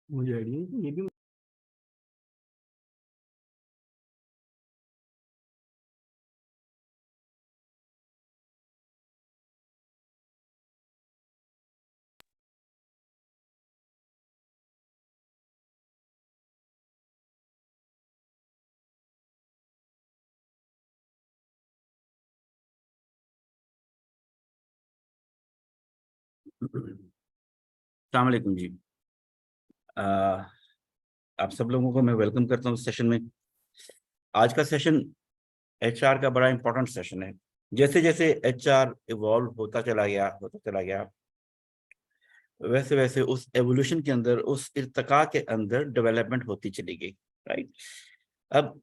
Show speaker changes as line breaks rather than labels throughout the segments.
मुझे आइडिया है ये भी।
अस्सलाम वालेकुम जी। आ, आप सब लोगों को मैं वेलकम करता हूँ इस सेशन में। आज का सेशन एचआर का बड़ा इंपॉर्टेंट सेशन है। जैसे जैसे एचआर इवॉल्व होता चला गया वैसे वैसे उस एवोल्यूशन के अंदर, उस इर्तका के अंदर डेवलपमेंट होती चली गई। राइट। अब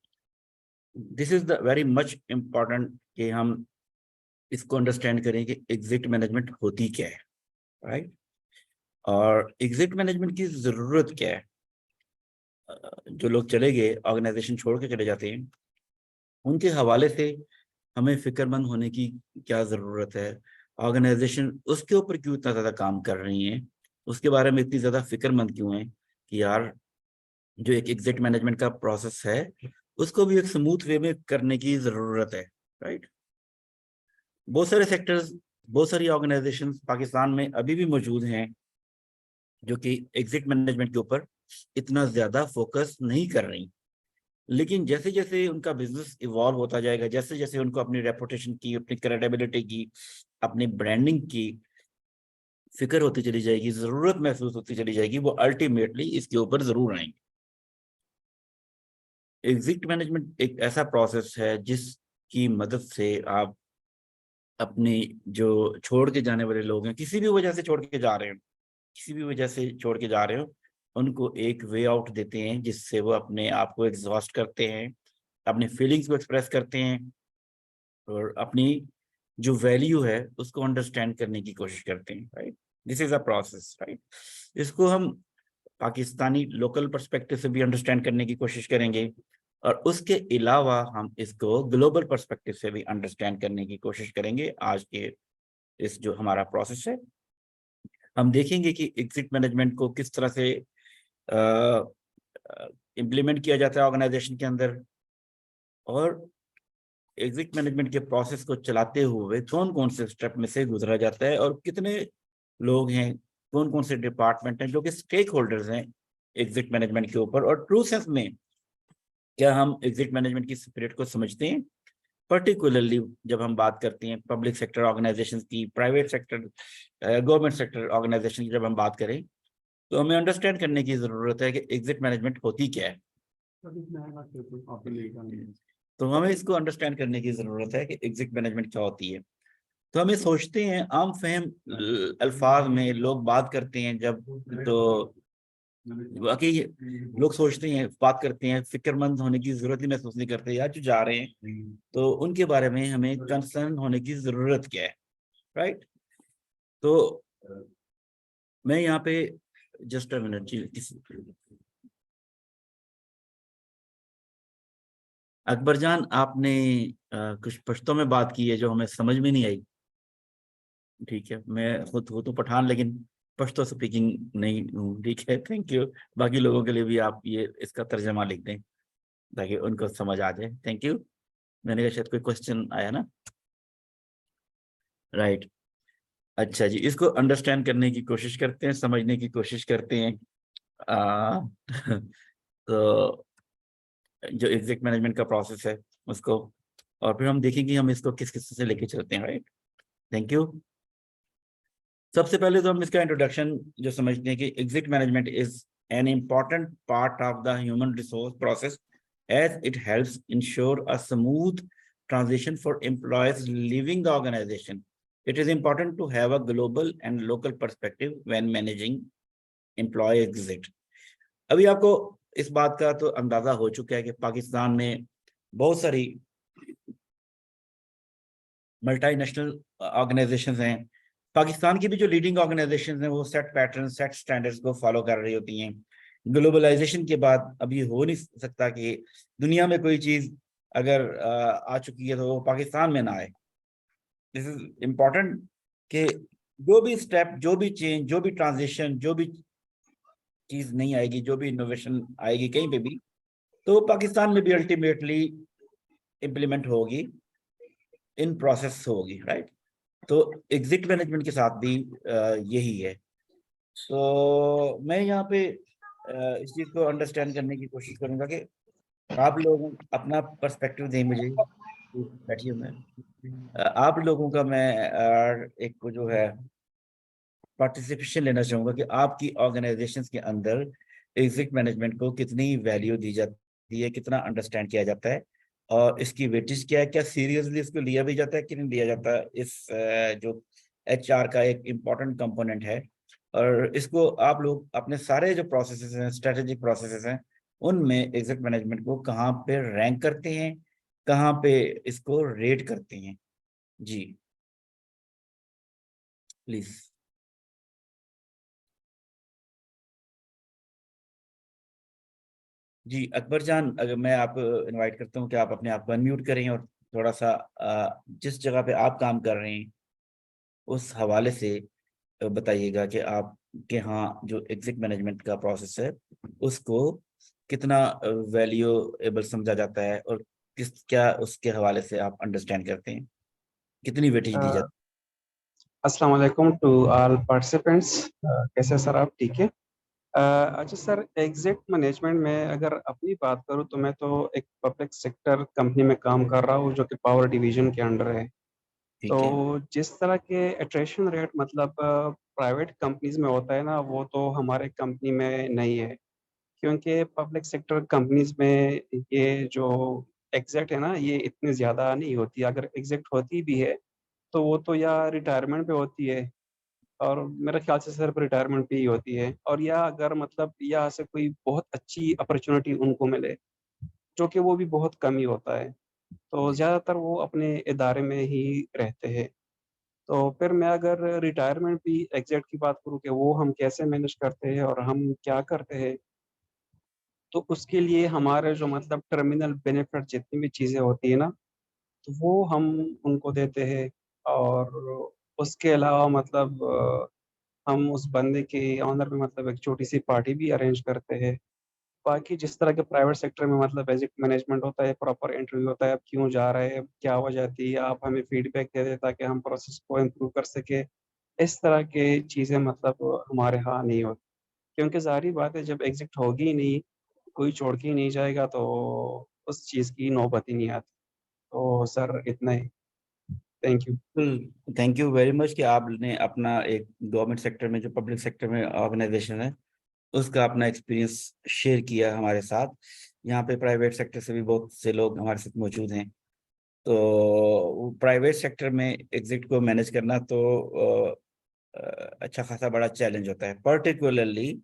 this is the very much important कि हम इसको अंडरस्टैंड करें कि एग्जिट मैनेजमेंट होती क्या है। राइट। और एग्जिट मैनेजमेंट की जरूरत क्या है। जो लोग चले गए, ऑर्गेनाइजेशन छोड़ के चले जाते हैं, उनके हवाले से हमें फिक्रमंद होने की क्या ज़रूरत है। ऑर्गेनाइजेशन उसके ऊपर क्यों इतना ज़्यादा काम कर रही है, उसके बारे में इतनी ज़्यादा फिक्रमंद क्यों है कि यार जो एक एग्जिट मैनेजमेंट का प्रोसेस है उसको भी एक स्मूथ वे में करने की ज़रूरत है। राइट। बहुत सारे सेक्टर्स, बहुत सारी ऑर्गेनाइजेशन पाकिस्तान में अभी भी मौजूद हैं जो कि एग्जिट मैनेजमेंट के ऊपर इतना ज़्यादा फोकस नहीं कर रही। लेकिन जैसे जैसे उनका बिजनेस इवॉल्व होता जाएगा, जैसे जैसे उनको अपनी रेपुटेशन की, अपनी क्रेडिबिलिटी की, अपनी ब्रांडिंग की फिक्र होती चली जाएगी, जरूरत महसूस होती चली जाएगी, वो अल्टीमेटली इसके ऊपर जरूर आएंगे। एग्जिट मैनेजमेंट एक ऐसा प्रोसेस है जिसकी मदद से आप अपने जो छोड़ के जाने वाले लोग हैं, किसी भी वजह से छोड़ के जा रहे हैं, किसी भी वजह से छोड़ के जा रहे हो, उनको एक वे आउट देते हैं जिससे वो अपने आप को एग्जॉस्ट करते हैं, अपनी फीलिंग्स को एक्सप्रेस करते हैं और अपनी जो वैल्यू है उसको अंडरस्टैंड करने की कोशिश करते हैं। Right. This is a process. Right. इसको हम पाकिस्तानी लोकल पर्सपेक्टिव से भी अंडरस्टैंड करने की कोशिश करेंगे और उसके अलावा हम इसको ग्लोबल पर्सपेक्टिव से भी अंडरस्टैंड करने की कोशिश करेंगे। आज के इस जो हमारा प्रोसेस है, हम देखेंगे कि एग्जिट मैनेजमेंट को किस तरह से इम्प्लीमेंट किया जाता है ऑर्गेनाइजेशन के अंदर, और एग्जिट मैनेजमेंट के प्रोसेस को चलाते हुए कौन कौन से स्टेप में से गुजरा जाता है और कितने लोग हैं, कौन कौन से डिपार्टमेंट हैं जो कि स्टेक होल्डर्स हैं एग्जिट मैनेजमेंट के ऊपर, और ट्रू सेंस में क्या हम एग्जिट मैनेजमेंट की स्पिरिट को समझते हैं। पर्टिकुलरली जब हम बात करते हैं पब्लिक सेक्टर ऑर्गेनाइजेशन की, private sector, government sector organisation की जब हम बात करें, तो हमें अंडरस्टैंड करने की जरूरत है कि एग्जिट मैनेजमेंट होती क्या है। तो हमें इसको अंडरस्टैंड करने की जरूरत है कि एग्जिट मैनेजमेंट क्या होती है। तो हमें सोचते हैं आम फहम अल्फाज में लोग बात करते हैं जब, तो बाकी लोग सोचते हैं, बात करते हैं, फिक्रमंद होने की जरूरत ही महसूस नहीं करते यार जो जा रहे हैं, तो उनके बारे में हमें कंसर्न होने की जरूरत क्या है। राइट। तो मैं यहाँ पे जस्ट अ मिनट जी, अकबर जान आपने कुछ पश्तो में बात की है जो हमें समझ में नहीं आई। ठीक है, मैं खुद हूँ तो पठान, लेकिन पश्तो स्पीकिंग नहीं हूँ। ठीक है, थैंक यू। बाकी लोगों के लिए भी आप ये इसका तर्जमा लिख दें ताकि उनको समझ आ जाए। Thank you. मैंने कहा शायद कोई क्वेश्चन आया ना। राइट। अच्छा जी, इसको अंडरस्टैंड करने की कोशिश करते हैं, समझने की कोशिश करते हैं। आ, तो जो एग्जिट मैनेजमेंट का प्रोसेस है उसको, और फिर हम देखेंगे हम इसको किस किस से लेके चलते हैं। राइट। Thank you. सबसे पहले तो हम इसका इंट्रोडक्शन जो समझते हैं कि exit management is an important part of the human resource process as it helps ensure a smooth transition for employees leaving the organization. It is important to have a global and local perspective when managing employee exit. अभी आपको इस बात का तो अंदाजा हो चुका है कि पाकिस्तान में बहुत सारी मल्टीनेशनल ऑर्गेनाइजेशंस हैं। पाकिस्तान की भी जो लीडिंग ऑर्गेनाइजेशंस हैं वो सेट पैटर्न, सेट स्टैंडर्ड्स को फॉलो कर रही होती हैं। ग्लोबलाइजेशन के बाद अभी हो नहीं सकता कि दुनिया में कोई चीज अगर आ चुकी है तो वो पाकिस्तान में ना आए। दिस इज इम्पोर्टेंट कि जो भी स्टेप, जो भी चेंज, जो भी ट्रांजिशन, जो भी चीज नहीं आएगी, जो भी इनोवेशन आएगी कहीं पे भी, तो पाकिस्तान में भी अल्टीमेटली इम्प्लीमेंट होगी, इन प्रोसेस होगी, राइट। तो एग्जिट मैनेजमेंट के साथ भी यही है। तो मैं यहाँ पे इस चीज को अंडरस्टैंड करने की कोशिश करूंगा कि आप लोग अपना पर्सपेक्टिव दें मुझे, बैठिए। मैं आप लोगों का मैं एक को जो है पार्टिसिपेशन लेना चाहूंगा कि आपकी ऑर्गेनाइजेशंस के अंदर एग्जिट मैनेजमेंट को कितनी वैल्यू दी जाती है, कितना अंडरस्टैंड किया जाता है, और इसकी वेटेज क्या है, क्या सीरियसली इसको लिया भी जाता है कि नहीं लिया जाता। इस जो एचआर का एक इम्पॉर्टेंट कंपोनेंट है, और इसको आप लोग अपने सारे जो प्रोसेसेस हैं, स्ट्रेटेजिक प्रोसेसेस हैं, उनमें एग्जिट मैनेजमेंट को कहाँ पे रैंक करते हैं, कहाँ पे इसको रेट करते हैं। जी प्लीज। जी अकबर जान, अगर मैं आप इनवाइट करता हूँ कि आप अपने आप को अनम्यूट करें और थोड़ा सा जिस जगह पे आप काम कर रहे हैं उस हवाले से बताइएगा कि आप के यहाँ जो एग्जिट मैनेजमेंट का प्रोसेस है उसको कितना वैल्यूएबल समझा जाता है, और किस क्या उसके हवाले से आप अंडरस्टैंड करते हैं, कितनी वेटेज दी जाती
अस्सलाम वालेकुम टू ऑल पार्टिसिपेंट्स। कैसे सर आप ठीक है? अच्छा सर, एग्जिट मैनेजमेंट में अगर अपनी बात करूँ तो मैं तो एक पब्लिक सेक्टर कंपनी में काम कर रहा हूँ जो कि पावर डिवीजन के अंडर है।
है?
तो
ठीक है।
जिस तरह के अट्रैक्शन रेट मतलब प्राइवेट कंपनीज में होता है ना, वो तो हमारे कंपनी में नहीं है। क्योंकि पब्लिक सेक्टर कंपनीज में ये जो एग्जैक्ट है ना, ये इतनी ज़्यादा नहीं होती। अगर एग्जैक्ट होती भी है तो वो तो या रिटायरमेंट पे होती है, और मेरे ख्याल से सिर्फ रिटायरमेंट पे ही होती है, और या अगर मतलब यहाँ से कोई बहुत अच्छी अपॉर्चुनिटी उनको मिले, जो कि वो भी बहुत कम ही होता है। तो
जी
ज़्यादातर वो अपने इदारे में ही रहते हैं। तो फिर मैं अगर रिटायरमेंट भी एग्जैक्ट की बात करूँ कि वो हम कैसे मैनेज करते हैं और हम क्या करते हैं, तो उसके लिए हमारे जो मतलब टर्मिनल बेनिफिट जितनी भी चीज़ें होती है ना, तो वो हम उनको देते हैं। और उसके अलावा मतलब हम उस बंदे के ऑनर में मतलब एक छोटी-सी पार्टी भी अरेंज करते हैं। बाकी जिस तरह के प्राइवेट सेक्टर में मतलब बेसिक मैनेजमेंट होता है, प्रॉपर इंटरव्यू होता है, आप क्यों जा रहे हैं, क्या वजह थी, आप हमें फीडबैक दे दें ताकि हम प्रोसेस को इम्प्रूव कर सकें। इस तरह की चीज़ें मतलब हमारे यहाँ नहीं होती, क्योंकि ज़ाहिर-सी बात है जब एग्ज़िट होगी ही नहीं, कोई छोड़ के ही नहीं जाएगा, तो उस चीज़ की नौबत ही नहीं आती। तो सर इतना ही। Thank you.
बिल्कुल, थैंक यू वेरी मच कि आपने अपना एक गवर्नमेंट सेक्टर में, जो पब्लिक सेक्टर में ऑर्गेनाइजेशन है, उसका अपना एक्सपीरियंस शेयर किया हमारे साथ। यहाँ पे प्राइवेट सेक्टर से भी बहुत से लोग हमारे साथ मौजूद हैं। तो प्राइवेट सेक्टर में एग्जिट को मैनेज करना तो अच्छा खासा बड़ा चैलेंज होता है, पर्टिकुलरली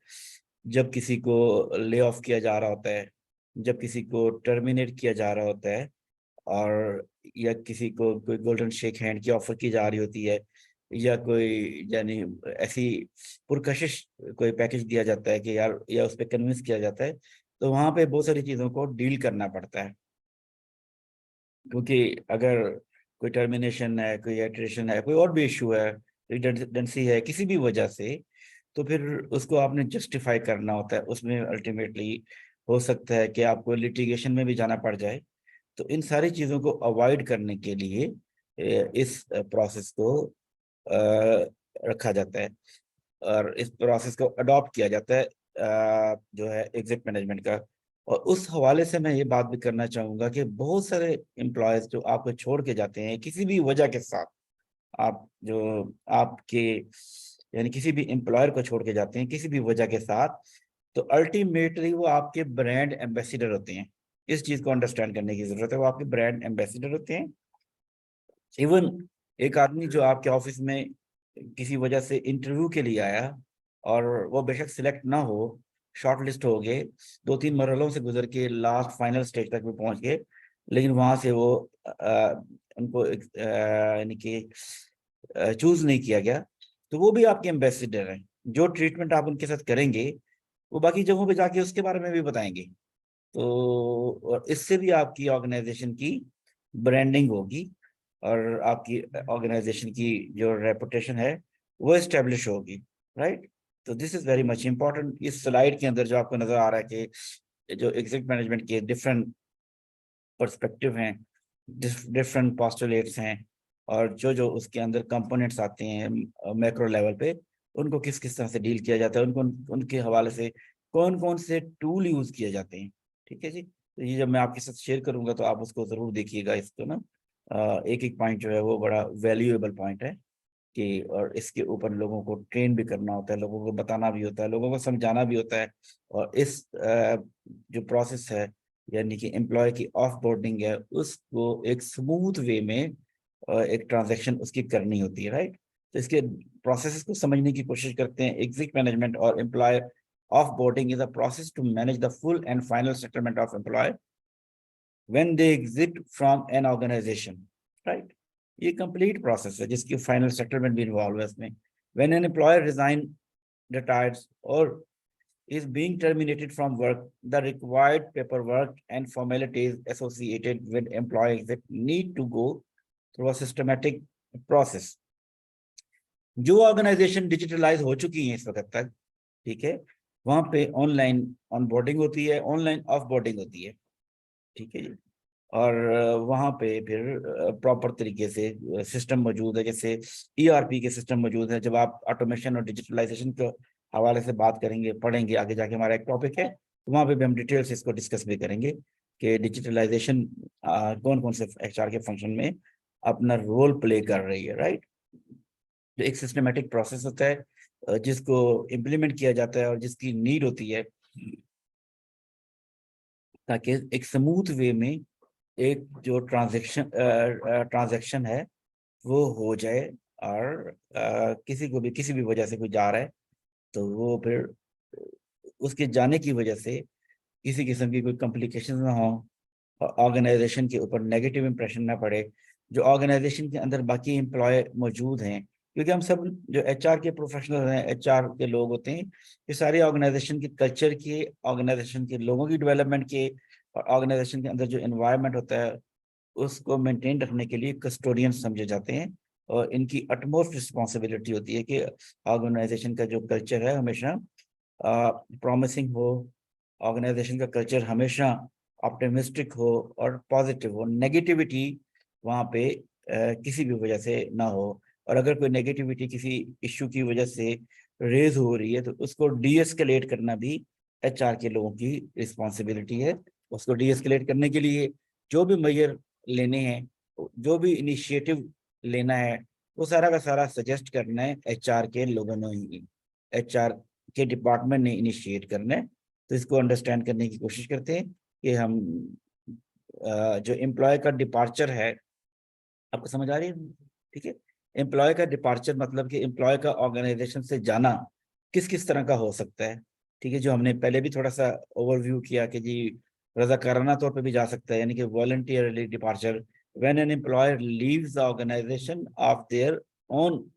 जब किसी को ले ऑफ किया जा रहा होता है, जब किसी को टर्मिनेट किया जा रहा होता है, और या किसी को कोई गोल्डन शेक हैंड की ऑफर की जा रही होती है, या कोई यानी ऐसी पुरकशिश कोई पैकेज दिया जाता है कि यार, या उस पर कन्विंस किया जाता है, तो वहां पे बहुत सारी चीजों को डील करना पड़ता है। क्योंकि अगर कोई टर्मिनेशन है, कोई एट्रिशन है, कोई और भी इशू है, रिडंडेंसी है किसी भी वजह से, तो फिर उसको आपने जस्टिफाई करना होता है। उसमें अल्टीमेटली हो सकता है कि आपको लिटिगेशन में भी जाना पड़ जाए। तो इन सारी चीजों को अवॉइड करने के लिए इस प्रोसेस को रखा जाता है, और इस प्रोसेस को अडॉप्ट किया जाता है, जो है एग्जिट मैनेजमेंट का। और उस हवाले से मैं ये बात भी करना चाहूंगा कि बहुत सारे एम्प्लॉयज जो आपको छोड़ के जाते हैं किसी भी वजह के साथ, आप जो आपके यानी किसी भी एम्प्लॉयर को छोड़ के जाते हैं किसी भी वजह के साथ, तो अल्टीमेटली वो आपके ब्रांड एम्बेसडर होते हैं। इस चीज को अंडरस्टैंड करने की जरूरत है, वो आपके ब्रांड एम्बेसडर होते हैं। इवन एक आदमी जो आपके ऑफिस में किसी वजह से इंटरव्यू के लिए आया, और वो बेशक सिलेक्ट ना हो, शॉर्ट लिस्ट हो गए, 2-3 मरहलों से गुजर के लास्ट फाइनल स्टेज तक भी पहुंच गए, लेकिन वहां से वो उनको यानी कि चूज नहीं किया गया, तो वो भी आपके एम्बेसडर हैं। जो ट्रीटमेंट आप उनके साथ करेंगे, वो बाकी जगहों पे जाके उसके बारे में भी बताएंगे। तो और इससे भी आपकी ऑर्गेनाइजेशन की ब्रांडिंग होगी, और आपकी ऑर्गेनाइजेशन की जो रेपुटेशन है वो एस्टेब्लिश होगी, राइट। तो this is very much important. इस स्लाइड के अंदर जो आपको नजर आ रहा है कि जो एग्जीक्यूटिव मैनेजमेंट के डिफरेंट पर्सपेक्टिव हैं, डिफरेंट पोस्टुलेट्स हैं, और जो जो उसके अंदर कंपोनेंट्स आते हैं मैक्रो लेवल पे, उनको किस किस तरह से डील किया जाता है, उनको उनके हवाले से कौन कौन से टूल यूज किए जाते हैं। ठीक है जी, तो ये जब मैं आपके साथ शेयर करूंगा तो आप उसको जरूर देखिएगा। इसको ना एक एक पॉइंट जो है वो बड़ा वैल्यूएबल पॉइंट है कि, और इसके ऊपर लोगों को ट्रेन भी करना होता है, लोगों को बताना भी होता है, लोगों को समझाना भी होता है। और इस जो प्रोसेस है, यानी कि एम्प्लॉय की ऑफ बोर्डिंग है, उसको एक स्मूथ वे में एक ट्रांजैक्शन उसकी करनी होती है, राइट। तो इसके प्रोसेस को समझने की कोशिश करते हैं। एग्जिट मैनेजमेंट और employee off boarding is a process to manage the full and final settlement of employee when they exit from an organization, right? ये कंप्लीट प्रोसेस है जिसकी फाइनल सेटलमेंट भी इन्वॉल्व है इसमें। When an employer resign, retires, or is being terminated from work, the required paperwork and formalities associated with employee exit need to go through a systematic process। जो organisation digitalise हो चुकी है इस वक्त तक, ठीक है, वहां पे ऑनलाइन ऑनबोर्डिंग होती है, ऑनलाइन ऑफ बोर्डिंग होती है, ठीक है जी। और वहाँ पे फिर प्रॉपर तरीके से सिस्टम मौजूद है, जैसे ईआरपी के सिस्टम मौजूद है। जब आप ऑटोमेशन और डिजिटलाइजेशन के हवाले से बात करेंगे, पढ़ेंगे आगे जाके, हमारा एक टॉपिक है, तो वहाँ पे भी हम डिटेल से इसको डिस्कस भी करेंगे कि डिजिटलाइजेशन कौन कौन से एचआर के फंक्शन में अपना रोल प्ले कर रही है, राइट। जो एक सिस्टमेटिक प्रोसेस होता है जिसको इम्प्लीमेंट किया जाता है और जिसकी नीड होती है ताकि एक स्मूथ वे में एक जो ट्रांजैक्शन है वो हो जाए। और किसी को भी किसी भी वजह से कोई जा रहा है तो वो फिर उसके जाने की वजह से किसी किस्म की कोई कॉम्प्लिकेशन ना हो, ऑर्गेनाइजेशन के ऊपर नेगेटिव इंप्रेशन ना पड़े, जो ऑर्गेनाइजेशन के अंदर बाकी एम्प्लॉय मौजूद हैं। क्योंकि हम सब जो एचआर के प्रोफेशनल हैं, एचआर के लोग होते हैं, ये सारे ऑर्गेनाइजेशन के कल्चर के, ऑर्गेनाइजेशन के लोगों की डेवलपमेंट के, और ऑर्गेनाइजेशन के अंदर जो एनवायरनमेंट होता है उसको मेंटेन रखने के लिए कस्टोडियन समझे जाते हैं। और इनकी अटमोस्ट रिस्पॉन्सिबिलिटी होती है कि ऑर्गेनाइजेशन का जो कल्चर है हमेशा प्रॉमिसिंग हो, ऑर्गेनाइजेशन का कल्चर हमेशा ऑप्टिमिस्टिक हो और पॉजिटिव हो, नेगेटिविटी वहाँ पे किसी भी वजह से ना हो। और अगर कोई नेगेटिविटी किसी इश्यू की वजह से रेज हो रही है तो उसको डीएस्केलेट करना भी एचआर के लोगों की रिस्पॉन्सिबिलिटी है। उसको डीएस्केलेट करने के लिए जो भी मेजर लेने हैं, जो भी इनिशिएटिव लेना है, वो सारा का सारा सजेस्ट करना है एचआर के लोगों ने ही, एचआर के डिपार्टमेंट ने इनिशिएट करना है। तो इसको अंडरस्टैंड करने की कोशिश करते हैं कि हम जो एम्प्लॉय का डिपार्चर है, आपको समझ आ रही है, ठीक है। एम्प्लॉय का डिपार्चर मतलब कि एम्प्लॉय का ऑर्गेनाइजेशन से जाना किस किस तरह का हो सकता है, ठीक है। जो हमने पहले भी थोड़ा सा ओवरव्यू किया कि जी रजाकाराना तौर पे भी जा सकता है, यानी कि voluntarily departure, when an employer leaves the organisation of their own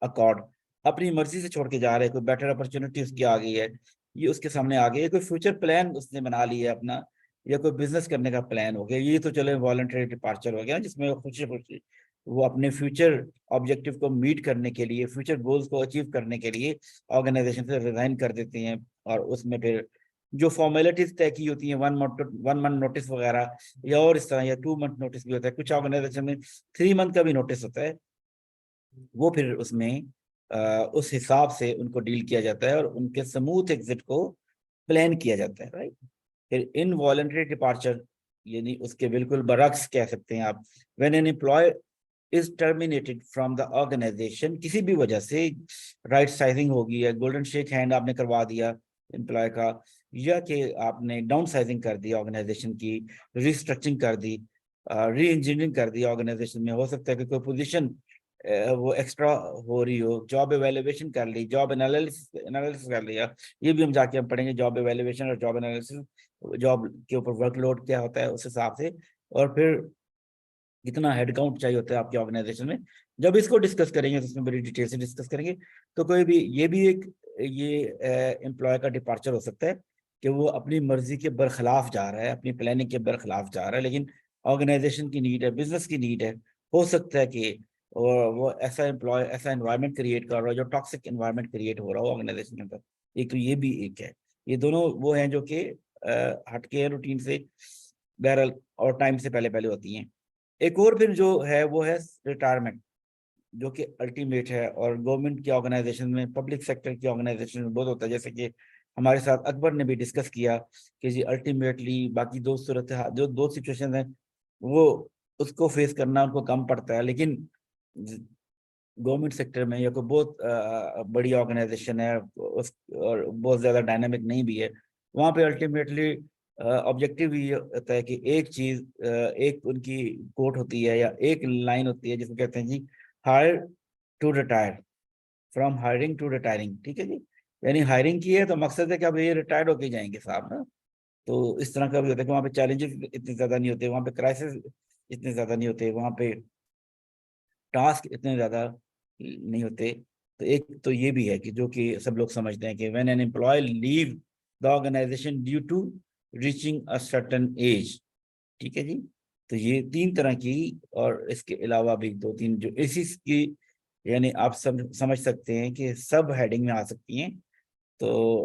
accord, अपनी मर्जी से छोड़ के जा रहे हैं, कोई बेटर अपॉर्चुनिटी उसकी आ गई है, ये उसके सामने आ गई है, कोई फ्यूचर प्लान उसने बना लिया है अपना, या कोई बिजनेस करने का प्लान हो गया, ये तो चलो वॉलंटरी डिपार्चर हो गया, जिसमें खुशी खुशी वो अपने फ्यूचर ऑब्जेक्टिव को मीट करने के लिए, फ्यूचर गोल्स को अचीव करने के लिए ऑर्गेनाइजेशन से रिजाइन कर देते हैं। और उसमें फिर जो फॉर्मेलिटीज तय की होती हैं, 1 मंथ नोटिस वगैरह, या और इस तरह, या 2 मंथ नोटिस भी होता है, कुछ ऑर्गेनाइजेशन में 3 मंथ का भी नोटिस होता है। वो फिर उसमें उस हिसाब से उनको डील किया जाता है और उनके स्मूथ एग्जिट को प्लान किया जाता है, राइट। फिर इनवॉलंटरी डिपार्चर, यानी उसके बिल्कुल बरक्स कह सकते हैं आप, when an employee is terminated from the organisation, किसी भी वजह से, राइट साइजिंग होगी, या गोल्डन शेक हैंड आपने करवा दिया एम्प्लॉय का, या कि आपने डाउन साइजिंग कर दी ऑर्गेनाइजेशन की, रिस्ट्रक्चरिंग कर दी, री इंजीनियरिंग कर दी ऑर्गेनाइजेशन में, हो सकता है कि कोई पोजीशन वो एक्स्ट्रा हो रही हो, जॉब एवेल्युएशन कर ली, जॉब एनालिसिस कर लिया, ये भी हम जाके हम पढ़ेंगे, जॉब एवेल्युएशन और जॉब एनालिसिस, जॉब के ऊपर वर्कलोड क्या होता है उस हिसाब से, और फिर कितना हेडकाउंट चाहिए होता है आपके ऑर्गेनाइजेशन में। जब इसको डिस्कस करेंगे तो उसमें बड़ी डिटेल से डिस्कस करेंगे। तो कोई भी ये भी एक ये एम्प्लॉय का डिपार्चर हो सकता है कि वो अपनी मर्जी के बरखिलाफ जा रहा है, अपनी प्लानिंग के बरखिलाफ जा रहा है, लेकिन ऑर्गेनाइजेशन की नीड है, बिजनेस की नीड है, हो सकता है कि और वो ऐसा एम्प्लॉय ऐसा एनवायरनमेंट क्रिएट कर रहा है जो टॉक्सिक एनवायरनमेंट क्रिएट हो रहा हो ऑर्गेनाइजेशन के अंदर। एक तो ये भी एक है, ये दोनों वो हैं जो कि हटके रूटीन से, बहरहाल और टाइम से पहले पहले होती हैं। एक और फिर जो है वो है रिटायरमेंट, जो कि अल्टीमेट है, और गवर्नमेंट की ऑर्गेनाइजेशन में, पब्लिक सेक्टर की ऑर्गेनाइजेशन में बहुत होता है। जैसे कि हमारे साथ अकबर ने भी डिस्कस किया कि जी अल्टीमेटली बाकी दो सूरत जो दो सिचुएशन है वो उसको फेस करना उनको कम पड़ता है, लेकिन गवर्नमेंट सेक्टर में या कोई बहुत बड़ी ऑर्गेनाइजेशन है उस और बहुत ज्यादा डायनामिक नहीं भी है, वहाँ पे अल्टीमेटली ऑब्जेक्टिव ये होता है कि एक चीज एक उनकी कोट होती है या एक लाइन होती है जिसको कहते हैं जी hire to retire, from hiring to retiring. ठीक है जी, यानी हायरिंग की है तो मकसद है कि अब ये रिटायर्ड होके जाएंगे साहब ना। तो इस तरह का भी होता है कि वहाँ पे चैलेंजेस इतने ज्यादा नहीं होते, वहाँ पे क्राइसिस इतने ज्यादा नहीं होते, वहाँ पे टास्क इतने ज्यादा नहीं होते। तो एक तो ये भी है कि जो कि सब लोग समझते हैं कि when an employee leave the organisation due to reaching a certain age. ठीक है जी, तो ये तीन तरह की, और इसके अलावा भी दो तीन जो इसी की, यानी आप सब समझ सकते हैं कि सब हेडिंग में आ सकती हैं। तो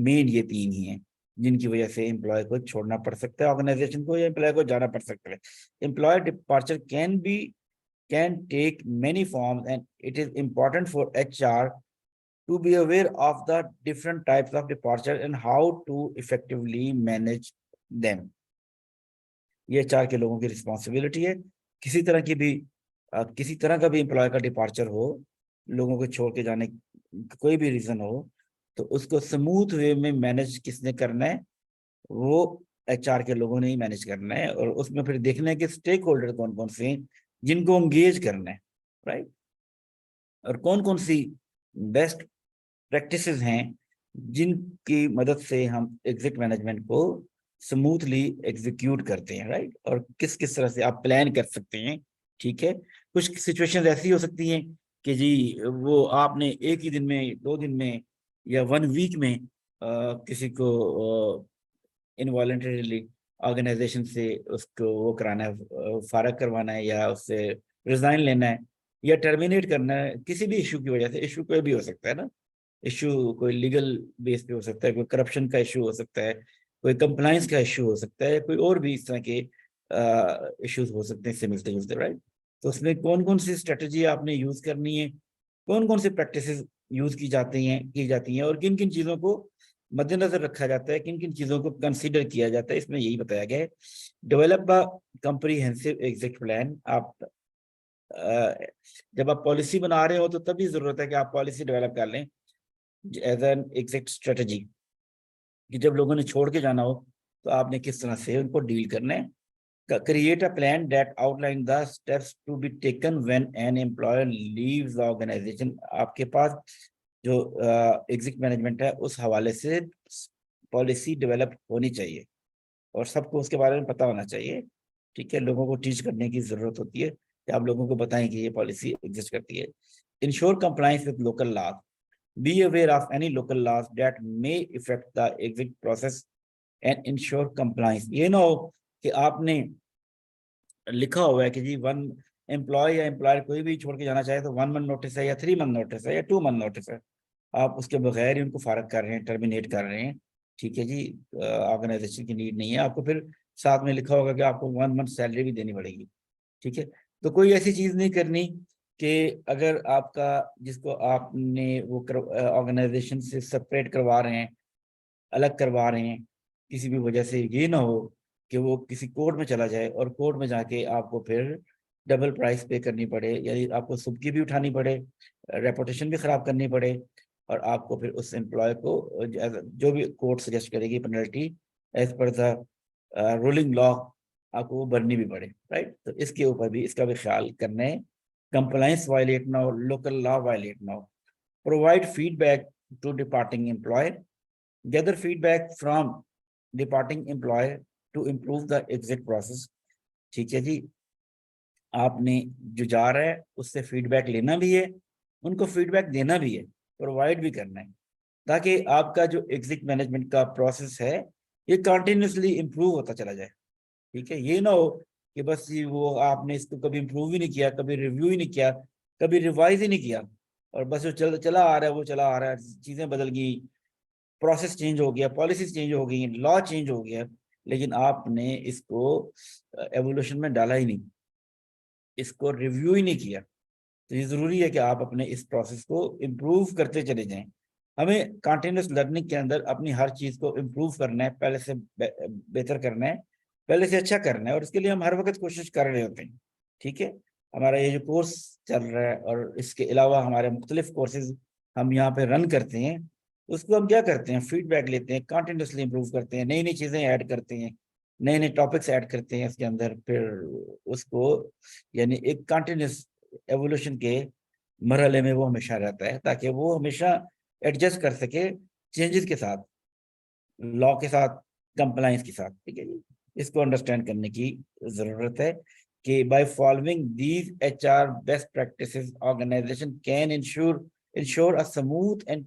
मेन ये तीन ही हैं जिनकी वजह से एम्प्लॉय को छोड़ना पड़ सकता है ऑर्गेनाइजेशन को, या एम्प्लॉय को जाना पड़ सकता है। Employee departure can take many forms, and it is important for HR to be aware of the different types of departure and how to effectively manage them. ये HR के लोगों की रिस्पॉन्सिबिलिटी है। किसी तरह की भी किसी तरह का भी एम्प्लॉय का डिपार्चर हो, लोगों को छोड़ के जाने कोई भी रीजन हो, तो उसको स्मूथ वे में मैनेज किसने करना है, वो HR के लोगों ने ही मैनेज करना है। और उसमें फिर देखना है कि स्टेक होल्डर कौन कौन से हैं जिनको एंगेज करना है, राइट, और कौन कौन सी बेस्ट प्रैक्टिसेस हैं जिनकी मदद से हम एग्जिट मैनेजमेंट को स्मूथली एग्जीक्यूट करते हैं, राइट, और किस किस तरह से आप प्लान कर सकते हैं। ठीक है, कुछ सिचुएशंस ऐसी हो सकती हैं कि जी वो आपने एक ही दिन में, दो दिन में, या वन वीक में किसी को इनवॉलंटरीली ऑर्गेनाइजेशन से उसको वो कराना है, फारग करवाना है, या उससे रिजाइन लेना है, या टर्मिनेट करना है किसी भी इशू की वजह से। इशू कोई भी हो सकता है ना, इशू कोई लीगल बेस पे हो सकता है, कोई करप्शन का इशू हो सकता है, कोई कंप्लाइंस का इशू हो सकता है, कोई और भी इस तरह के इश्यूज हो सकते हैं इससे मिलते जुलते, राइट। तो उसमें कौन कौन सी स्ट्रेटजी आपने यूज करनी है, कौन कौन सी प्रैक्टिसेस यूज की जाती हैं और किन किन चीजों को मद्देनजर रखा जाता है, किन किन चीजों को कंसीडर किया जाता है, इसमें यही बताया गया है। Develop a comprehensive exit plan. आप जब आप पॉलिसी बना रहे हो तो तभी जरूरत है कि आप पॉलिसी डेवलप कर लें एज एन एग्जिट स्ट्रेटजी, कि जब लोगों ने छोड़ के जाना हो तो आपने किस तरह से उनको डील करना है। Create a plan that outline the steps to be taken when an employer leaves the organisation. आपके पास जो एग्जिट मैनेजमेंट है उस हवाले से पॉलिसी डेवलप होनी चाहिए और सबको उसके बारे में पता होना चाहिए। ठीक है, लोगों को टीच करने की जरूरत होती है कि आप लोगों को बताएं कि ये पॉलिसी एग्जिस्ट करती है। Ensure compliance with local laws. Be aware of any local laws that may affect the exit process and ensure compliance. ये ना हो कि आपने लिखा हुआ है कि जी वन एम्प्लॉय या एम्प्लॉयर कोई भी छोड़ के जाना चाहे तो 1 मंथ नोटिस है, या 3 मंथ नोटिस है, या 2 मंथ नोटिस है, आप उसके बगैर ही उनको फारग कर रहे हैं, टर्मिनेट कर रहे हैं। ठीक है जी, ऑर्गेनाइजेशन की नीड नहीं है आपको, फिर साथ में लिखा होगा कि आपको 1 मंथ सैलरी भी देनी पड़ेगी। ठीक है, तो कोई ऐसी चीज नहीं करनी कि अगर आपका जिसको आपने वो ऑर्गेनाइजेशन से सेपरेट करवा रहे हैं, अलग करवा रहे हैं, किसी भी वजह से ये ना हो कि वो किसी कोर्ट में चला जाए और कोर्ट में जाके आपको फिर डबल प्राइस पे करनी पड़े, यानी आपको सुबकी भी उठानी पड़े, रेपुटेशन भी खराब करनी पड़े, और आपको फिर उस एम्प्लॉय को जो भी कोर्ट सजेस्ट करेगी penalty as per the ruling law आपको वो भरनी भी पड़े, राइट। तो इसके ऊपर भी इसका भी ख्याल करना है। कंप्लाइंस वायलेट ना हो, लोकल लॉ वायलेट ना हो। Provide feedback to departing employee. Gather feedback from departing employer to improve the exit process। ठीक है जी, आपने जो जा रहा है उससे फीडबैक लेना भी है, उनको फीडबैक देना भी है, प्रोवाइड भी करना है, ताकि आपका जो एग्जिट मैनेजमेंट का प्रोसेस है ये कंटिन्यूसली इंप्रूव होता चला जाए। ठीक है, ये ना हो कि बस ये वो आपने इसको कभी इम्प्रूव ही नहीं किया, कभी रिव्यू ही नहीं किया, कभी रिवाइज ही नहीं किया, और बस वो चला आ रहा है, वो चला आ रहा है, चीजें बदल गई, प्रोसेस चेंज हो गया, पॉलिसीज चेंज हो गई, लॉ चेंज हो गया, लेकिन आपने इसको एवोल्यूशन में डाला ही नहीं, इसको रिव्यू ही नहीं किया। तो ये जरूरी है कि आप अपने इस प्रोसेस को इम्प्रूव करते चले जाएं। हमें कंटिन्यूस लर्निंग के अंदर अपनी हर चीज को इम्प्रूव करना है, पहले से बेहतर करना है, पहले से अच्छा करना है, और इसके लिए हम हर वक्त कोशिश कर रहे होते हैं। ठीक है, हमारा ये जो कोर्स चल रहा है और इसके अलावा हमारे मुख्तलिफ कोर्सेज हम यहाँ पे रन करते हैं, उसको हम क्या करते हैं, फीडबैक लेते हैं, कंटिन्यूसली इम्प्रूव करते हैं, नई नई चीजें ऐड करते हैं, नए नए टॉपिक्स ऐड करते हैं इसके अंदर, फिर उसको यानी एक कंटिन्यूस एवोल्यूशन के मरहले में वो हमेशा रहता है, ताकि वो हमेशा एडजस्ट कर सके चेंजेस के साथ, लॉ के साथ, कंप्लाइंस के साथ। ठीक है जी, इसको अंडरस्टैंड करने की जरूरत है कि by following these HR best practices organisation can ensure a smooth and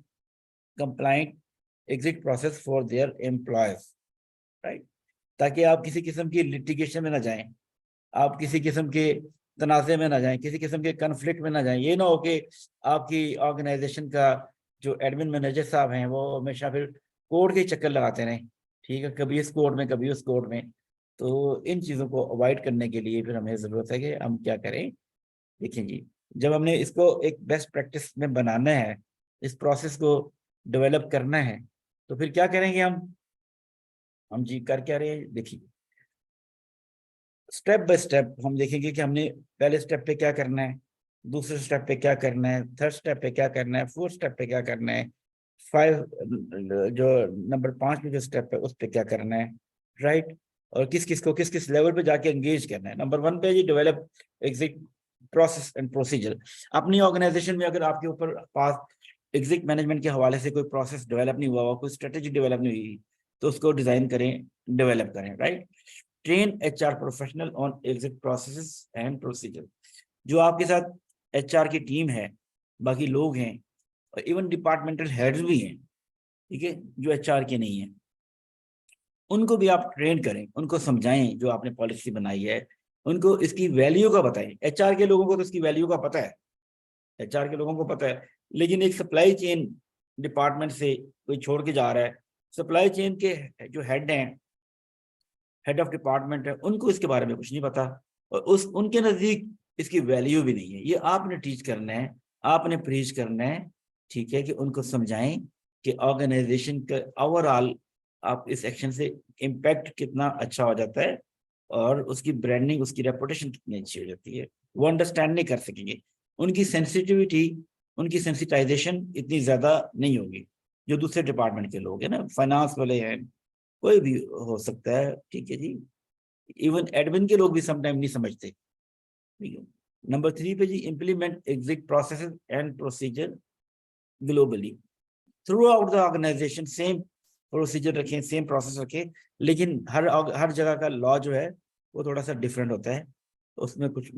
compliant exit process for their employees, right. ताकि आप किसी किस्म की लिटिगेशन में ना जाएं, आप किसी किस्म के तनाज़े में ना जाएं, किसी किस्म के कन्फ्लिक्ट में ना जाएं। ये ना हो कि आपकी ऑर्गेनाइजेशन का जो एडमिन मैनेजर साहब हैं वो हमेशा फिर कोर्ट के चक्कर लगाते रहें, ठीक है, कभी इस कोर्ट में कभी उस कोर्ट में। तो इन चीज़ों को अवॉइड करने के लिए फिर हमें ज़रूरत है कि हम क्या करें। देखिए जी, जब हमने इसको एक बेस्ट प्रैक्टिस में बनाना है, इस प्रोसेस को डेवलप करना है, तो फिर क्या करेंगे हम जी कर क्या रहे हैं। देखिए, स्टेप बाय स्टेप हम देखेंगे कि हमने पहले स्टेप पे क्या करना है, दूसरे स्टेप पे क्या करना है, थर्ड स्टेप पे क्या करना है, फोर्थ स्टेप पे क्या करना है, फाइव जो नंबर 5 पे जो स्टेप है उस पे क्या करना है, राइट। और किस किस को किस किस लेवल पे जाके एंगेज करना है। नंबर 1 पे जी develop exit process and procedure. अपनी ऑर्गेनाइजेशन में अगर आपके ऊपर पास एग्जिट मैनेजमेंट के हवाले से कोई प्रोसेस डेवलप नहीं हुआ, कोई स्ट्रेटेजी डेवलप नहीं हुई, तो उसको डिजाइन करें, डेवलप करें, right. Train HR professional on exit processes and procedure. जो आपके साथ एचआर की टीम है, बाकी लोग हैं, और इवन डिपार्टमेंटल हेड्स भी हैं, ठीक है, जो एचआर के नहीं है, उनको भी आप ट्रेन करें, उनको समझाएं जो आपने पॉलिसी बनाई है, उनको इसकी वैल्यू का बताएं। एचआर के लोगों को तो इसकी वैल्यू का पता है, एचआर के लोगों को पता है, लेकिन एक सप्लाई चेन डिपार्टमेंट से कोई छोड़ के जा रहा है, सप्लाई चेन के जो हेड हैं, हेड ऑफ डिपार्टमेंट है, उनको इसके बारे में कुछ नहीं पता, और उनके नजदीक इसकी वैल्यू भी नहीं है। ये आपने टीच करना है, आपने प्रीच करना है, ठीक है, कि उनको समझाएं कि ऑर्गेनाइजेशन का ओवरऑल आप इस एक्शन से इम्पैक्ट कितना अच्छा हो जाता है, और उसकी ब्रांडिंग, उसकी रेपुटेशन कितनी अच्छी हो जाती है। वो अंडरस्टैंड नहीं कर सकेंगे, उनकी सेंसिटिविटी, उनकी सेंसिटाइजेशन इतनी ज्यादा नहीं होगी। जो दूसरे डिपार्टमेंट के लोग हैं ना, फाइनेंस वाले हैं, कोई भी हो सकता है, ठीक है जी, इवन एडमिन के लोग भी समटाइम नहीं समझते, ठीक है। नंबर 3 पे जी, implement exit process and procedure globally throughout the organisation. Same procedure रखें, सेम प्रोसेस रखें, लेकिन हर जगह का लॉ जो है वो थोड़ा सा डिफरेंट होता है, उसमें कुछ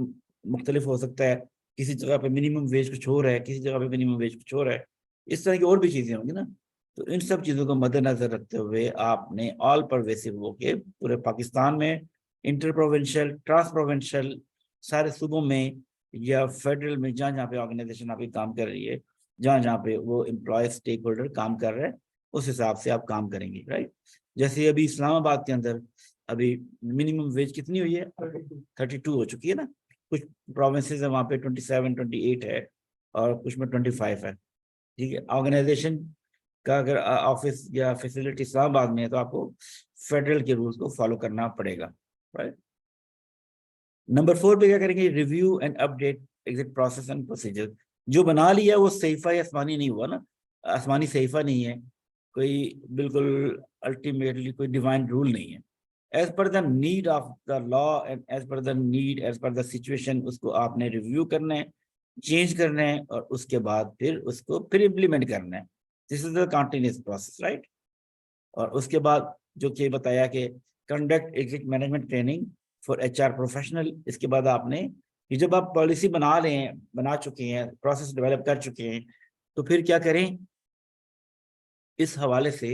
मुख्तलिफ हो सकता है। किसी जगह पे मिनिमम वेज कुछ हो रहा है, किसी जगह पे मिनिमम वेज कुछ हो रहा है, इस तरह की और भी चीजें होंगी ना। तो इन सब चीजों को मद्देनजर रखते हुए आपने ऑल परवेसिव होके पूरे पाकिस्तान में, इंटर प्रोविंशियल, ट्रांस प्रोविंशियल, सारे सूबों में या फेडरल में, जहाँ जहाँ पे ऑर्गेनाइजेशन आपकी काम कर रही है, जहाँ जहाँ पे वो एम्प्लॉय स्टेक होल्डर काम कर रहे हैं, उस हिसाब से आप काम करेंगे, राइट। जैसे अभी इस्लामाबाद के अंदर अभी मिनिमम वेज कितनी हुई है, 32 हो चुकी है ना। कुछ प्रोविंसेस है वहाँ पे 27, 28 है, और कुछ में 25 है, ठीक है। ऑर्गेनाइजेशन का अगर ऑफिस या फैसिलिटी इस्लामाबाद में है, तो आपको फेडरल के रूल्स को फॉलो करना पड़ेगा, राइट। नंबर 4 पे क्या करेंगे, review and update exit process and procedure. जो बना लिया वो सहीफा या आसमानी नहीं हुआ ना, आसमानी सहीफा नहीं है, कोई बिल्कुल अल्टीमेटली कोई डिवाइन रूल नहीं है। As per the need of the law and as per the need, as per the situation, उसको आपने रिव्यू करना है, चेंज करना है, और उसके बाद फिर उसको फिर इम्प्लीमेंट करना है। This is the continuous process, right. और उसके बाद जो कि बताया कि conduct exit management training for HR professional. इसके बाद आपने कि जब आप पॉलिसी बना रहे हैं, बना चुके हैं, प्रोसेस डेवलप कर चुके हैं, तो फिर क्या करें, इस हवाले से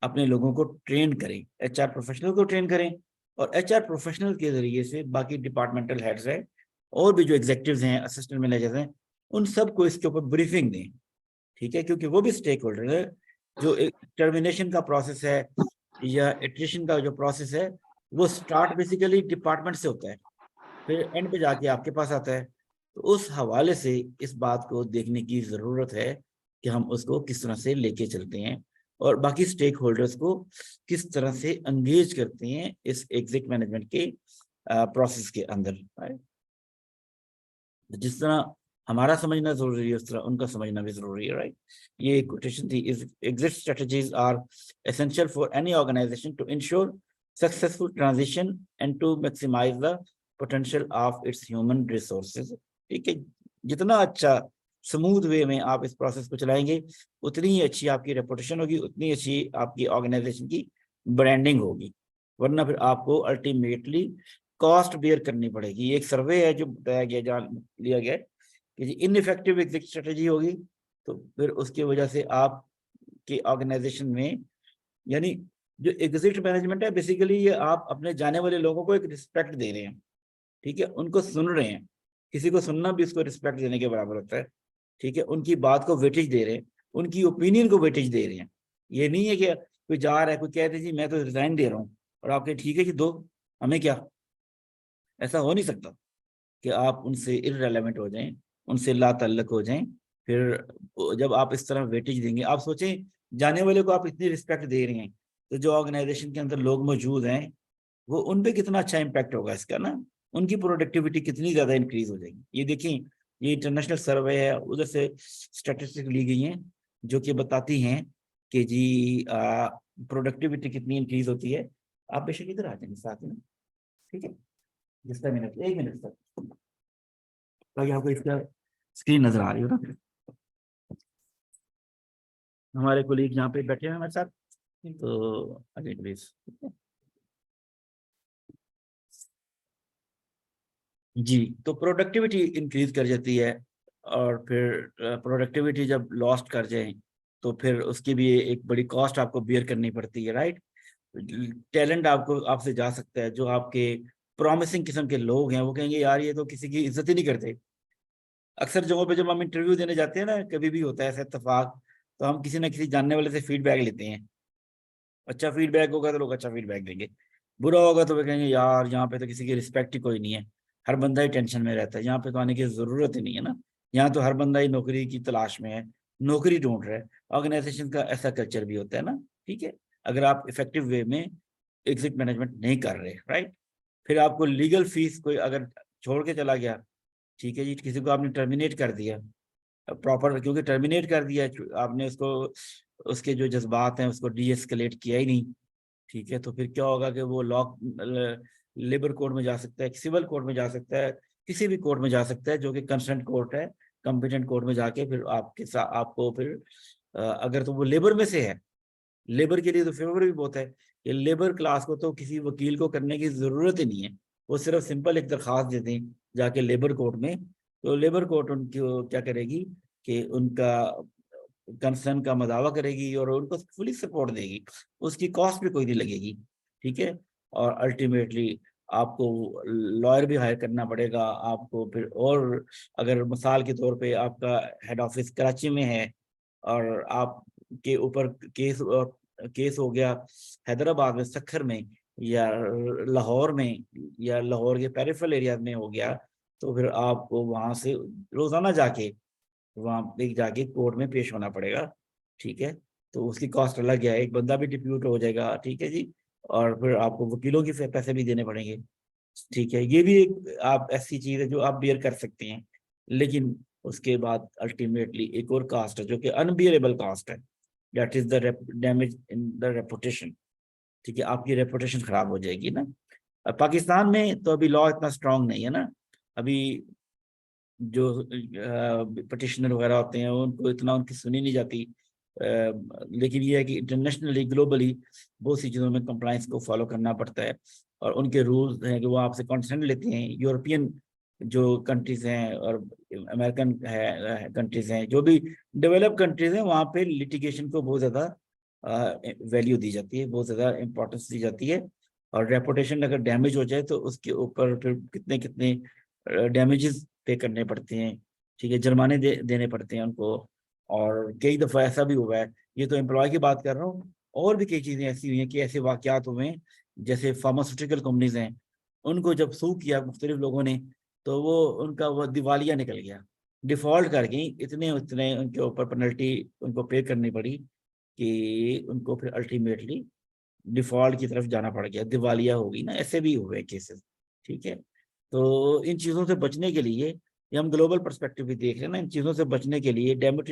अपने लोगों को ट्रेन करें, एचआर प्रोफेशनल को ट्रेन करें, और एचआर प्रोफेशनल के जरिए से बाकी डिपार्टमेंटल हेड्स हैं और भी जो एग्जीक्यूटिव्स हैं, असिस्टेंट मैनेजर्स हैं, उन सबको इसके ऊपर ब्रीफिंग दें, ठीक है, क्योंकि वो भी स्टेक होल्डर है। जो टर्मिनेशन का प्रोसेस है या एट्रिशन का जो प्रोसेस है, वो स्टार्ट बेसिकली डिपार्टमेंट से होता है, फिर एंड पे जाके आपके पास आता है। तो उस हवाले से इस बात को देखने की जरूरत है कि हम उसको किस तरह से लेके चलते हैं और बाकी स्टेक होल्डर्स को किस तरह से एंगेज करते हैं इस एग्जिट मैनेजमेंट के प्रोसेस के अंदर। जिस तरह हमारा समझना जरूरी है उस तरह उनका समझना भी जरूरी है, राइट। ये एक कोटेशन थी, exit strategies are essential for any organisation to ensure successful transition and to maximise the potential of its human resources. ठीक है, जितना अच्छा स्मूथ वे में आप इस प्रोसेस को चलाएंगे, उतनी ही अच्छी आपकी रेपुटेशन होगी, उतनी अच्छी आपकी ऑर्गेनाइजेशन की ब्रांडिंग होगी। वरना फिर आपको अल्टीमेटली कॉस्ट बेयर करनी पड़ेगी। एक सर्वे है जो बताया गया, जहाँ लिया गया कि इनइफेक्टिव एग्जिट स्ट्रेटजी होगी तो फिर उसकी वजह से आप के ऑर्गेनाइजेशन में, यानी जो एग्जिट मैनेजमेंट है बेसिकली ये आप अपने जाने वाले लोगों को एक रिस्पेक्ट दे रहे हैं, ठीक है, उनको सुन रहे हैं। किसी को सुनना भी उसको रिस्पेक्ट देने के बराबर होता है, ठीक है। उनकी बात को वेटेज दे रहे हैं, उनकी ओपिनियन को वेटेज दे रहे हैं। ये नहीं है कि कोई जा रहा है, कोई कहते जी मैं तो रिजाइन दे रहा हूँ और आपके ठीक है कि दो, हमें क्या। ऐसा हो नहीं सकता कि आप उनसे इररेलेवेंट हो जाएं, उनसे लातल्लक हो जाएं। फिर जब आप इस तरह वेटेज देंगे, आप सोचें जाने वाले को आप इतनी रिस्पेक्ट दे रहे हैं तो जो ऑर्गेनाइजेशन के अंदर लोग मौजूद हैं वो उन पे कितना अच्छा इम्पैक्ट होगा इसका ना, उनकी प्रोडक्टिविटी कितनी ज्यादा इंक्रीज हो जाएगी। ये देखिए, ये इंटरनेशनल सर्वे है, उधर से स्टैटिस्टिक ली गई हैं जो कि बताती हैं कि जी प्रोडक्टिविटी कितनी इंक्रीज होती है। आप बेशक इधर आ जाएंगे साथ में, ठीक है, जिसका मिनट 1 मिनट तक, ताकि आपको इसका स्क्रीन नजर आ रही हो ना। हमारे कोलीग यहाँ पे बैठे हैं हमारे साथ, तो अगेन प्लीज। जी, तो प्रोडक्टिविटी इंक्रीज कर जाती है और फिर प्रोडक्टिविटी जब लॉस्ट कर जाए तो फिर उसकी भी एक बड़ी कॉस्ट आपको बियर करनी पड़ती है, राइट। टैलेंट आपको आपसे जा सकता है। जो आपके प्रॉमिसिंग किस्म के लोग हैं वो कहेंगे यार ये तो किसी की इज्जत ही नहीं करते। अक्सर जगहों पे जब हम इंटरव्यू देने जाते हैं ना, कभी भी होता है ऐसा इत्तेफाक, तो हम किसी ना किसी जानने वाले से फीडबैक लेते हैं। अच्छा फीडबैक होगा तो लोग अच्छा फीडबैक देंगे, बुरा होगा तो वे कहेंगे यार यहाँ पे तो किसी की रिस्पेक्ट ही कोई नहीं है, हर बंदा ही टेंशन में रहता है, यहाँ पे तो आने की जरूरत ही नहीं है ना, यहाँ तो हर बंदा ही नौकरी की तलाश में है, नौकरी ढूंढ रहा है। ऑर्गेनाइजेशन का ऐसा कल्चर भी होता है ना, ठीक है, अगर आप इफेक्टिव वे में एग्जिट मैनेजमेंट नहीं कर रहे, राइट। फिर आपको लीगल फीस कोई अगर छोड़ के चला गया, ठीक है जी, किसी को आपने टर्मिनेट कर दिया प्रॉपर, क्योंकि टर्मिनेट कर दिया आपने उसको, उसके जो जज्बात हैं उसको डीएस्केलेट किया ही नहीं, ठीक है, तो फिर क्या होगा कि वो लॉ लेबर कोर्ट में जा सकता है, सिविल कोर्ट में जा सकता है, किसी भी कोर्ट में जा सकता है जो कि कंसर्न कोर्ट है, कॉम्पिटेंट कोर्ट में जाके फिर आपके साथ आपको फिर अगर तो वो लेबर में से है, लेबर के लिए तो फेवर भी बहुत है। ये लेबर क्लास को तो किसी वकील को करने की जरूरत ही नहीं है, वो सिर्फ सिंपल एक दरखास्त देते हैं जाके लेबर कोर्ट में, तो लेबर कोर्ट उनको क्या करेगी कि उनका कंसर्न का मदावा करेगी और उनको फुली सपोर्ट देगी, उसकी कॉस्ट भी कोई नहीं लगेगी, ठीक है। और अल्टीमेटली आपको लॉयर भी हायर करना पड़ेगा आपको फिर, और अगर मिसाल के तौर पे आपका हेड ऑफिस कराची में है और आपके ऊपर केस हो गया हैदराबाद में, सखर में, या लाहौर में, या लाहौर के पेरिफेरल एरिया में हो गया, तो फिर आपको वहां से रोजाना जाके वहां पे जाके कोर्ट में पेश होना पड़ेगा, ठीक है। तो उसकी कॉस्ट अलग है, एक बंदा भी डिप्यूट हो जाएगा, ठीक है जी, और फिर आपको वकीलों के पैसे भी देने पड़ेंगे, ठीक है। ये भी एक आप ऐसी चीज है जो आप बियर कर सकते हैं, लेकिन उसके बाद अल्टीमेटली एक और कास्ट है जो कि अनबियरेबल कास्ट है, that is the damage in the reputation, ठीक है, आपकी रेपुटेशन खराब हो जाएगी ना। पाकिस्तान में तो अभी लॉ इतना स्ट्रांग नहीं है ना, अभी जो पटिशनर वगैरह होते हैं उनको इतना उनकी सुनी नहीं जाती, लेकिन ये है कि इंटरनेशनली ग्लोबली बहुत सी चीज़ों में कंप्लाइंस को फॉलो करना पड़ता है और उनके रूल्स हैं कि वो आपसे कंसेंट लेते हैं। यूरोपियन जो कंट्रीज हैं और अमेरिकन है कंट्रीज हैं, जो भी डेवलप कंट्रीज हैं, वहाँ पे लिटिगेशन को बहुत ज़्यादा वैल्यू दी जाती है, बहुत ज़्यादा इंपॉर्टेंस दी जाती है। और रेपुटेशन अगर डैमेज हो जाए तो उसके ऊपर फिर कितने कितने डैमेजेस पे करने पड़ते हैं, ठीक है, जुर्माने देने पड़ते हैं उनको। और कई दफ़ा ऐसा भी हुआ है, ये तो एम्प्लॉय की बात कर रहा हूँ, और भी कई चीज़ें ऐसी हुई हैं कि ऐसे वाकयात हुए हैं, जैसे फार्मास्यूटिकल कंपनीज हैं, उनको जब सू किया मुख्तलिफ लोगों ने, तो वो उनका वो दिवालिया निकल गया, डिफॉल्ट कर गई, इतने उतने उनके ऊपर पेनल्टी उनको पे करनी पड़ी कि उनको फिर अल्टीमेटली डिफॉल्ट की तरफ जाना पड़ गया, दिवालिया होगी ना, ऐसे भी हुए केसेस, ठीक है। तो इन चीज़ों से बचने के लिए, ये हम ग्लोबल पर्सपेक्टिव भी देख रहे हैं ना, इन चीज़ों से बचने के लिए डैमेज,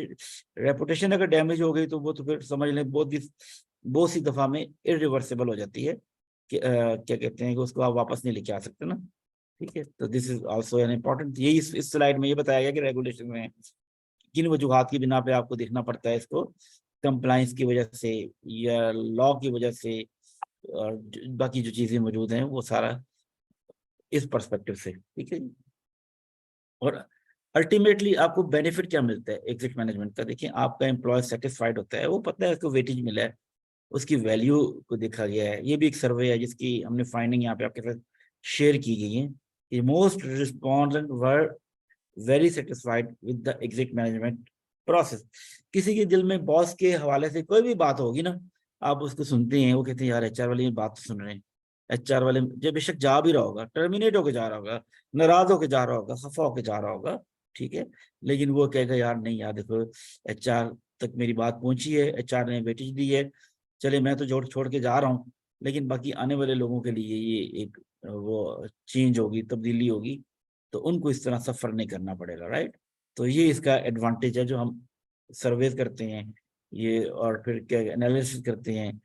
रेपुटेशन अगर डैमेज हो गई तो वो तो फिर समझ लें बहुत सी दफ़ा में इरिवर्सिबल हो जाती है कि क्या कहते हैं कि उसको आप वापस नहीं लेके आ सकते ना, ठीक है। तो this is also an important, ये इस स्लाइड में ये बताया गया कि रेगुलेशन में किन वजूहात की बिना पे आपको देखना पड़ता है इसको, कंप्लाइंस की वजह से या लॉ की वजह से, और बाकी जो चीजें मौजूद हैं वो सारा इस पर्सपेक्टिव से, ठीक है। और अल्टीमेटली आपको बेनिफिट क्या मिलता है एग्जिट मैनेजमेंट का? देखिए, आपका एम्प्लॉय सेटिस्फाइड होता है, वो पता है उसको वेटेज मिला है, उसकी वैल्यू को देखा गया है। ये भी एक सर्वे है जिसकी हमने फाइंडिंग यहाँ पे आपके साथ शेयर की गई है कि most respondent were very satisfied with the exit management process. किसी के दिल में बॉस के हवाले से कोई भी बात होगी ना, आप उसको सुनते हैं, वो कहते हैं यार एचआर वाले ये बात तो सुन रहे हैं, एचआर वाले जब बेशक जा भी रहा होगा, टर्मिनेट होके जा रहा होगा, नाराज होके जा रहा होगा, खफा होके जा रहा होगा, ठीक है, लेकिन वो कहेगा यार नहीं यार देखो, एचआर तक मेरी बात पहुंची है, एचआर ने वेटेज दी है, चले मैं तो जोड़ छोड़ के जा रहा हूँ, लेकिन बाकी आने वाले लोगों के लिए ये एक वो चेंज होगी, तब्दीली होगी, तो उनको इस तरह सफर नहीं करना पड़ेगा, राइट। तो ये इसका एडवांटेज है जो हम सर्वेज करते हैं ये, और फिर क्या एनालिसिस करते हैं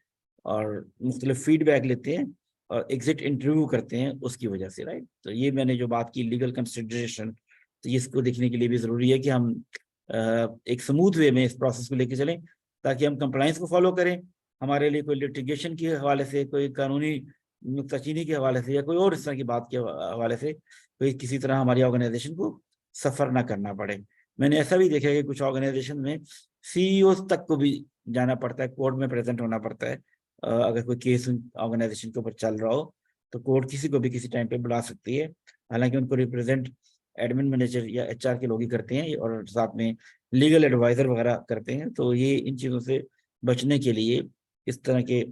और मुख्तलिफ फीडबैक लेते हैं और एग्जिट इंटरव्यू करते हैं उसकी वजह से, राइट। तो ये मैंने जो बात की लीगल कंसिडरेशन, तो इसको देखने के लिए भी ज़रूरी है कि हम एक स्मूथ वे में इस प्रोसेस को लेके चलें, ताकि हम कंप्लाइंस को फॉलो करें। हमारे लिए कोई लिटिगेशन के हवाले से, कोई कानूनी नुक्ताचीनी के हवाले से या कोई और इस तरह की बात के हवाले से कोई किसी तरह हमारी ऑर्गेनाइजेशन को सफ़र ना करना पड़े। मैंने ऐसा भी देखा है कि कुछ ऑर्गेनाइजेशन में सीईओ तक को भी जाना पड़ता है, कोर्ट में प्रेजेंट होना पड़ता है। अगर कोई केस ऑर्गेनाइजेशन के ऊपर चल रहा हो तो कोर्ट किसी को भी किसी टाइम पे बुला सकती है, हालांकि उनको रिप्रेजेंट एडमिन मैनेजर या एचआर के लोग ही करते हैं और साथ में लीगल एडवाइजर वगैरह करते हैं। तो ये इन चीज़ों से बचने के लिए, इस तरह के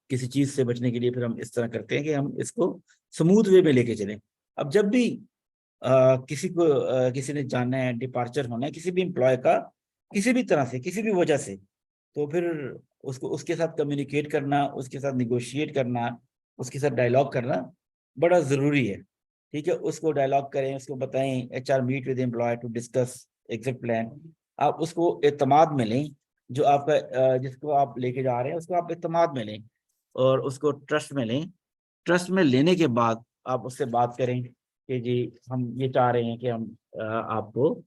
किसी चीज से बचने के लिए फिर हम इस तरह करते हैं कि हम इसको स्मूथ वे में लेके चलें। अब जब भी किसी को किसी ने जाना है, डिपार्चर होना है किसी भी एम्प्लॉय का, किसी भी तरह से, किसी भी वजह से, तो फिर उसको उसके साथ कम्युनिकेट करना, उसके साथ निगोशिएट करना, उसके साथ डायलॉग करना बड़ा ज़रूरी है, ठीक है। उसको डायलॉग करें, उसको बताएं, HR meet with employee to discuss exit plan. आप उसको एतमाद में लें, जो आपका जिसको आप लेके जा रहे हैं उसको आप एतमाद में लें और उसको ट्रस्ट में लें। ट्रस्ट में लेने के बाद आप उससे बात करें कि जी हम ये चाह रहे हैं कि हम आपको,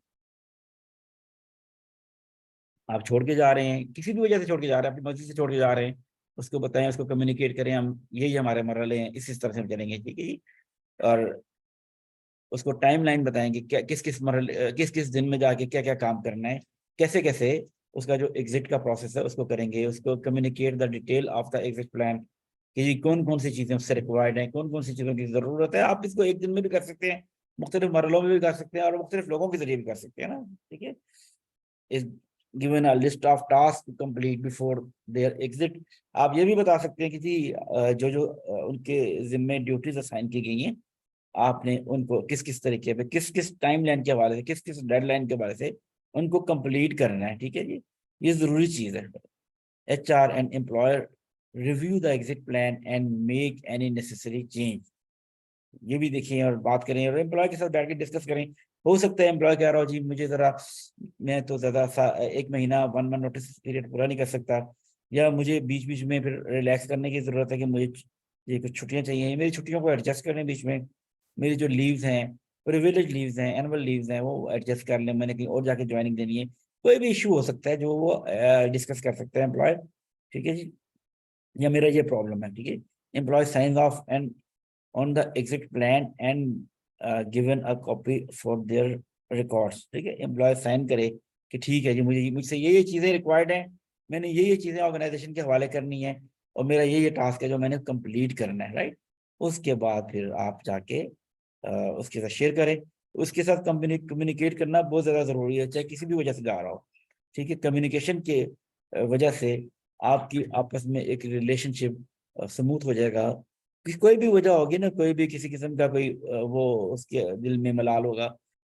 आप छोड़ के जा रहे हैं, किसी भी वजह से छोड़ के जा रहे हैं, अपनी मर्जी से छोड़ के जा रहे हैं, उसको बताएं, उसको कम्युनिकेट करें, हम यही हमारे मरहले हैं, इस तरह से हम चलेंगे, ठीक है जी। और उसको टाइमलाइन बताएंगे क्या, किस किस मरहले, किस किस दिन में जाके क्या क्या काम करना है, कैसे कैसे उसका जो एग्जिट का प्रोसेस है उसको करेंगे। उसको communicate the detail of the exit plan कि जी कौन कौन सी चीज़ें उससे रिक्वायर्ड हैं, कौन कौन सी चीज़ों की ज़रूरत है। आप इसको एक दिन में भी कर सकते हैं, मुख्तलिफ मरहलों में भी कर सकते हैं और मुख्तलिफ लोगों के जरिए भी कर सकते हैं ना, ठीक है। Is given a list of task to complete before their exit. आप ये भी बता सकते हैं कि जी जो जो उनके जिम्मे ड्यूटीज असाइन की गई हैं, आपने उनको किस किस तरीके पे, किस किस टाइम लाइन के हवाले से, किस किस डेडलाइन के हवाले से उनको कंप्लीट करना है, ठीक है जी। ये जरूरी चीज है। HR and employer review the exit plan and make any necessary change. ये भी देखें और बात करें और एम्प्लॉय के साथ बैठ के डिस्कस करें। हो सकता है एम्प्लॉय कह रहा हो जी मुझे जरा, मैं तो ज्यादा एक महीना 1 मंथ नोटिस पीरियड पूरा नहीं कर सकता, या मुझे बीच बीच में फिर रिलैक्स करने की जरूरत है कि मुझे ये कुछ छुट्टियां चाहिए, मेरी छुट्टियों को एडजस्ट करें बीच में, मेरी जो लीव्स हैं, प्रिविलेज लीव्स हैं, एनुअल लीव्स हैं, वो एडजस्ट कर लें, मैंने कहीं और जाके ज्वाइनिंग देनी है। कोई भी इशू हो सकता है जो वो डिस्कस कर सकते हैं एम्प्लॉय, ठीक है जी। या मेरा ये प्रॉब्लम है, ठीक है। Employee sign off and on the exit plan and given a copy for their records, ठीक है। एम्प्लॉय साइन करे कि ठीक है जी मुझे मुझसे ये चीज़ें रिक्वायर्ड हैं, मैंने ये चीज़ें ऑर्गेनाइजेशन के हवाले करनी है, और मेरा ये टास्क है जो मैंने कंप्लीट करना है, राइट। उसके बाद फिर आप जाके उसके साथ शेयर करें। उसके साथ कम्युनिकेट करना बहुत ज़्यादा ज़रूरी है, चाहे किसी भी वजह से जा रहा हो, ठीक है। कम्युनिकेशन के वजह से आपकी आपस में एक रिलेशनशिप स्मूथ हो जाएगा। कोई भी वजह होगी ना, कोई भी किसी किस्म का कोई वो उसके दिल में मलाल होगा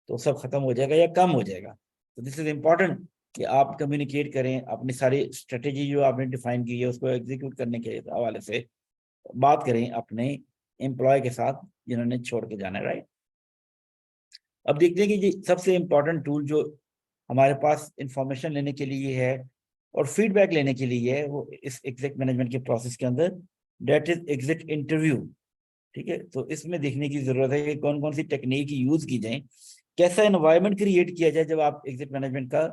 तो सब खत्म हो जाएगा या कम हो जाएगा। तो दिस इज इम्पोर्टेंट कि आप कम्युनिकेट करें, अपनी सारी स्ट्रेटेजी जो आपने डिफाइन की है उसको एग्जीक्यूट करने के हवाले से बात करें अपने एम्प्लॉय के साथ जिन्होंने छोड़ के जाना है, राइट। अब देखते हैं कि जी सबसे इम्पोर्टेंट टूल जो हमारे पास इंफॉर्मेशन लेने के लिए है और फीडबैक लेने के लिए है वो इस एग्जिट मैनेजमेंट के प्रोसेस के अंदर, डेट इज एग्जिट इंटरव्यू। ठीक है, तो इसमें देखने की जरूरत है कि कौन कौन सी टेक्निक यूज की जाए, कैसा एनवायरनमेंट क्रिएट किया जाए जब आप एग्जिट मैनेजमेंट का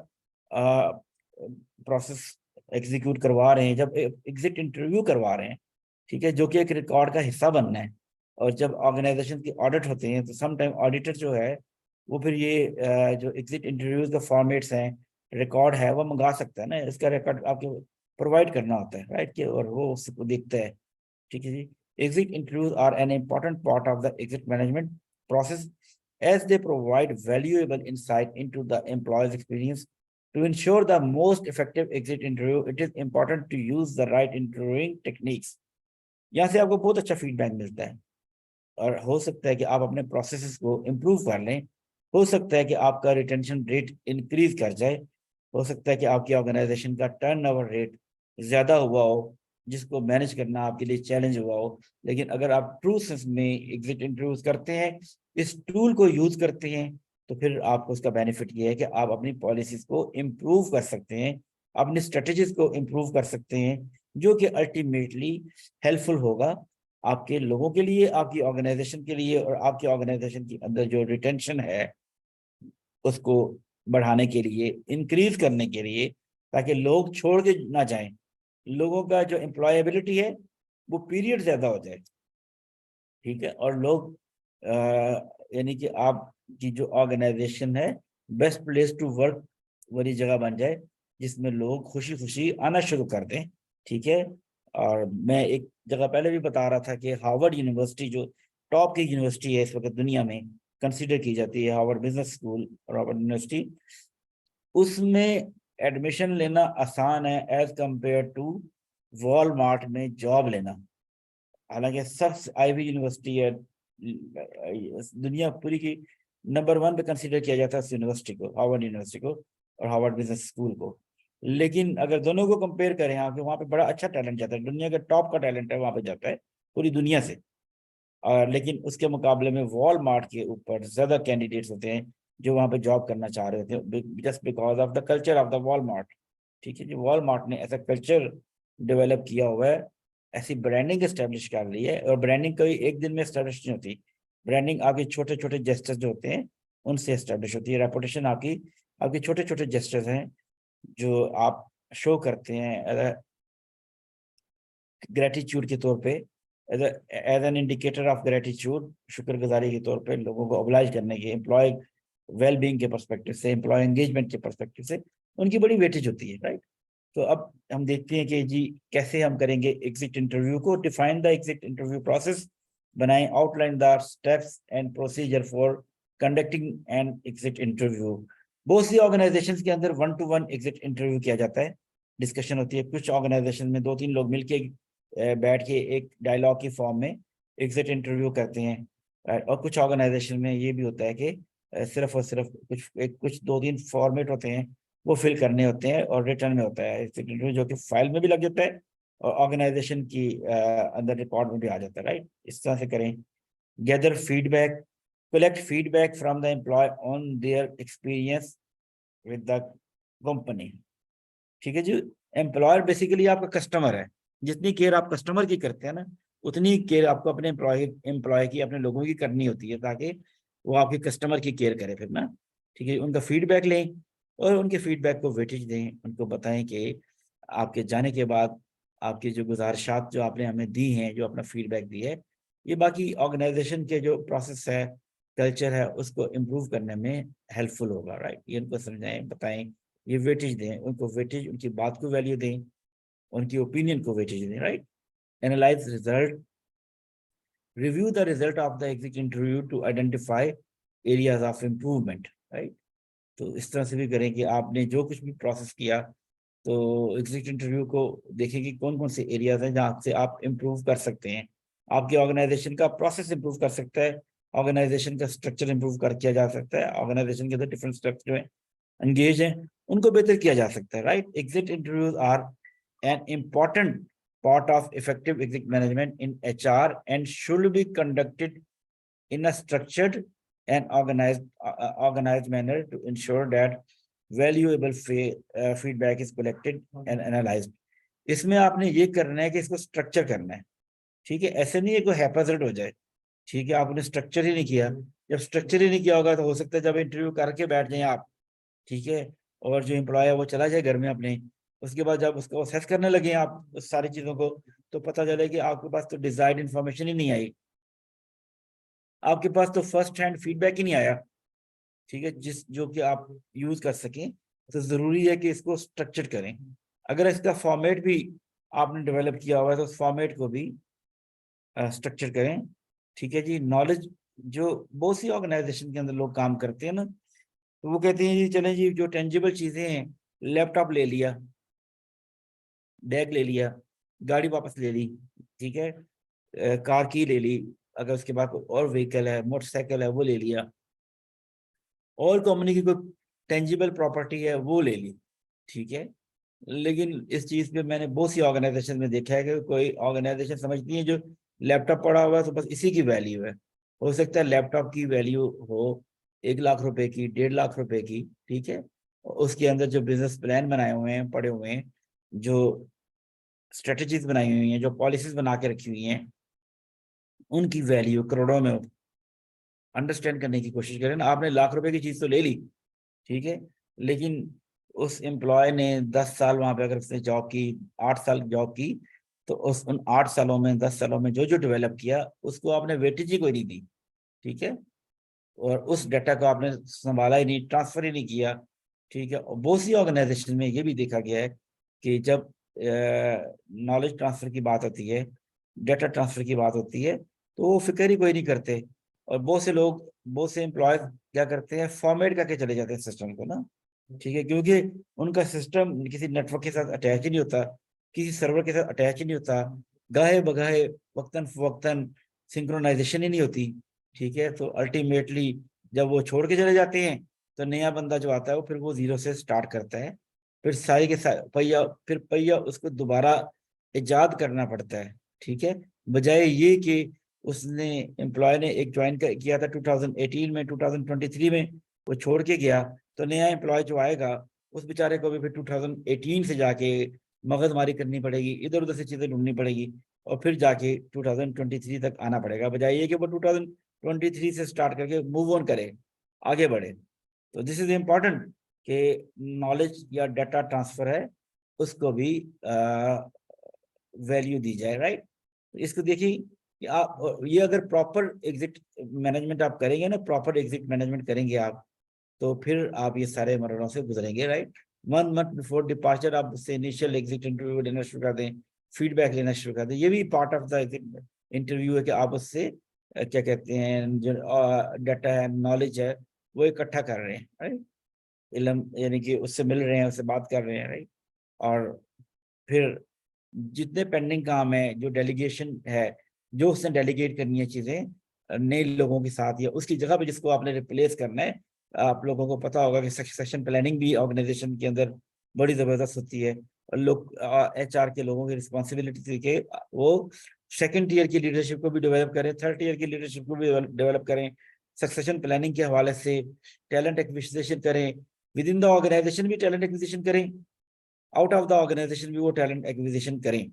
प्रोसेस एग्जीक्यूट करवा रहे हैं, जब एग्जिट इंटरव्यू करवा रहे हैं, ठीक है, जो कि एक रिकॉर्ड का हिस्सा बनना है। और जब ऑर्गेनाइजेशन की ऑडिट होते हैं तो समटाइम ऑडिटर जो है वो फिर ये जो एग्जिट इंटरव्यूज का फॉर्मेट्स हैं, रिकॉर्ड है, वो मंगा सकता है ना, इसका रिकॉर्ड आपको प्रोवाइड करना होता है, राइट, कि और वो उसको देखता है। ठीक है जी। Exit interviews are an important part of the exit management process as they provide valuable insight into the employee's experience. To ensure the most effective exit interview, it is important to use the right interviewing techniques. यहाँ से आपको बहुत अच्छा feedback मिलता है और हो सकता है कि आप अपने प्रोसेसेस को इम्प्रूव कर लें। हो सकता है कि आपका रिटेंशन रेट इंक्रीज कर जाए। हो सकता है कि आपकी ऑर्गेनाइजेशन का टर्नओवर रेट ज्यादा हुआ हो, जिसको मैनेज करना आपके लिए चैलेंज हुआ हो। लेकिन अगर आप ट्रू सेंस में एग्जिट इंटरव्यूज करते हैं, इस टूल को यूज करते हैं, तो फिर आपको उसका बेनिफिट ये है कि आप अपनी पॉलिसीज को इम्प्रूव कर सकते हैं, अपनी स्ट्रेटेजीज को इम्प्रूव कर सकते हैं, जो कि अल्टीमेटली हेल्पफुल होगा आपके लोगों के लिए, आपकी ऑर्गेनाइजेशन के लिए, और आपकी ऑर्गेनाइजेशन के अंदर जो रिटेंशन है उसको बढ़ाने के लिए, इंक्रीज करने के लिए, ताकि लोग छोड़ के ना जाएं। लोगों का जो एम्प्लॉयबिलिटी है वो पीरियड ज्यादा हो जाए, ठीक है, और लोग यानी कि आपकी जो ऑर्गेनाइजेशन है बेस्ट प्लेस टू वर्क वाली जगह बन जाए, जिसमें लोग खुशी खुशी आना शुरू कर दें। ठीक है। और मैं एक जगह पहले भी बता रहा था कि हार्वर्ड यूनिवर्सिटी जो टॉप की यूनिवर्सिटी है इस वक्त दुनिया में, कंसिडर की जाती है हार्वर्ड बिजनेस स्कूल और हार्वर्ड यूनिवर्सिटी, उसमें एडमिशन लेना आसान है एज कंपेयर टू वॉलमार्ट में जॉब लेना। हालांकि सबसे आईवी यूनिवर्सिटी है, दुनिया पूरी की नंबर 1 पे कंसीडर किया जाता है उस यूनिवर्सिटी को, हार्वर्ड यूनिवर्सिटी को और हार्वर्ड बिजनेस स्कूल को। लेकिन अगर दोनों को कंपेयर करें, यहाँ पे वहाँ पे बड़ा अच्छा टैलेंट जाता है, दुनिया का टॉप का टैलेंट है वहाँ पे जाता है पूरी दुनिया से। और लेकिन उसके मुकाबले में वॉलमार्ट के ऊपर ज्यादा कैंडिडेट्स होते हैं जो वहाँ पे जॉब करना चाह रहे होते हैं, just because of the culture of the Walmart. ठीक है जी, वॉलमार्ट ने ऐसा कल्चर डेवलप किया हुआ है, ऐसी ब्रांडिंग एस्टेब्लिश कर ली है। और ब्रांडिंग कोई एक दिन में एस्टेब्लिश नहीं होती, ब्रांडिंग आपके छोटे छोटे जेस्टर्स जो होते हैं उनसे एस्टेब्लिश होती है। रेपुटेशन आपकी आपके छोटे छोटे जेस्टर्स हैं जो आप शो करते हैं ग्रेटिट्यूड के तौर पे, as an indicator of gratitude, शुक्रगुजारी के तौर पे, लोगों को ऑब्लाइज करने के, एम्प्लॉय वेल बीइंग के पर्सपेक्टिव से, एम्प्लॉय एंगेजमेंट के पर्सपेक्टिव से उनकी बड़ी वेटेज होती है, राइट। तो अब हम देखते हैं कि जी कैसे हम करेंगे एग्जिट इंटरव्यू को। Define the exit interview process, बनाएं outline the steps and procedure for conducting an exit interview. बहुत सी ऑर्गेनाइजेशंस के अंदर 1-to-1 एग्जिट इंटरव्यू किया जाता है, डिस्कशन होती है। कुछ ऑर्गेनाइजेशन में 2-3 लोग मिलके बैठ के एक डायलॉग की फॉर्म में एग्जिट इंटरव्यू करते हैं। और कुछ ऑर्गेनाइजेशन में ये भी होता है कि सिर्फ और सिर्फ कुछ 2-3 फॉर्मेट होते हैं वो फिल करने होते हैं और रिटर्न में होता है एग्जिट इंटरव्यू, जो कि फाइल में भी लग जाता है और ऑर्गेनाइजेशन की अंदर रिकॉर्ड में भी आ जाता है, राइट। इस तरह से करें। Gather feedback, collect feedback from the employee on their experience with the company. ठीक है जी। एम्प्लॉयर बेसिकली आपका कस्टमर है, जितनी केयर आप कस्टमर की करते हैं ना, उतनी केयर आपको अपने एम्प्लॉय की, अपने लोगों की करनी होती है, ताकि वो आपके कस्टमर की केयर करे फिर ना। ठीक है, उनका फीडबैक लें और उनके फीडबैक को वेटेज दें, उनको बताएं कि आपके जाने के बाद आपकी जो गुजारिशात जो आपने हमें दी हैं, जो अपना फीडबैक दी है, ये बाकी ऑर्गेनाइजेशन के जो प्रोसेस है, कल्चर है, उसको इम्प्रूव करने में हेल्पफुल होगा, राइट। ये उनको समझाएं, बताएं, ये वेटेज दें, उनको वेटेज, उनकी बात को वैल्यू दें, उनकी ओपिनियन को वेटेज दें, right. Analyse result, review the result of the exit interview to identify areas of improvement, right. तो इस तरह से भी करें कि आपने जो कुछ भी प्रोसेस किया, तो एग्जिट इंटरव्यू को देखें कि कौन कौन से एरियाज हैं जहाँ से आप इम्प्रूव कर सकते हैं। आपकी ऑर्गेनाइजेशन का प्रोसेस इम्प्रूव कर सकता है, ऑर्गेनाइजेशन का स्ट्रक्चर इम्प्रूव कर किया जा सकता है, ऑर्गेनाइजेशन के अंदर डिफरेंट स्टेप्स जो है एंगेज हैं उनको बेहतर किया जा सकता है, right. Exit interviews are an important part of effective exit management in HR and should be conducted in a structured and organized manner to ensure that valuable feedback is collected and analyzed. इसमें आपने ये करना है कि इसको structure करना है, ठीक है। ऐसे नहीं है कोई हैपाजर्ड हो जाए, ठीक है। आपने स्ट्रक्चर ही नहीं किया, जब स्ट्रक्चर ही नहीं किया होगा तो हो सकता है जब इंटरव्यू करके बैठ जाए आप, ठीक है, और जो एम्प्लॉय है वो चला जाए घर में अपने, उसके बाद जब उसको असेस करने लगे आप उस सारी चीजों को, तो पता चले कि आपके पास तो डिजायर्ड इन्फॉर्मेशन ही नहीं आई, आपके पास तो फर्स्ट हैंड फीडबैक ही नहीं आया, ठीक है, जिस जो कि आप यूज कर सकें। तो जरूरी है कि इसको स्ट्रक्चर करें। अगर इसका फॉर्मेट भी आपने डेवलप किया हुआ है तो उस फॉर्मेट को भी स्ट्रक्चर करें, ठीक है जी। नॉलेज, जो बहुत सी ऑर्गेनाइजेशन के अंदर लोग काम करते हैं ना, तो वो कहते हैं जी चलें जी जो टेंजिबल चीजें हैं, लैपटॉप ले लिया, बैग ले लिया, गाड़ी वापस ले ली, ठीक है, कार की ले ली, अगर उसके बाद कोई और व्हीकल है, मोटरसाइकिल है, वो ले लिया, और कंपनी की कोई टेंजिबल प्रॉपर्टी है वो ले ली, ठीक है। लेकिन इस चीज पे मैंने बहुत सी ऑर्गेनाइजेशन में देखा है कि कोई ऑर्गेनाइजेशन समझती है जो लैपटॉप पड़ा हुआ है तो बस इसी की वैल्यू है। हो सकता है लैपटॉप की वैल्यू हो 1 लाख रुपए की, 1.5 लाख रुपए की, ठीक है। उसके अंदर जो बिजनेस प्लान बनाए हुए हैं, पड़े हुए हैं, जो स्ट्रेटजीज बनाई हुई हैं, जो पॉलिसीज बना के रखी हुई हैं, उनकी वैल्यू करोड़ों में। अंडरस्टैंड करने की कोशिश करें ना। आपने लाख रुपए की चीज तो ले ली, ठीक है, लेकिन उस एम्प्लॉय ने 10 साल वहां पे अगर उसने जॉब की, 8 साल जॉब की, तो उस उन 8 सालों में, 10 सालों में जो जो डेवलप किया उसको आपने वेटेज ही कोई नहीं दी, ठीक है। और उस डाटा को आपने संभाला ही नहीं, ट्रांसफर ही नहीं किया, ठीक है। और बहुत सी ऑर्गेनाइजेशन में ये भी देखा गया है कि जब नॉलेज ट्रांसफर की बात होती है, डाटा ट्रांसफर की बात होती है, तो वो फिक्र ही कोई नहीं करते। और बहुत से लोग, बहुत से एम्प्लॉय क्या करते हैं, फॉर्मेट करके चले जाते हैं सिस्टम को ना, ठीक है, क्योंकि उनका सिस्टम किसी नेटवर्क के साथ अटैच ही नहीं होता, किसी सर्वर के साथ अटैच ही नहीं होता, गाहे बगाहे वक्तन फवक्तन सिंक्रोनाइजेशन ही नहीं होती, ठीक है। तो अल्टीमेटली जब वो छोड़ के चले जाते हैं तो नया बंदा जो आता है वो फिर वो जीरो से स्टार्ट करता है, फिर सारी के पहिया उसको दोबारा इजाद करना पड़ता है, ठीक है। बजाय ये कि उसने, एम्प्लॉय ने एक ज्वाइन किया था 2018 में, 2023 में वो छोड़ के गया, तो नया एम्प्लॉय जो आएगा उस बेचारे को भी फिर 2018 से जाके मगजमारी करनी पड़ेगी, इधर उधर से चीजें ढूंढनी पड़ेगी, और फिर जाके 2023 तक आना पड़ेगा। बजाय ये कि वो 2023 से स्टार्ट करके मूव ऑन करे, आगे बढ़े। तो दिस इज इम्पोर्टेंट कि नॉलेज या डाटा ट्रांसफर है उसको भी वैल्यू दी जाए, राइट। इसको देखिए कि आप ये अगर प्रॉपर एग्जिट मैनेजमेंट आप करेंगे ना, प्रॉपर एग्जिट मैनेजमेंट करेंगे आप, तो फिर आप ये सारे मरहलों से गुजरेंगे, राइट। 1 मंथ बिफोर डिपार्चर आप उससे इनिशियल एग्जिट इंटरव्यू लेना शुरू कर दें, फीडबैक लेना शुरू कर दें। ये भी part of the exit interview है कि आप उससे क्या कहते हैं, जो डाटा है, नॉलेज है, वो इकट्ठा कर रहे हैं, राइट। इल्म यानी कि उससे मिल रहे हैं, उससे बात कर रहे हैं, राइट। और फिर जितने पेंडिंग काम है, जो डेलीगेशन है, जो उसने डेलीगेट करनी है चीजें नए लोगों के साथ, या उसकी जगह पे जिसको आपने रिप्लेस करना है, आप लोगों को पता होगा कि सक्सेशन प्लानिंग भी ऑर्गेनाइजेशन के अंदर बड़ी जबरदस्त होती है। और लोग HR के लोगों की रिस्पॉन्सिबिलिटी थी कि वो सेकंड ईयर की लीडरशिप को भी डेवलप करें, थर्ड ईयर की लीडरशिप को भी डेवलप करें, सक्सेशन प्लानिंग के हवाले से टैलेंट एक्विजिशन करें, विद इन द ऑर्गेनाइजेशन भी टैलेंट एक्विजिशन करें, आउट ऑफ द ऑर्गेनाइजेशन भी वो टैलेंट एक्विजिशन करें,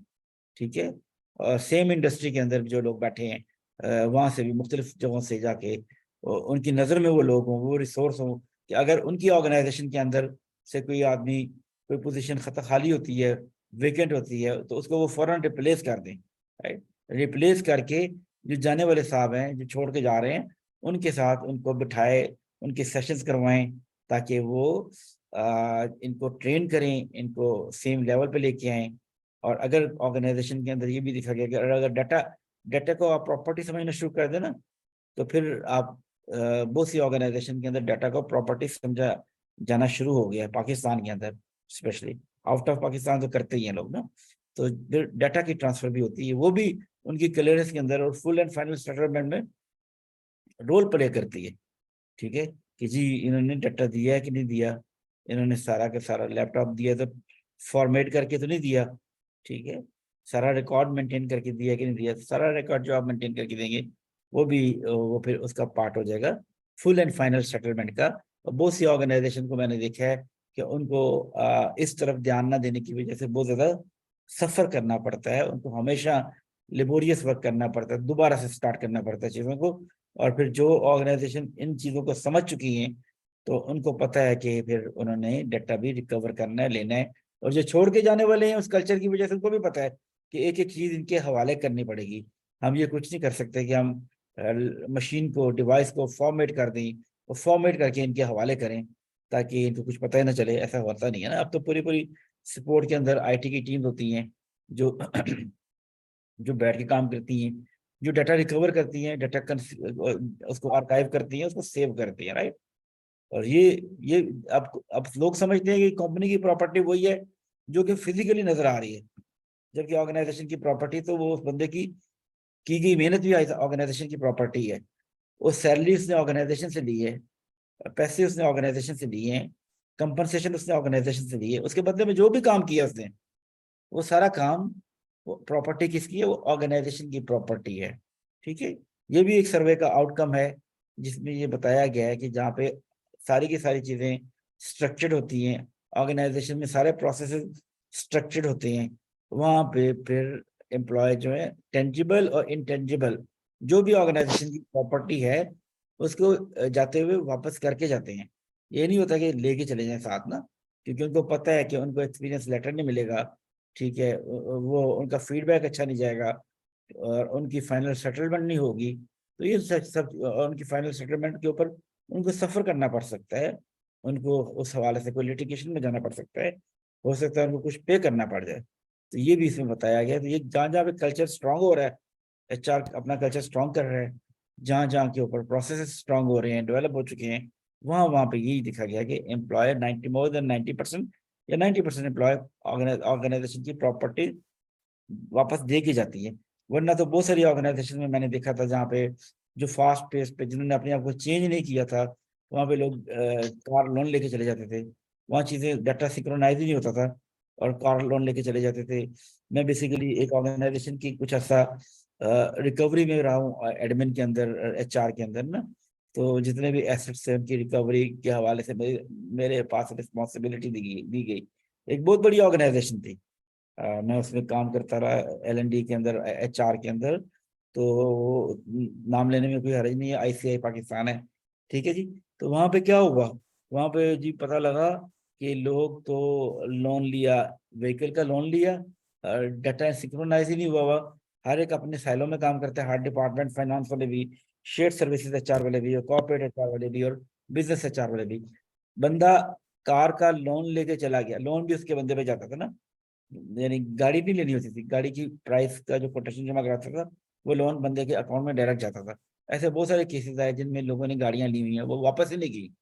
ठीक है। और सेम इंडस्ट्री के अंदर जो लोग बैठे हैं वहां से भी मुख्तलिफ जगहों से जाके उनकी नज़र में वो लोग हों, वो रिसोर्स हों, कि अगर उनकी ऑर्गेनाइजेशन के अंदर से कोई आदमी, कोई पोजीशन खाली होती है, वेकेंट होती है, तो उसको वो फौरन रिप्लेस कर दें, राइट। रिप्लेस करके जो जाने वाले साहब हैं, जो छोड़ के जा रहे हैं, उनके साथ उनको बिठाए, उनके सेशंस करवाएं, ताकि वो इनको ट्रेन करें, इनको सेम लेवल पे लेके आएं, और अगर ऑर्गेनाइजेशन के अंदर ये भी देखा गया कि अगर डाटा को आप प्रॉपर्टी समझना शुरू कर देना, तो फिर आप बहुत सी ऑर्गेनाइजेशन के अंदर डाटा को प्रॉपर्टी समझा जाना शुरू हो गया है, पाकिस्तान के अंदर स्पेशली। आउट ऑफ पाकिस्तान तो करते ही हैं लोग ना। तो डाटा की ट्रांसफर भी होती है, वो भी उनकी क्लियरेंस के अंदर और फुल एंड फाइनल सेटलमेंट में रोल प्ले करती है। ठीक है, कि जी इन्होंने डाटा दिया है कि नहीं दिया, इन्होंने सारा का सारा लैपटॉप दिया तो फॉर्मेट करके तो नहीं दिया, ठीक है, सारा रिकॉर्ड मेंटेन करके दिया कि नहीं दिया। सारा रिकॉर्ड जो आप मेंटेन करके देंगे वो भी वो फिर उसका पार्ट हो जाएगा फुल एंड फाइनल सेटलमेंट का। और बहुत सी ऑर्गेनाइजेशन को मैंने देखा है कि उनको इस तरफ ध्यान ना देने की वजह से बहुत ज्यादा सफर करना पड़ता है, उनको हमेशा लेबोरियस वर्क करना पड़ता है, दोबारा से स्टार्ट करना पड़ता है चीजों को। और फिर जो ऑर्गेनाइजेशन इन चीजों को समझ चुकी हैं, तो उनको पता है कि फिर उन्होंने डाटा भी रिकवर करना है, लेना है। और जो छोड़ के जाने वाले हैं उस कल्चर की वजह से उनको भी पता है कि एक एक चीज इनके हवाले करनी पड़ेगी। हम ये कुछ नहीं कर सकते कि हम मशीन को, डिवाइस को फॉर्मेट कर दें और फॉर्मेट करके इनके हवाले करें ताकि इनको कुछ पता ही ना चले। ऐसा होता नहीं है ना। अब तो पूरी पूरी सपोर्ट के अंदर आईटी की टीम होती हैं जो जो बैठ के काम करती हैं, जो डाटा रिकवर करती हैं, डाटा उसको आर्काइव करती हैं, उसको सेव करती हैं, राइट। और ये अब लोग समझते हैं कि कंपनी की प्रॉपर्टी वही है जो कि फिजिकली नजर आ रही है, जबकि ऑर्गेनाइजेशन की प्रॉपर्टी तो वो उस बंदे की गई मेहनत भी ऑर्गेनाइजेशन की प्रॉपर्टी है। वो सैलरी उसने ऑर्गेनाइजेशन से ली है, पैसे उसने ऑर्गेनाइजेशन से लिए हैं, कंपनसेशन उसने ऑर्गेनाइजेशन से ली है, उसके बदले में जो भी काम किया उसने, वो सारा काम, वो प्रॉपर्टी किसकी है? वो ऑर्गेनाइजेशन की प्रॉपर्टी है। ठीक है, ये भी एक सर्वे का आउटकम है जिसमें ये बताया गया है कि जहाँ पे सारी की सारी चीजें स्ट्रक्चर्ड होती हैं, ऑर्गेनाइजेशन में सारे प्रोसेसेस स्ट्रक्चर्ड होते हैं, वहाँ पे फिर एम्प्लॉय जो है टेंजिबल और इनटेंजिबल जो भी ऑर्गेनाइजेशन की प्रॉपर्टी है उसको जाते हुए वापस करके जाते हैं। ये नहीं होता कि लेके चले जाएं साथ ना, क्योंकि उनको पता है कि उनको एक्सपीरियंस लेटर नहीं मिलेगा, ठीक है, वो उनका फीडबैक अच्छा नहीं जाएगा और उनकी फाइनल सेटलमेंट नहीं होगी। तो ये सब उनकी फाइनल सेटलमेंट के ऊपर उनको सफर करना पड़ सकता है, उनको उस हवाले से कोई लिटिगेशन में जाना पड़ सकता है, हो सकता है उनको कुछ पे करना पड़ जाए। तो ये भी इसमें बताया गया। तो ये जहाँ जहाँ पे कल्चर स्ट्रांग हो रहा है, एचआर अपना कल्चर स्ट्रांग कर रहा है, जहाँ जहाँ के ऊपर प्रोसेस स्ट्रांग हो रहे हैं, डेवलप हो चुके हैं, वहाँ वहाँ पे यही दिखा गया कि एम्प्लॉयर 90 मोर देन 90% या 90% एम्प्लॉय ऑर्गेनाइजेशन की प्रॉपर्टी वापस दे की जाती है। वरना तो बहुत सारी ऑर्गेनाइजेशन में मैंने देखा था जहाँ पे जो फास्ट पेस पे जिन्होंने अपने आप को चेंज नहीं किया था, वहाँ पे लोग कार लोन लेके चले जाते थे, वहाँ चीजें डाटा सिंक्रोनाइज ही नहीं होता था और कार लोन लेके चले जाते थे। मैं बेसिकली एक ऑर्गेनाइजेशन की कुछ ऐसा रिकवरी में रहा हूँ, एडमिन के अंदर, एचआर के अंदर ना। तो जितने भी एसेट्स हैं उनकी रिकवरी के हवाले से मेरे पास रिस्पॉन्सिबिलिटी दी गई। एक बहुत बड़ी ऑर्गेनाइजेशन थी, मैं उसमें काम करता रहा एलएनडी के अंदर, एचआर के अंदर। तो नाम लेने में कोई हर्ज नहीं है, आईसीआई पाकिस्तान है, ठीक है जी। तो वहां पे क्या हुआ, वहां पे जी पता लगा कि लोग तो लोन लिया, व्हीकल का लोन लिया, डाटा सिंक्रोनाइज ही नहीं हुआ। हर एक अपने साइलों में काम करते हैं, हर डिपार्टमेंट, फाइनेंस वाले भी, शेयर सर्विसेज एचआर वाले भी, और कॉर्पोरेट एचआर वाले भी, और बिजनेस एचआर वाले भी। बंदा कार का लोन लेके चला गया, लोन भी उसके बंदे पे जाता था ना, यानी गाड़ी नहीं लेनी होती थी, गाड़ी की प्राइस का जो कोटेशन जमा कराता था वो लोन बंदे के अकाउंट में डायरेक्ट जाता था। ऐसे बहुत सारे केसेस आए जिनमें लोगों ने गाड़ियां ली हुई हैं, वो वापस ही नहीं की,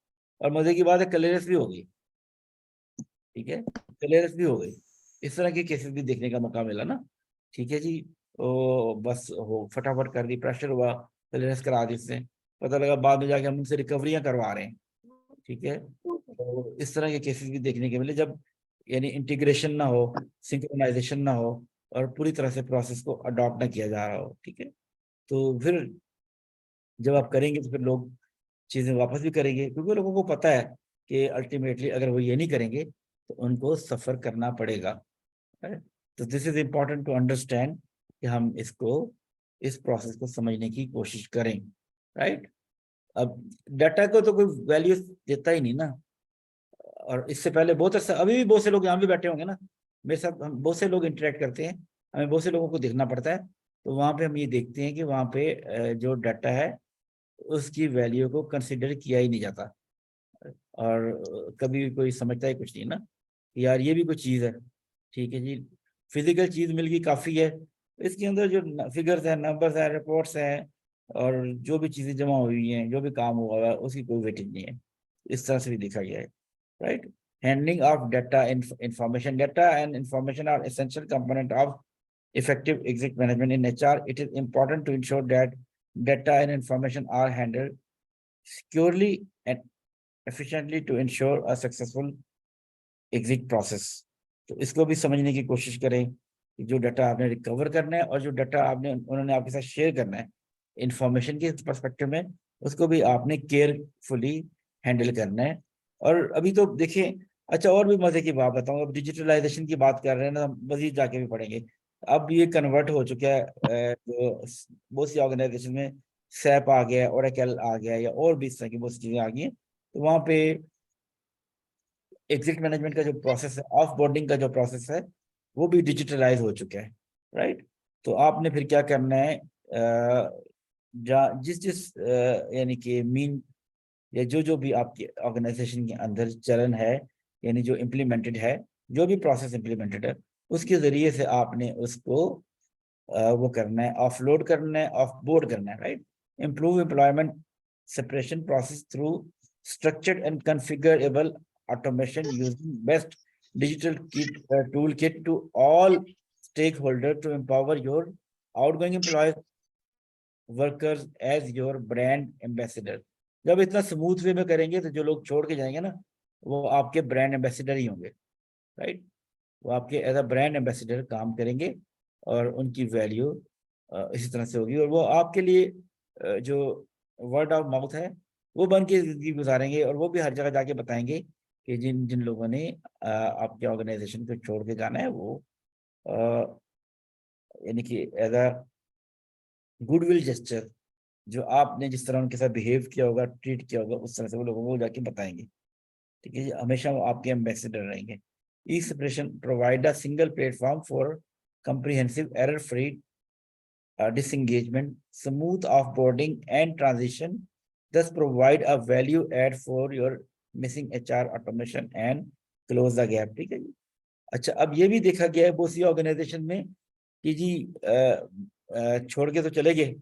और मजे की बात है क्लियरेंस भी हो गई। ठीक है, क्लियरेंस भी हो गई। इस तरह के केसेस भी देखने का मौका मिला ना। ठीक है जी, तो बस हो फटाफट कर दी, प्रेशर हुआ, क्लियरेंस करा दी उसने, पता लगा बाद में जाके हम उनसे रिकवरियां करवा रहे हैं। ठीक है, तो इस तरह के केसेस भी देखने के मिले जब यानी इंटीग्रेशन ना हो, सिंक्रोनाइजेशन ना हो, और पूरी तरह से प्रोसेस को अडॉप्ट ना किया जा रहा हो। ठीक है, तो फिर जब आप करेंगे तो फिर लोग चीजें वापस भी करेंगे, क्योंकि लोगों को पता है कि अल्टीमेटली अगर वो ये नहीं करेंगे तो उनको सफर करना पड़ेगा। right? तो this is important to understand कि हम इस प्रोसेस को समझने की कोशिश करें, राइट। अब डाटा को तो कोई वैल्यू देता ही नहीं ना। और इससे पहले बहुत अच्छा, अभी भी बहुत से लोग यहाँ भी बैठे होंगे ना मेरे साथ, हम बहुत से लोग इंटरेक्ट करते हैं, हमें बहुत से लोगों को देखना पड़ता है। तो वहाँ पे हम ये देखते हैं कि वहाँ पे जो डाटा है उसकी वैल्यू को कंसिडर किया ही नहीं जाता। और कभी भी कोई समझता है कुछ नहीं ना कि यार ये भी कोई चीज़ है। ठीक है जी, फिजिकल चीज मिल गई काफी है। इसके अंदर जो फिगर्स है, नंबर्स है, रिपोर्ट्स हैं, और जो भी चीजें जमा हुई हैं, जो भी काम हुआ है, उसकी कोई वेटेज नहीं है। इस तरह से भी देखा गया है, right. Handling of data, information, data and information are essential component of effective exit management in HR. It is important to ensure that data and information are handled securely and efficiently to ensure a successful exit process. तो इसको भी समझने की कोशिश करें कि जो data आपने रिकवर करना है और जो डाटा आपने उन्होंने आपके साथ शेयर करना है इंफॉर्मेशन के पर्सपेक्टिव में, उसको भी आपने केयरफुली हैंडल करना है। और अभी तो देखिए, अच्छा और भी मजे की बात बताऊं, अब डिजिटलाइजेशन की बात कर रहे हैं ना, मजीद जाके भी पढ़ेंगे। अब ये कन्वर्ट हो चुका है, जो बहुत सी ऑर्गेनाइजेशन में सैप आ गया है, ओरेकल आ गया है, या और भी इस तरह की बहुत सी चीजें आ गई हैं। तो वहां पे एग्जिट मैनेजमेंट का जो प्रोसेस है, ऑफ बोर्डिंग का जो प्रोसेस है, वो भी डिजिटलाइज हो चुका है, राइट। तो आपने फिर क्या करना है, जिस जिस यानी कि मीन या जो जो भी आपके ऑर्गेनाइजेशन के अंदर चलन है, यानी जो इम्प्लीमेंटेड है, जो भी प्रोसेस इम्प्लीमेंटेड है, उसके जरिए से आपने उसको वो करना है, ऑफलोड करना है, ऑफ बोर्ड करना है, right. Improve employment separation process through structured and configurable automation using best digital toolkit to all stakeholders to empower your outgoing employees workers as your brand ambassador. जब इतना स्मूथ वे में करेंगे तो जो लोग छोड़ के जाएंगे ना, वो आपके ब्रांड एम्बेसडर ही होंगे, राइट। वो आपके एज अ ब्रांड एम्बेसडर काम करेंगे और उनकी वैल्यू इसी तरह से होगी, और वो आपके लिए जो वर्ड ऑफ माउथ है वो बन के जिंदगी गुजारेंगे, और वो भी हर जगह जाके बताएंगे कि जिन जिन लोगों ने आपके ऑर्गेनाइजेशन को छोड़ के जाना है, वो यानी कि एज अ गुडविल जेस्चर, जो आपने जिस तरह उनके साथ बिहेव किया होगा, ट्रीट किया होगा, उस तरह से वो लोगों को जाके बताएंगे, ठीक है जी। हमेशा वो आपके एम्बेसडर रहेंगे। E separation provide a single platform for comprehensive error-free disengagement, smooth offboarding and transition, thus provide a value add for your missing HR automation and close the gap, ठीक है जी। अच्छा, अब ये भी देखा गया है बहुत सी ऑर्गेनाइजेशन में कि जी छोड़ के तो चले गए,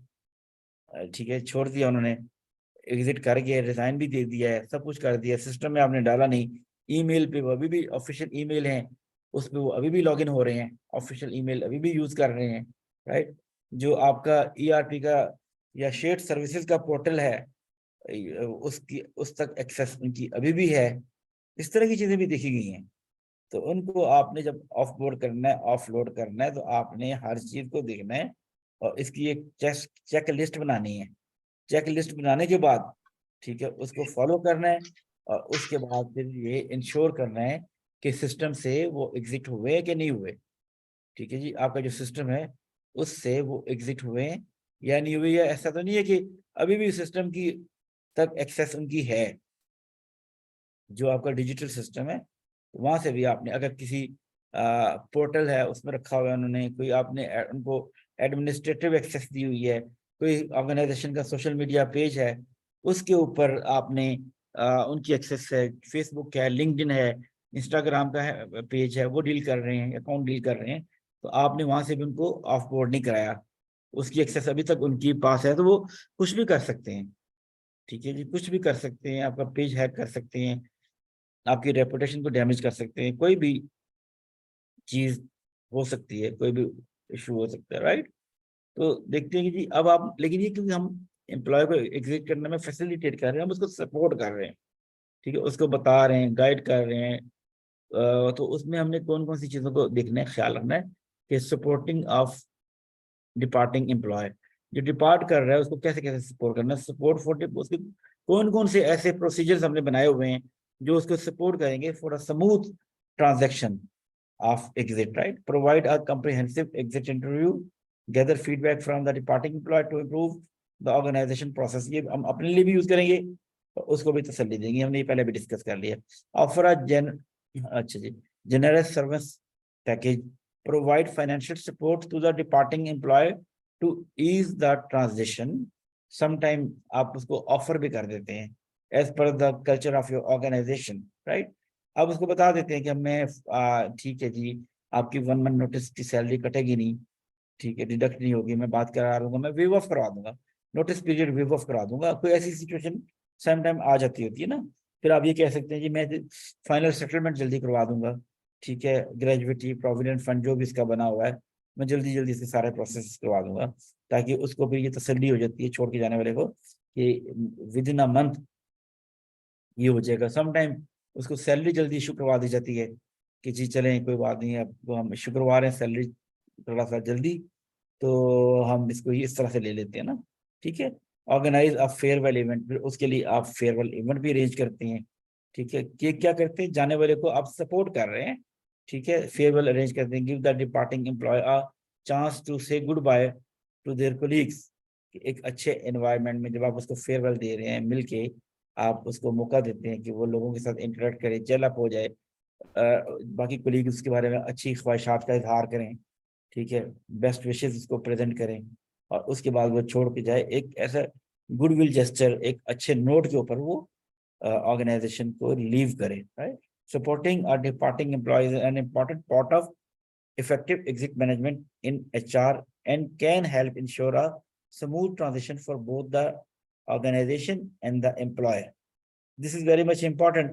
ठीक है, छोड़ दिया उन्होंने, एग्जिट कर गए, रिजाइन भी दे दिया है, सब कुछ कर दिया, सिस्टम में आपने डाला नहीं, ईमेल पे वो अभी भी ऑफिशियल ईमेल है, उस पे वो अभी भी लॉगिन हो रहे हैं, ऑफिशियल ईमेल अभी भी यूज कर रहे हैं, राइट। जो आपका ईआरपी का या शेयर्ड सर्विसेज का पोर्टल है, उसकी उस तक एक्सेस उनकी अभी भी है। इस तरह की चीजें भी देखी गई हैं। तो उनको आपने जब ऑफ बोर्ड करना है, ऑफ लोड करना है, तो आपने हर चीज को देखना है और इसकी एक चेक लिस्ट बनानी है। चेक लिस्ट बनाने के बाद, ठीक है, उसको फॉलो करना है, और उसके बाद फिर ये इंश्योर करना है कि सिस्टम से वो एग्जिट हुए कि नहीं हुए, ठीक है जी। आपका जो सिस्टम है उससे वो एग्जिट हुए या नहीं हुए, या ऐसा तो नहीं है कि अभी भी सिस्टम की तक एक्सेस उनकी है। जो आपका डिजिटल सिस्टम है, वहां से भी आपने अगर किसी पोर्टल है उसमें रखा हुआ है उन्होंने, कोई आपने उनको एडमिनिस्ट्रेटिव एक्सेस दी हुई है, कोई ऑर्गेनाइजेशन का सोशल मीडिया पेज है, उसके ऊपर आपने उनकी एक्सेस है, फेसबुक है, लिंक्डइन है, इंस्टाग्राम का है, पेज है, वो डील कर रहे हैं, अकाउंट डील कर रहे हैं, तो आपने वहां से भी उनको ऑफ बोर्ड नहीं कराया, उसकी एक्सेस अभी तक उनकी पास है, तो वो कुछ भी कर सकते हैं, ठीक है जी, कुछ भी कर सकते हैं, आपका पेज हैक कर सकते हैं, आपकी रेपुटेशन को डैमेज कर सकते हैं, कोई भी चीज हो सकती है, कोई भी इशू हो सकता है, राइट। तो देखते हैं कि जी अब आप, लेकिन ये क्योंकि हम एम्प्लॉय को एग्जिट करने में फैसिलिटेट कर रहे हैं, हम उसको सपोर्ट कर रहे हैं, ठीक है, उसको बता रहे हैं, गाइड कर रहे हैं, तो उसमें हमने कौन कौन सी चीजों को देखना है, ख्याल रखना है कि सपोर्टिंग ऑफ डिपार्टिंग एम्प्लॉय, जो डिपार्ट कर रहा है उसको कैसे कैसे सपोर्ट करना है, सपोर्ट फॉर उसके कौन कौन से ऐसे प्रोसीजर्स हमने बनाए हुए हैं जो उसको सपोर्ट करेंगे for a smooth transaction of exit, right? Provide a comprehensive exit interview, gather feedback from the departing employee to improve the organization process. ये हम अपने लिए भी यूज करेंगे, उसको भी तसल्ली देंगे, हमने ये पहले भी डिस्कस कर लिया। ऑफर अ अच्छा जी, generous service package, provide financial support to the departing employee to ease the transition. Sometime आप उसको ऑफर भी कर देते हैं as per the culture of your organization, right? अब उसको बता देते हैं कि मैं ठीक है जी, आपकी 1 मंथ नोटिस की सैलरी कटेगी नहीं, ठीक है, डिडक्ट नहीं होगी, मैं बात करा दूंगा, मैं वेव ऑफ करवा दूंगा, नोटिस पीरियड वेव ऑफ करा दूंगा। कोई ऐसी सिचुएशन सम टाइम आ जाती होती है ना, फिर आप ये कह सकते हैं जी मैं फाइनल सेटलमेंट जल्दी करवा दूंगा, ठीक है, ग्रेजुएटी प्रोविडेंट फंड जो भी इसका बना हुआ है मैं जल्दी जल्दी से सारे प्रोसेस करवा दूंगा, ताकि उसको भी ये तसल्ली हो जाती है छोड़ के जाने वाले को कि विद इन अ मंथ ये हो जाएगा। सम टाइम उसको सैलरी जल्दी इशू करवा दी जाती है कि जी चलें कोई बात नहीं, अब हम इशू करवा रहे हैं सैलरी थोड़ा सा जल्दी, तो हम इसको इस तरह से ले लेते हैं ना, ठीक है। ऑर्गेनाइज अ फेयरवेल इवेंट, फिर उसके लिए आप फेयरवेल इवेंट भी अरेंज करते हैं, ठीक है। कि क्या करते हैं, जाने वाले को आप सपोर्ट कर रहे हैं, ठीक है, फेयरवेल अरेंज करते हैं, give the departing employ a chance to say goodbye to their colleagues. एक अच्छे एनवायरनमेंट में जब आप उसको फेयरवेल दे रहे हैं मिलके, आप उसको मौका देते हैं कि वो लोगों के साथ इंटरेक्ट करे, जेल अप हो जाए, बाकी कोलीग उसके बारे में अच्छी ख्वाहिशात का इजहार करें, ठीक है, बेस्ट विशेस उसको प्रेजेंट करें, और उसके बाद वो छोड़ के जाए, एक ऐसा गुडविल जेस्चर, एक अच्छे नोट के ऊपर वो ऑर्गेनाइजेशन को लीव करे, राइट। सपोर्टिंग और departing employees N important part of effective exit management in HR and can help ensure a smooth transition for both the organization and the employer. This is very much important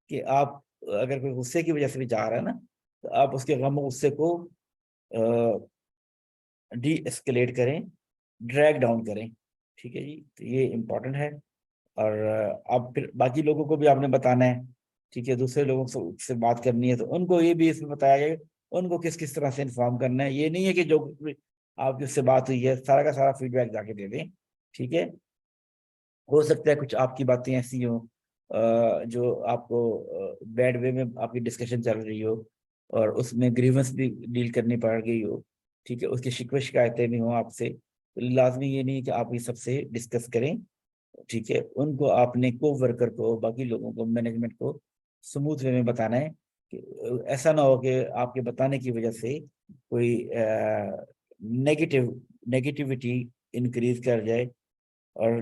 कि आप अगर कोई गुस्से की वजह से भी जा रहा है ना, तो आप उसके गम गुस्से को डी एस्केलेट करें, ड्रैग डाउन करें, ठीक है जी, तो ये इम्पोर्टेंट है। और अब फिर बाकी लोगों को भी आपने बताना है, ठीक है, दूसरे लोगों से बात करनी है तो उनको ये भी इसमें बताया गया उनको किस किस तरह से इन्फॉर्म करना है। ये नहीं है कि जो आपकी उससे बात हुई है सारा का सारा फीडबैक जाके दे दें, ठीक है। हो सकता है कुछ आपकी बातें ऐसी हो जो आपको बैड वे में आपकी डिस्कशन चल रही हो और उसमें ग्रीवेंस भी डील करनी पड़ गई हो, ठीक है, उसकी शिकवे शिकायतें भी हो आपसे, तो लाजमी ये नहीं है कि आप ये सबसे डिस्कस करें, ठीक है। उनको आपने को वर्कर को बाकी लोगों को मैनेजमेंट को स्मूथ वे में बताना है कि ऐसा ना हो कि आपके बताने की वजह से कोई नेगेटिविटी इंक्रीज कर जाए और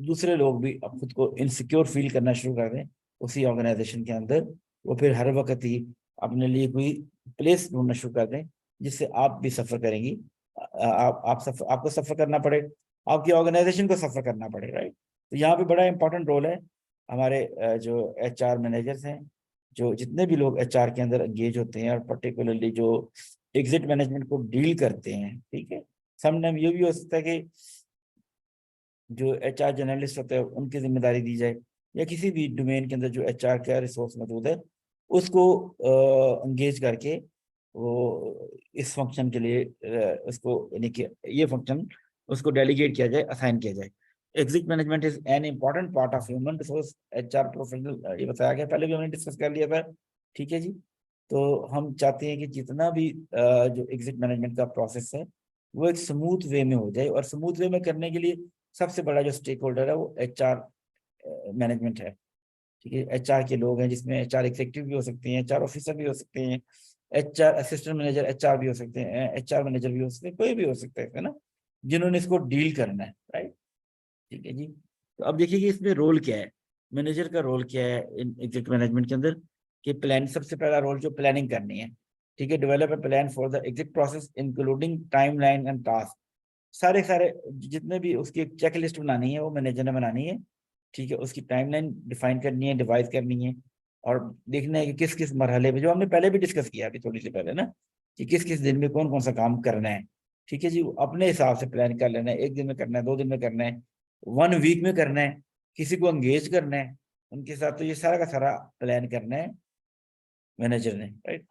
दूसरे लोग भी अब खुद को इनसिक्योर फील करना शुरू कर दें उसी ऑर्गेनाइजेशन के अंदर, वो फिर हर वक्त ही अपने लिए कोई प्लेस ढूंढना शुरू कर दें जिससे आप भी सफर करेंगी, आपको सफर करना पड़े, आपकी ऑर्गेनाइजेशन को सफर करना पड़े, राइट। तो यहाँ पे बड़ा इंपॉर्टेंट रोल है हमारे जो HR मैनेजर्स हैं, जो जितने भी लोग HR के अंदर एंगेज होते हैं और पर्टिकुलरली जो एग्जिट मैनेजमेंट को डील करते हैं, ठीक है। समटाइम ये भी हो सकता है कि जो HR जर्नलिस्ट होते हैं उनकी जिम्मेदारी दी जाए, या किसी भी डोमेन के अंदर जो HR का रिसोर्स मौजूद है उसको एंगेज करके वो इस फंक्शन के लिए उसको यानी कि ये फंक्शन उसको डेलीगेट किया जाए, असाइन किया जाए। Exit management is an important part of human resource HR professional, ये बताया गया, पहले भी हमने डिस्कस कर लिया था, ठीक है जी। तो हम चाहते हैं कि जितना भी जो एग्जिट मैनेजमेंट का प्रोसेस है वो एक स्मूथ वे में हो जाए, और स्मूथ वे में करने के लिए सबसे बड़ा जो स्टेक होल्डर है वो HR मैनेजमेंट है, ठीक है। HR के लोग हैं जिसमें HR एग्जीक्यूटिव भी हो सकते हैं, HR ऑफिसर भी हो सकते हैं, HR असिस्टेंट मैनेजर HR भी हो सकते हैं, HR मैनेजर भी हो सकते हैं, कोई भी हो सकता है ना, जिन्होंने इसको डील करना है, राइट, ठीक है जी। तो अब देखिए कि इसमें रोल क्या है, मैनेजर का रोल क्या है इन एग्जीक्यूटिव मैनेजमेंट के अंदर, कि प्लान, सबसे पहला रोल जो प्लानिंग करनी है, ठीक है, develop a plan for the exit process including timeline and task. सारे सारे जितने भी उसकी एक चेक लिस्ट बनानी है वो मैनेजर ने बनानी है, ठीक है, उसकी टाइमलाइन डिफाइन करनी है, डिवाइस करनी है, और देखना है कि किस किस मरहले में, जो हमने पहले भी डिस्कस किया अभी थोड़ी सी पहले ना, कि किस किस दिन में कौन कौन सा काम करना है, ठीक है जी। अपने हिसाब से प्लान कर लेना है, 1 दिन में करना है, 2 दिन में करना है, 1 वीक में करना है, किसी को एंगेज करना है उनके साथ, तो ये सारा का सारा प्लान करना है मैनेजर ने, राइट।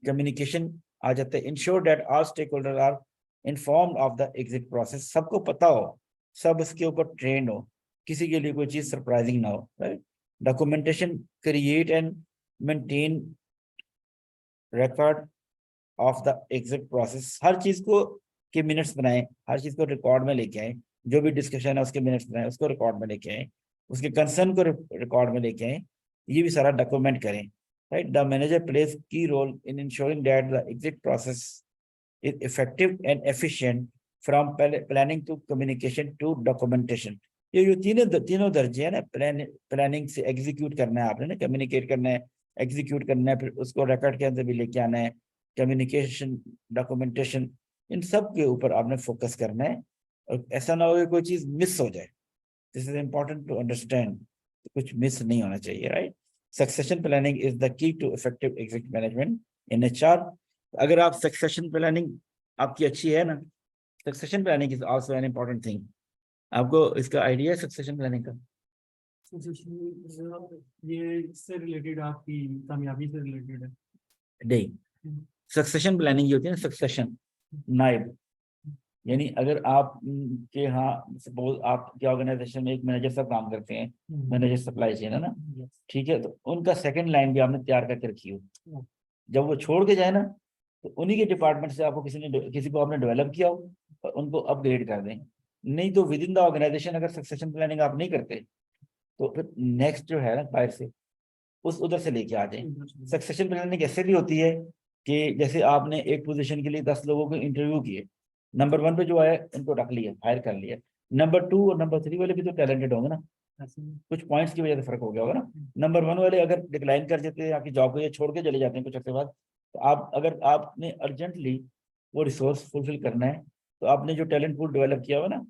कम्युनिकेशन आ जाता है, ensure that all stakeholder are informed of the exit process, सबको पता हो, सब इसके ऊपर ट्रेन हो, किसी के लिए कोई चीज सरप्राइजिंग ना हो, right. Documentation, create and maintain record of the exit process, हर चीज को के मिनट्स बनाएं, हर चीज को रिकॉर्ड में लेके आए, जो भी डिस्कशन है उसके मिनट्स बनाएं, उसको रिकॉर्ड में लेके आए, उसके कंसर्न को रिकॉर्ड में लेके आए, ये भी सारा डॉक्यूमेंट करें, right. The manager plays key role in ensuring that the exit process is effective and efficient from planning to communication to documentation. ये जो तीनों दर्जे है ना, प्लानिंग से एग्जीक्यूट करना है आपने ना, कम्युनिकेट करना है, एग्जीक्यूट करना है, फिर उसको रिकॉर्ड के अंदर भी लेके आना है, कम्युनिकेशन, डॉक्यूमेंटेशन, इन सब के ऊपर आपने फोकस करना है। और ऐसा ना हो कि कोई चीज मिस हो जाए, this is important to understand, कुछ मिस नहीं होना चाहिए, right. Succession planning is the key to effective executive management in HR. अगर आप सक्सेशन प्लानिंग आपकी अच्छी है ना, succession planning is also an important thing. आपको इसका आइडिया है सक्सेशन प्लानिंग का?
ये इससे रिलेटेड, आपकी कामयाबी से रिलेटेड है।
नहीं, सक्सेशन प्लानिंग ये होती है ना, सक्सेशन, नायब, यानी अगर आप के यहाँ सपोज आपके ऑर्गेनाइजेशन में एक मैनेजर साहब काम करते हैं, मैनेजर सप्लाई चेन है ना, ठीक है, तो उनका सेकंड लाइन भी आपने तैयार करके रखी हो। जब वो छोड़ के जाए ना, तो उन्हीं के डिपार्टमेंट से आपको किसी को आपने डेवलप किया हो और उनको अपग्रेड कर दें। नहीं तो विद इन द ऑर्गेनाइजेशन अगर सक्सेशन प्लानिंग आप नहीं करते, तो फिर नेक्स्ट जो है ना बाहर से उस उधर से लेके आ जाए। सक्सेशन प्लानिंग ऐसे भी होती है कि जैसे आपने एक पोजीशन के लिए 10 लोगों को इंटरव्यू किए, नंबर 1 पे जो आए उनको रख लिया, हायर कर लिया, नंबर 2 और नंबर 3 वाले भी तो टैलेंटेड होंगे ना, कुछ पॉइंट्स की वजह से फर्क हो गया होगा ना। नंबर 1 वाले अगर डिक्लाइन कर देते हैं आपकी जॉब को, ये छोड़ के चले जाते हैं कुछ अर्से बाद, तो आप अगर आपने अर्जेंटली वो रिसोर्स फुलफिल करना है, तो आपने जो टैलेंट पूल डेवलप किया हुआ ना,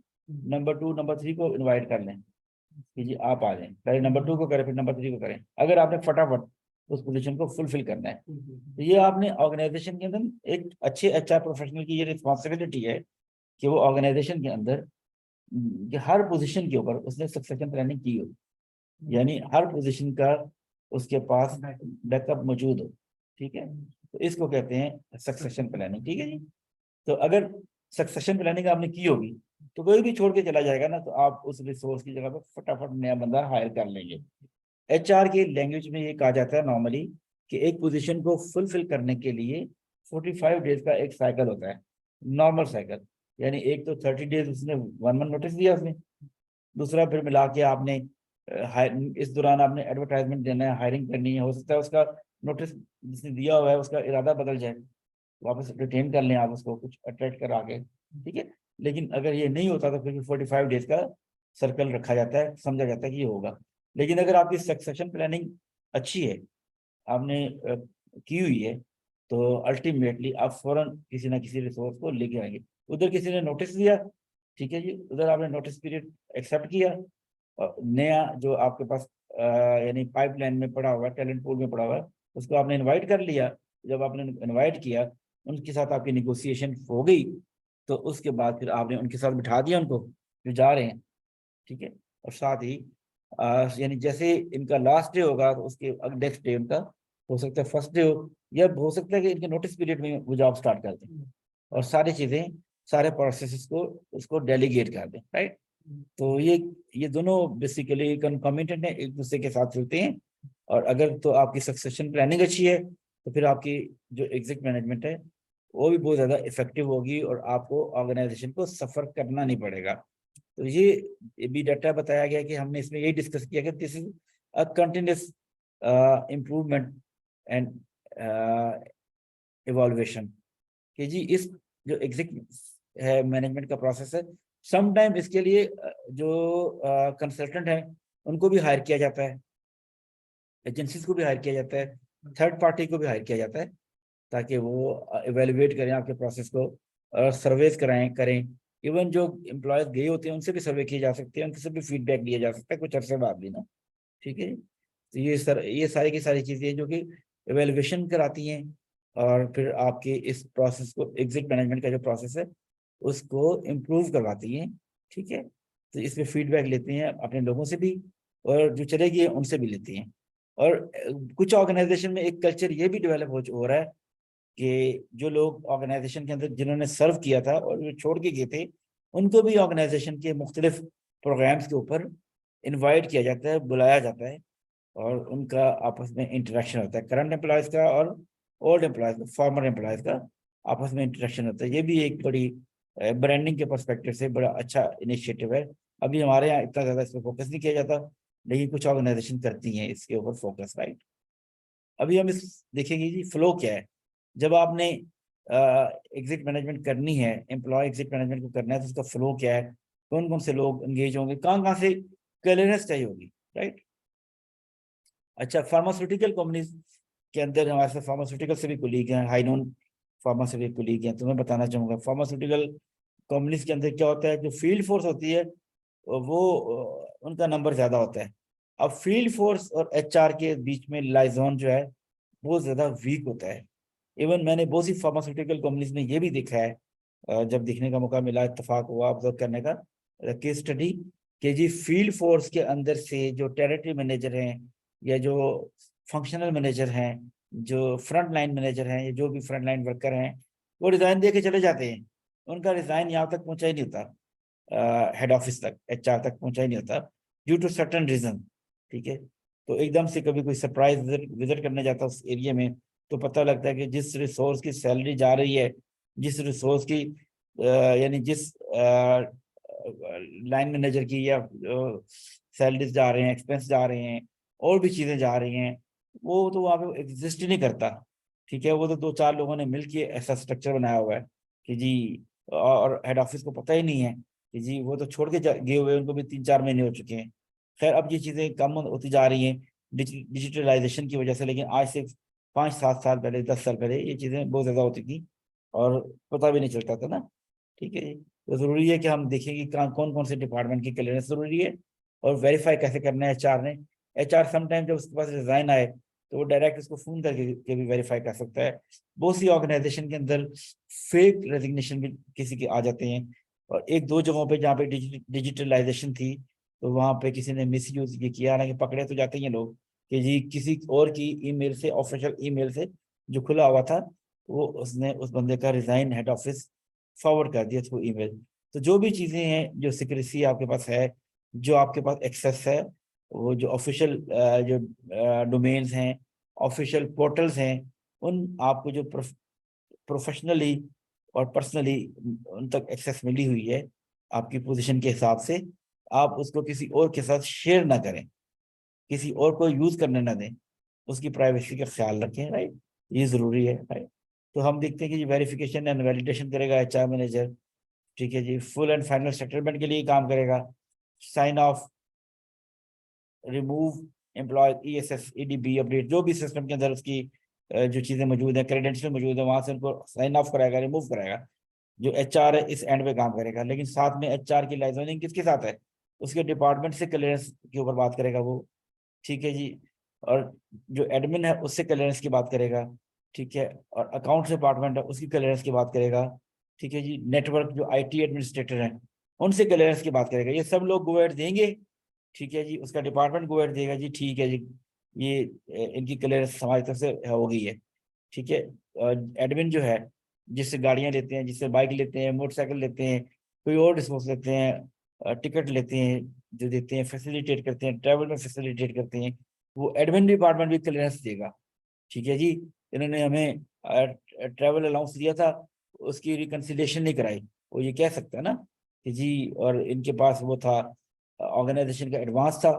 नंबर 2 नंबर 3 को इन्वाइट कर लें कि जी आप आ जाएं, पहले नंबर 2 को करें फिर नंबर 3 को करें, अगर आपने फटाफट उस पोजीशन को फुलफिल करना है। तो ये आपने ऑर्गेनाइजेशन के अंदर एक अच्छे एचआर प्रोफेशनल की ये रिस्पॉन्सिबिलिटी है कि वो ऑर्गेनाइजेशन के अंदर कि हर पोजीशन के ऊपर उसने सक्सेशन प्लानिंग की हो, यानी हर पोजीशन का उसके पास बैकअप मौजूद हो, ठीक है। तो इसको कहते हैं सक्सेशन प्लानिंग, ठीक है जी। तो अगर सक्सेशन प्लानिंग आपने की होगी, तो कोई भी छोड़ के चला जाएगा ना, तो आप उस रिसोर्स की जगह पर फटाफट नया बंदा हायर कर लेंगे। एचआर की लैंग्वेज में ये कहा जाता है नॉर्मली कि एक पोजीशन को फुलफिल करने के लिए 45 डेज का एक साइकिल होता है, नॉर्मल साइकिल, यानी एक तो 30 डेज उसने 1 मंथ नोटिस दिया उसने, दूसरा फिर मिला के आपने इस दौरान आपने एडवर्टाइजमेंट देना है, हायरिंग करनी है, हो सकता है उसका नोटिस जिसने दिया हुआ है उसका इरादा बदल जाए, वापस रिटेन कर लें आप उसको कुछ अट्रैक्ट करा के, ठीक है। लेकिन अगर ये नहीं होता तो फिर 45 डेज का सर्कल रखा जाता है, समझा जाता है कि ये होगा। लेकिन अगर आपकी सक्सेशन प्लानिंग अच्छी है, आपने की हुई है, तो अल्टीमेटली आप फौरन किसी ना किसी रिसोर्स को लेके आएंगे। उधर किसी ने नोटिस दिया, ठीक है जी, उधर आपने नोटिस पीरियड एक्सेप्ट किया, और नया जो आपके पास यानी पाइपलाइन में पड़ा हुआ है, टैलेंट पूल में पड़ा हुआ है, उसको आपने इनवाइट कर लिया। जब आपने इनवाइट किया, उनके साथ आपकी निगोसिएशन हो गई, तो उसके बाद फिर आपने उनके साथ बिठा दिया उनको जो जा रहे हैं, ठीक है। और साथ ही यानी जैसे इनका लास्ट डे होगा, तो उसके नेक्स्ट डे उनका हो सकता है फर्स्ट डे हो, या हो सकता है कि इनके नोटिस पीरियड में वो जॉब स्टार्ट कर दें और सारी चीजें, सारे प्रोसेस को उसको डेलीगेट कर दें, राइट। तो ये दोनों बेसिकली कंकमिटेंट है, एक दूसरे के साथ चलते हैं। और अगर तो आपकी सक्सेशन प्लानिंग अच्छी है, तो फिर आपकी जो एग्जिट मैनेजमेंट है वो भी बहुत ज़्यादा इफेक्टिव होगी और आपको ऑर्गेनाइजेशन को सफ़र करना नहीं पड़ेगा। तो ये भी डाटा बताया गया कि हमने इसमें यही डिस्कस किया कि this is a continuous improvement and evolution, कि जी इस जो एग्जिट है मैनेजमेंट का प्रोसेस है, सम टाइम इसके लिए जो कंसल्टेंट है उनको भी हायर किया जाता है, एजेंसीज को भी हायर किया जाता है, थर्ड पार्टी को भी हायर किया जाता है, ताकि वो इवेलुएट करें आपके प्रोसेस को और सर्वेस करें। इवन जो एम्प्लॉयज गए होते हैं उनसे भी सर्वे किए जा सकते हैं, उनसे भी फीडबैक लिया जा सकता है कुछ अर्से बाद भी ना, ठीक है। तो ये सारी की सारी चीज़ें जो कि इवेलुएशन कराती हैं और फिर आपके इस प्रोसेस को, एग्जिट मैनेजमेंट का जो प्रोसेस है उसको इम्प्रूव करवाती हैं, ठीक है। तो इसमें फीडबैक लेते हैं अपने लोगों से भी और जो चले गए उनसे भी लेते हैं। और कुछ ऑर्गेनाइजेशन में एक कल्चर ये भी डेवलप हो रहा है कि जो लोग ऑर्गेनाइजेशन के अंदर जिन्होंने सर्व किया था और जो छोड़ के गए थे, उनको भी ऑर्गेनाइजेशन के मुख्तलिफ प्रोग्राम्स के ऊपर इनवाइट किया जाता है, बुलाया जाता है और उनका आपस में इंटरेक्शन होता है, करंट एम्प्लॉयज़ का और ओल्ड एम्प्लॉयज़ का, फॉर्मर एम्प्लॉयज़ का आपस में इंटरेक्शन होता है। ये भी एक बड़ी ब्रांडिंग के पर्सपेक्टिव से बड़ा अच्छा इनिशिएटिव है। अभी हमारे यहाँ इतना ज़्यादा इस पर फोकस नहीं किया जाता, लेकिन कुछ ऑर्गेनाइजेशन करती हैं इसके ऊपर फोकस, राइट। अभी हम इस देखेंगे जी फ्लो क्या है। जब आपने एग्जिट मैनेजमेंट करनी है, एम्प्लॉय एग्जिट मैनेजमेंट को करना है, तो उसका फ्लो क्या है, कौन कौन से लोग एंगेज होंगे, कहाँ कहाँ से क्लियरेंस चाहिए होगी, राइट। अच्छा, फार्मास्यूटिकल कंपनीज के अंदर हमारे साथ फार्मास्यूटिकल से भी कुलीग हैं, हाई नोन फार्मास्यूटिकल कुलीग हैं। तो मैं बताना चाहूँगा फार्मास्यूटिकल कंपनीज के अंदर क्या होता है, जो फील्ड फोर्स होती है वो उनका नंबर ज़्यादा होता है। अब फील्ड फोर्स और एचआर के बीच में लाइजॉन जो है बहुत ज़्यादा वीक होता है। इवन मैंने बहुत सी फार्मास्यूटिकल कंपनीज में ये भी देखा है, जब देखने का मौका मिला, इत्तेफाक हुआ ऑब्जर्व करने का, केस स्टडी, कि जी फील्ड फोर्स के अंदर से जो टेरिटरी मैनेजर हैं या जो फंक्शनल मैनेजर हैं, जो फ्रंट लाइन मैनेजर हैं या जो भी फ्रंट लाइन वर्कर हैं, वो रिजाइन दे के चले जाते हैं। उनका रिजाइन यहाँ तक पहुंचा ही नहीं होता, हेड ऑफिस तक, एचआर तक पहुंचा ही नहीं होता, ड्यू टू सर्टन रीजन। ठीक है, तो एकदम से कभी कोई सरप्राइज विजिट करने जाता है उस एरिया में, तो पता लगता है कि जिस रिसोर्स की सैलरी जा रही है, जिस रिसोर्स की यानी जिस लाइन मैनेजर की या सैलरीज जा रहे हैं, एक्सपेंस जा रहे हैं, और भी चीजें जा रही हैं, वो तो वहाँ पे एग्जिस्ट ही नहीं करता। ठीक है, वो तो दो चार लोगों ने मिलके ऐसा स्ट्रक्चर बनाया हुआ है कि जी, और हेड ऑफिस को पता ही नहीं है कि जी वो तो छोड़ के गए हुए, उनको भी 3-4 महीने हो चुके हैं। खैर, अब ये चीजें कम होती जा रही हैं डिजिटलाइजेशन की वजह से, लेकिन आज से 5-7 साल पहले, 10 साल पहले ये चीजें बहुत ज्यादा होती थी और पता भी नहीं चलता था ना। ठीक है जी, तो जरूरी है कि हम देखें कि कौन कौन से डिपार्टमेंट की क्लियरेंस जरूरी है और वेरीफाई कैसे करना है एचआर ने। एचआर समटाइम जब उसके पास रिजाइन आए तो वो डायरेक्ट उसको फोन करके के भी वेरीफाई कर सकता है। बहुत सी ऑर्गेनाइजेशन के अंदर फेक रेजिग्नेशन भी किसी के आ जाते हैं, और एक दो जगहों पे जहाँ पे डिजिटलाइजेशन थी तो वहां पे किसी ने मिस यूज ये किया, हालांकि पकड़े तो जाते ही हैं लोग कि जी किसी और की ईमेल से, ऑफिशियल ईमेल से जो खुला हुआ था, वो उसने उस बंदे का रिजाइन हेड ऑफिस फॉरवर्ड कर दिया थ्रू ईमेल। तो जो भी चीजें हैं, जो सिक्रेसी आपके पास है, जो आपके पास एक्सेस है, वो जो ऑफिशियल जो डोमेन्स हैं, ऑफिशियल पोर्टल्स हैं, उन आपको जो प्रोफेशनली और पर्सनली उन तक एक्सेस मिली हुई है आपकी पोजीशन के हिसाब से, आप उसको किसी और के साथ शेयर ना करें, किसी और को यूज करने ना दें, उसकी प्राइवेसी का ख्याल रखें। राइट, ये जरूरी है। राइट, तो हम देखते हैं कि वेरिफिकेशन एंड वैलिडेशन करेगा एचआर मैनेजर। ठीक है जी, फुल एंड फाइनल सेटलमेंट के लिए काम करेगा, sign off, remove employee, ESS, EDB update, जो भी सिस्टम के अंदर उसकी जो चीजें मौजूद है, क्रेडेंशियल मौजूद है, वहां से उनको साइन ऑफ कराएगा, रिमूव कराएगा। जो एचआर है इस एंड पे काम करेगा, लेकिन साथ में एचआर की लाइजनिंग किसके साथ है, उसके डिपार्टमेंट से क्लियरेंस के ऊपर बात करेगा वो। ठीक है जी, और जो एडमिन है उससे क्लियरेंस की बात करेगा। ठीक है, और अकाउंट डिपार्टमेंट है उसकी क्लियरेंस की बात करेगा। ठीक है जी, नेटवर्क जो आईटी एडमिनिस्ट्रेटर हैं उनसे क्लियरेंस की बात करेगा। ये सब लोग गो एड देंगे। ठीक है जी, उसका डिपार्टमेंट गो एड देगा जी, ठीक है जी, ये इनकी क्लियरेंस हमारी तरफ से हो गई है। ठीक है, एडमिन जो है, जिससे गाड़ियां लेते हैं, जिससे बाइक लेते हैं, मोटरसाइकिल लेते हैं, कोई और रिसोर्स लेते हैं, टिकट लेते हैं, जो देते हैं, फैसिलिटेट करते हैं, ट्रैवल में फैसिलिटेट करते हैं, वो एडमिन डिपार्टमेंट भी क्लियरेंस देगा। ठीक है जी, इन्होंने हमें ट्रैवल अलाउंस दिया था, उसकी रिकंसिलिएशन नहीं कराई, वो ये कह सकता है ना कि जी, और इनके पास वो था, ऑर्गेनाइजेशन का एडवांस था,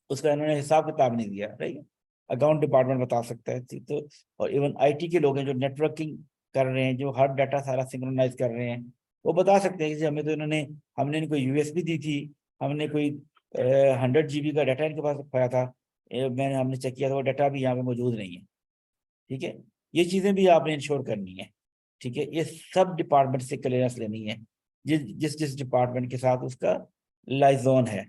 उसका इन्होंने हिसाब किताब नहीं दिया। राइट, अकाउंट डिपार्टमेंट बता सकता है। ठीक, तो और इवन आईटी के लोग हैं जो नेटवर्किंग कर रहे हैं, जो हर डाटा सारा सिंक्रोनाइज कर रहे हैं, वो बता सकते हैं कि हमें तो इन्होंने, हमने इनको यूएसबी दी थी, हमने कोई 100 GB का डाटा इनके पास रखवाया था, हमने चेक किया था, वो डाटा भी यहाँ पे मौजूद नहीं है। ठीक है, ये चीजें भी आपने इंश्योर करनी है। ठीक है, ये सब डिपार्टमेंट से क्लियरेंस लेनी है, जिस जिस डिपार्टमेंट के साथ उसका लाइजोन है।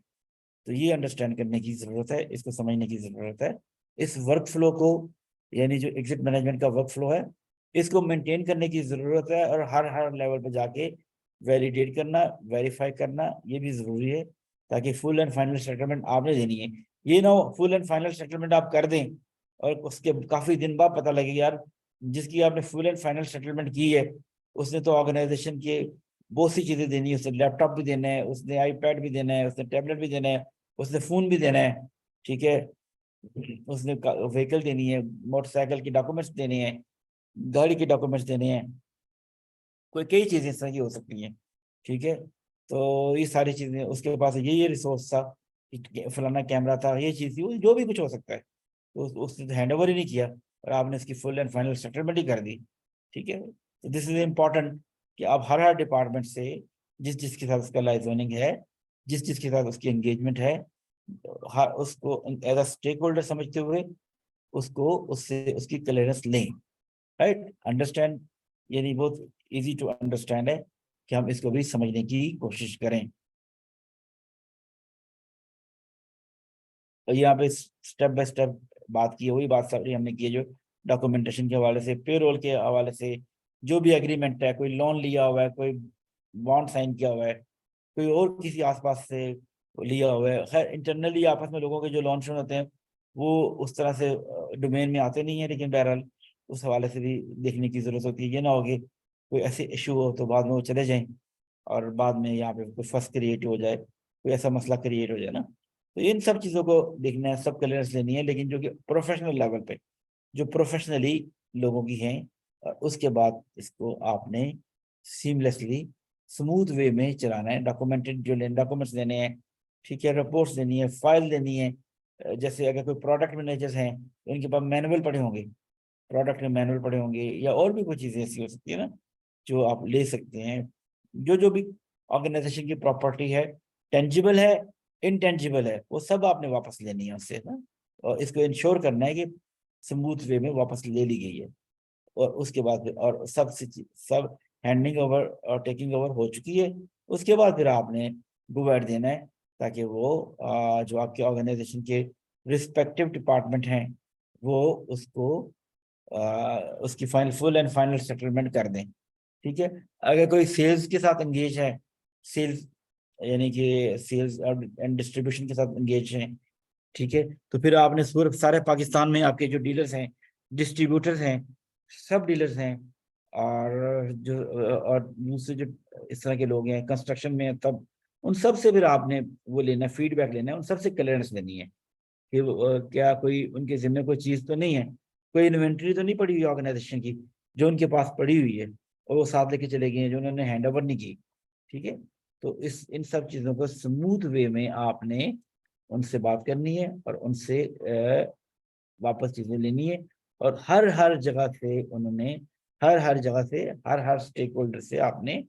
तो ये अंडरस्टैंड करने की जरूरत है, इसको समझने की जरूरत है। इस वर्क फ्लो को, यानी जो एग्जिट मैनेजमेंट का वर्क फ्लो है, इसको मेंटेन करने की जरूरत है, और हर हर लेवल पे जाके वैलिडेट करना, वेरीफाई करना, ये भी जरूरी है, ताकि फुल एंड फाइनल सेटलमेंट आपने देनी है। ये ना फुल एंड फाइनल सेटलमेंट आप कर दें और उसके काफी दिन बाद पता लगे यार, जिसकी आपने फुल एंड फाइनल सेटलमेंट की है उसने तो ऑर्गेनाइजेशन के बहुत सी चीजें देनी है, उसने लैपटॉप भी देना है, उसने आईपैड भी देना है, उसने टैबलेट भी देना है, उसने फोन भी देना है। ठीक है, उसने व्हीकल देनी है, मोटरसाइकिल की डॉक्यूमेंट्स देने हैं, गाड़ी के डॉक्यूमेंट्स देने हैं, कोई कई चीजें इस तरह की हो सकती हैं। ठीक है, तो ये सारी चीजें, उसके पास ये रिसोर्स था, फलाना कैमरा था, ये चीज थी, जो भी कुछ हो सकता है, तो उसने तो हैंड ओवर ही नहीं किया, और आपने इसकी फुल एंड फाइनल सेटलमेंट ही कर दी। ठीक है, तो दिस इज इम्पोर्टेंट कि आप हर हर डिपार्टमेंट से, जिस जिसके साथ उसका लाइजनिंग है, जिस जिसके साथ उसकी एंगेजमेंट है, उसको एज अ स्टेक होल्डर समझते हुए उसको उससे उसकी क्लियरेंस लें, राइट। अंडरस्टैंड, यानी बहुत इजी टू अंडरस्टैंड है कि हम इसको भी समझने की कोशिश करें। और यहाँ पे स्टेप बाय स्टेप बात की है, वही बात सारी हमने की है जो डॉक्यूमेंटेशन के हवाले से, पेरोल के हवाले से, जो भी एग्रीमेंट है, कोई लोन लिया हुआ है, कोई बॉन्ड साइन किया हुआ है, कोई और किसी आसपास से लिया हुआ है। खैर इंटरनली आपस में लोगों के जो लोन शोन होते हैं वो उस तरह से डोमेन में आते नहीं है, लेकिन बहरहाल उस हवाले से भी देखने की जरूरत होती है। ये ना हो कि कोई ऐसे इशू हो तो बाद में वो चले जाएं और बाद में यहाँ पे कोई फर्स्ट क्रिएट हो जाए, कोई ऐसा मसला क्रिएट हो जाए ना। तो इन सब चीज़ों को देखना है, सब क्लियरेंस लेनी है, लेकिन जो कि प्रोफेशनल लेवल पे, जो प्रोफेशनली लोगों की हैं। और उसके बाद इसको आपने सीमलेसली स्मूथ वे में चलाना है। डॉक्यूमेंटेड जो डॉक्यूमेंट्स देने हैं, ठीक है, रिपोर्ट्स देनी है, फाइल देनी है। जैसे अगर कोई प्रोडक्ट मैनेजर्स हैं तो उनके पास मैनुअल पड़े होंगे, प्रोडक्ट में मैनुअल पड़े होंगे, या और भी कुछ चीज़ें ऐसी हो सकती है ना जो आप ले सकते हैं। जो भी ऑर्गेनाइजेशन की प्रॉपर्टी है, टेंजिबल है, इनटेंजिबल है, वो सब आपने वापस लेनी है उससे ना। और इसको इंश्योर करना है कि स्मूथ वे में वापस ले ली गई है। और उसके बाद फिर और सब हैंडिंग ओवर और टेकिंग ओवर हो चुकी है, उसके बाद फिर आपने गो देना है ताकि वो जो आपके ऑर्गेनाइजेशन के रिस्पेक्टिव डिपार्टमेंट हैं वो उसको उसकी final full and final settlement कर दें। ठीक है, अगर कोई सेल्स के साथ एंगेज है, सेल्स यानी कि सेल्स एंड डिस्ट्रीब्यूशन के साथ एंगेज हैं, ठीक है, तो फिर आपने पूरे सारे पाकिस्तान में आपके जो डीलर्स हैं, डिस्ट्रीब्यूटर्स हैं, सब डीलर्स हैं, और दूसरे जो इस तरह के लोग हैं कंस्ट्रक्शन में, तब उन सब से फिर आपने वो लेना, फीडबैक लेना है, उन सब से क्लियरेंस लेनी है कि क्या कोई उनके जिम्मे कोई चीज़ तो नहीं है, कोई इन्वेंट्री तो नहीं पड़ी हुई ऑर्गेनाइजेशन की जो उनके पास पड़ी हुई है और वो साथ लेके चले गए हैं, जो उन्होंने हैंड ओवर नहीं की। ठीक है, तो इस इन सब चीज़ों को स्मूथ वे में आपने उनसे बात करनी है और उनसे वापस चीजें लेनी है। और हर हर जगह से उन्होंने हर जगह से हर स्टेक होल्डर से आपने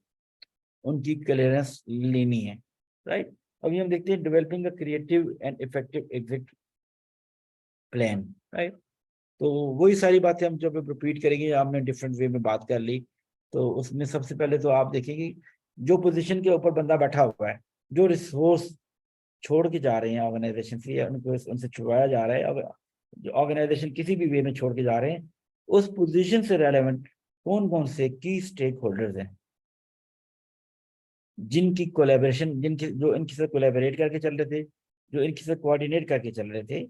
उनकी क्लियरेंस लेनी है, राइट। अभी हम देखते हैं developing a creative and effective exit plan, right. तो वही सारी बातें हम जब रिपीट करेंगे, हमने डिफरेंट वे में बात कर ली। तो उसमें सबसे पहले तो आप देखेंगे जो पोजीशन के ऊपर बंदा बैठा हुआ है, जो रिसोर्स छोड़ के जा रहे हैं ऑर्गेनाइजेशन से, या उनको उनसे छुड़वाया जा रहा है, अगर जो ऑर्गेनाइजेशन किसी भी वे में छोड़ के जा रहे हैं, उस पोजीशन से रेलेवेंट कौन कौन से की स्टेक होल्डर्स हैं जिनकी कोलैबोरेशन, जिनके जो इनके साथ कोलैबोरेट करके चल रहे थे, जो इनके साथ कोऑर्डिनेट करके चल रहे थे,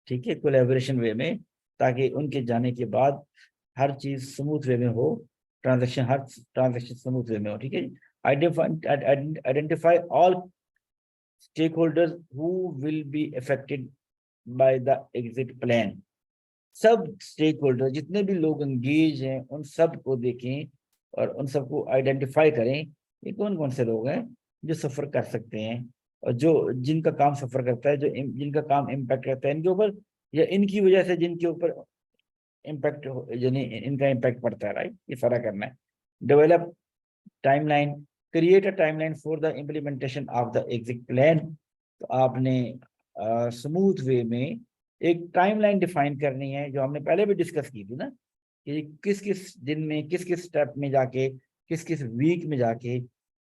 ठीक है, कोलैबोरेशन वे में, ताकि उनके जाने के बाद हर चीज स्मूथ वे में हो, हर ट्रांजेक्शन स्मूथ वे में हो। ठीक है, identify all stakeholders who will be affected by the exit plan। सब स्टेक होल्डर, जितने भी लोग एंगेज हैं, उन सब को देखें और उन सबको आइडेंटिफाई करें ये कौन कौन से लोग हैं जो सफर कर सकते हैं, और जो जिनका काम सफर करता है, जो जिनका काम इम्पैक्ट करता है इनके ऊपर, या इनकी वजह से जिनके ऊपर इम्पैक्ट यानी इनका इम्पैक्ट पड़ता है, राइट। ये सारा करना है। Develop timeline, create a timeline for the implementation of the exit plan. तो आपने स्मूथ वे में एक टाइमलाइन डिफाइन करनी है, जो हमने पहले भी डिस्कस की थी ना, कि किस किस दिन में, किस किस स्टेप में जाके, किस किस वीक में जाके,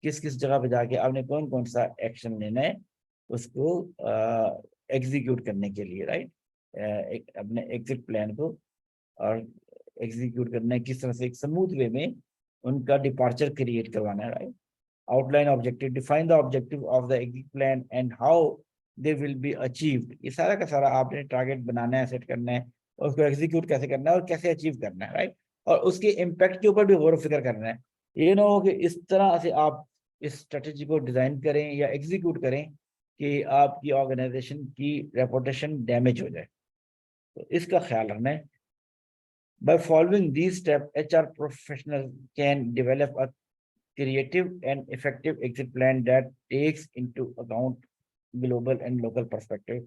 किस किस जगह पे जाके आपने कौन कौन सा एक्शन लेना है उसको एग्जीक्यूट करने के लिए, राइट। अपने एग्जिट प्लान को और एग्जीक्यूट करना है किस तरह से, एक स्मूथ वे में उनका डिपार्चर क्रिएट करवाना है, right. Outline objective, define the objective of the exit plan and how they will be achieved. ये सारा का सारा आपने टारगेट बनाना है, सेट करना है, और उसको एग्जीक्यूट कैसे करना है और कैसे अचीव करना है, राइट। और उसके इम्पैक्ट के ऊपर भी गौर फिक्र करना है। ये ना हो कि इस तरह से आप इस स्ट्रेटेजी को डिजाइन करें या एग्जीक्यूट करें कि आपकी ऑर्गेनाइजेशन की रेपुटेशन डैमेज हो जाए। तो इसका ख्याल रखना है। By following these steps, HR professional can develop a creative and effective exit plan that takes into account global and local perspective।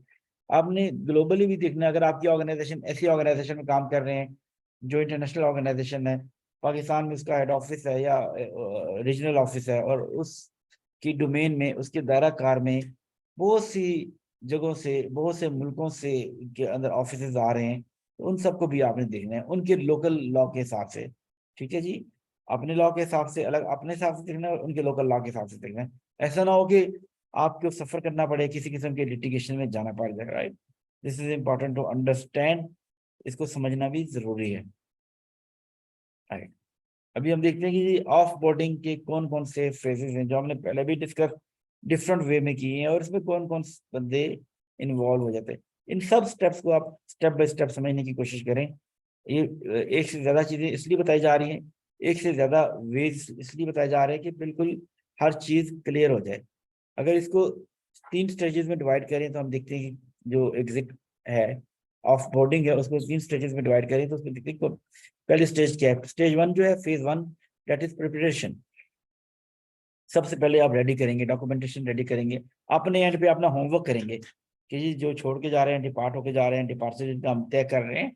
आपने ग्लोबली भी देखना है, अगर आपकी ऑर्गेनाइजेशन ऐसी ऑर्गेनाइजेशन में काम कर रहे हैं जो इंटरनेशनल ऑर्गेनाइजेशन है, पाकिस्तान में उसका हेड ऑफिस है या रीजनल ऑफिस है, और उसकी डोमेन में, उसके दायरा कार में बहुत सी जगहों से, बहुत से मुल्कों से के अंदर ऑफिसेज आ रहे हैं, तो उन सबको भी आपने देखना है उनके लोकल लॉ के हिसाब से। ठीक है जी, अपने लॉ के हिसाब से अलग, अपने हिसाब से देखना है और उनके लोकल लॉ के हिसाब से देखना है। ऐसा ना हो कि आपको सफर करना पड़े, किसी किस्म के लिटिगेशन में जाना पड़ जाए, right. This is important to understand, इसको समझना भी जरूरी है, राइट। अभी हम देखते हैं कि ऑफ बोर्डिंग के कौन कौन से फेजेस हैं, जो हमने पहले भी डिस्कस डिफरेंट वे में किए हैं, और इसमें कौन कौन बंदे इन्वॉल्व हो जाते हैं। इन सब स्टेप्स को आप स्टेप बाय स्टेप समझने की कोशिश करें। ये एक से ज्यादा चीजें इसलिए बताई जा रही हैं, एक से ज्यादा वेज इसलिए बताए जा रहे हैं कि बिल्कुल हर चीज क्लियर हो जाए। अगर इसको 3 स्टेजेस में डिवाइड करें तो हम देखते हैं कि जो एग्जिट है, ऑफ बोर्डिंग है, उसको 3 स्टेजेस में डिवाइड करें तो उसमें देखते हैं पहले स्टेज क्या है। स्टेज 1 जो है, फेज 1, दैट इज प्रिपरेशन। सबसे पहले आप रेडी करेंगे, डॉक्यूमेंटेशन रेडी करेंगे, अपने एंड पे अपना होमवर्क करेंगे कि जी जो छोड़ के जा रहे हैं, डिपार्ट होके जा रहे हैं, डिपार्चर जिनका हम तय कर रहे हैं,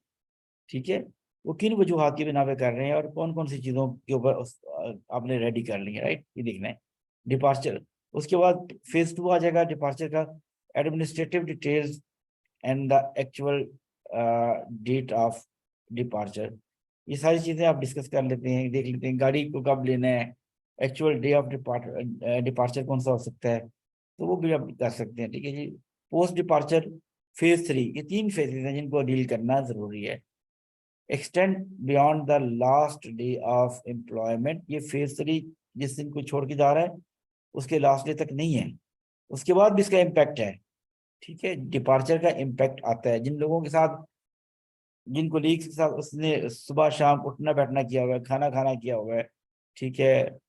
ठीक है, वो किन वजूहात की बिना पे कर रहे हैं और कौन कौन सी चीजों के ऊपर आपने रेडी कर ली है, राइट, ये देखना है डिपार्चर। उसके बाद फेज 2 आ जाएगा डिपार्चर का, administrative details and the actual date of departure. ये सारी चीजें आप डिस्कस कर लेते हैं, देख लेते हैं गाड़ी को कब लेना है, एक्चुअल डे ऑफ डिपार्चर कौन सा हो सकता है, तो वो भी आप कर सकते हैं, ठीक है जी। पोस्ट डिपार्चर फेज 3, ये 3 फेजेस हैं जिनको डील करना जरूरी है। Extend beyond the last day of employment, ये फेज 3 जिस दिन कोई छोड़ के जा रहा है उसके लास्ट डे तक नहीं है, उसके बाद भी इसका इम्पैक्ट है, ठीक है। डिपार्चर का इम्पैक्ट आता है जिन लोगों के साथ, जिन कोलीग्स के साथ उसने सुबह शाम उठना बैठना किया हुआ है, खाना खाना किया हुआ है, ठीक है,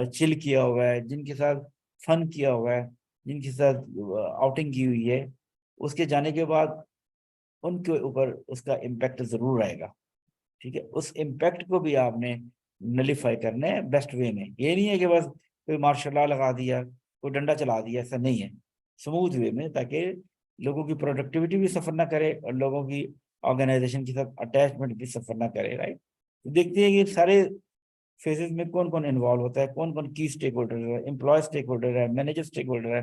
चिल किया हुआ है, जिनके साथ फन किया हुआ है, जिनके साथ आउटिंग की हुई है, उसके जाने के बाद उनके ऊपर उसका इम्पैक्ट जरूर आएगा, ठीक है। उस इम्पैक्ट को भी आपने नलीफाई करना है बेस्ट वे में। ये नहीं है कि बस कोई मार्शल लॉ लगा दिया, कोई डंडा चला दिया, ऐसा नहीं है, स्मूथ वे में, ताकि लोगों की प्रोडक्टिविटी भी सफर ना करे और लोगों की ऑर्गेनाइजेशन के साथ अटैचमेंट भी सफर ना करे, राइट। तो देखते हैं कि सारे फेजेस में कौन कौन इन्वॉल्व होता है, कौन कौन की स्टेक होल्डर है, एम्प्लॉय स्टेक होल्डर है, मैनेजर स्टेक होल्डर है,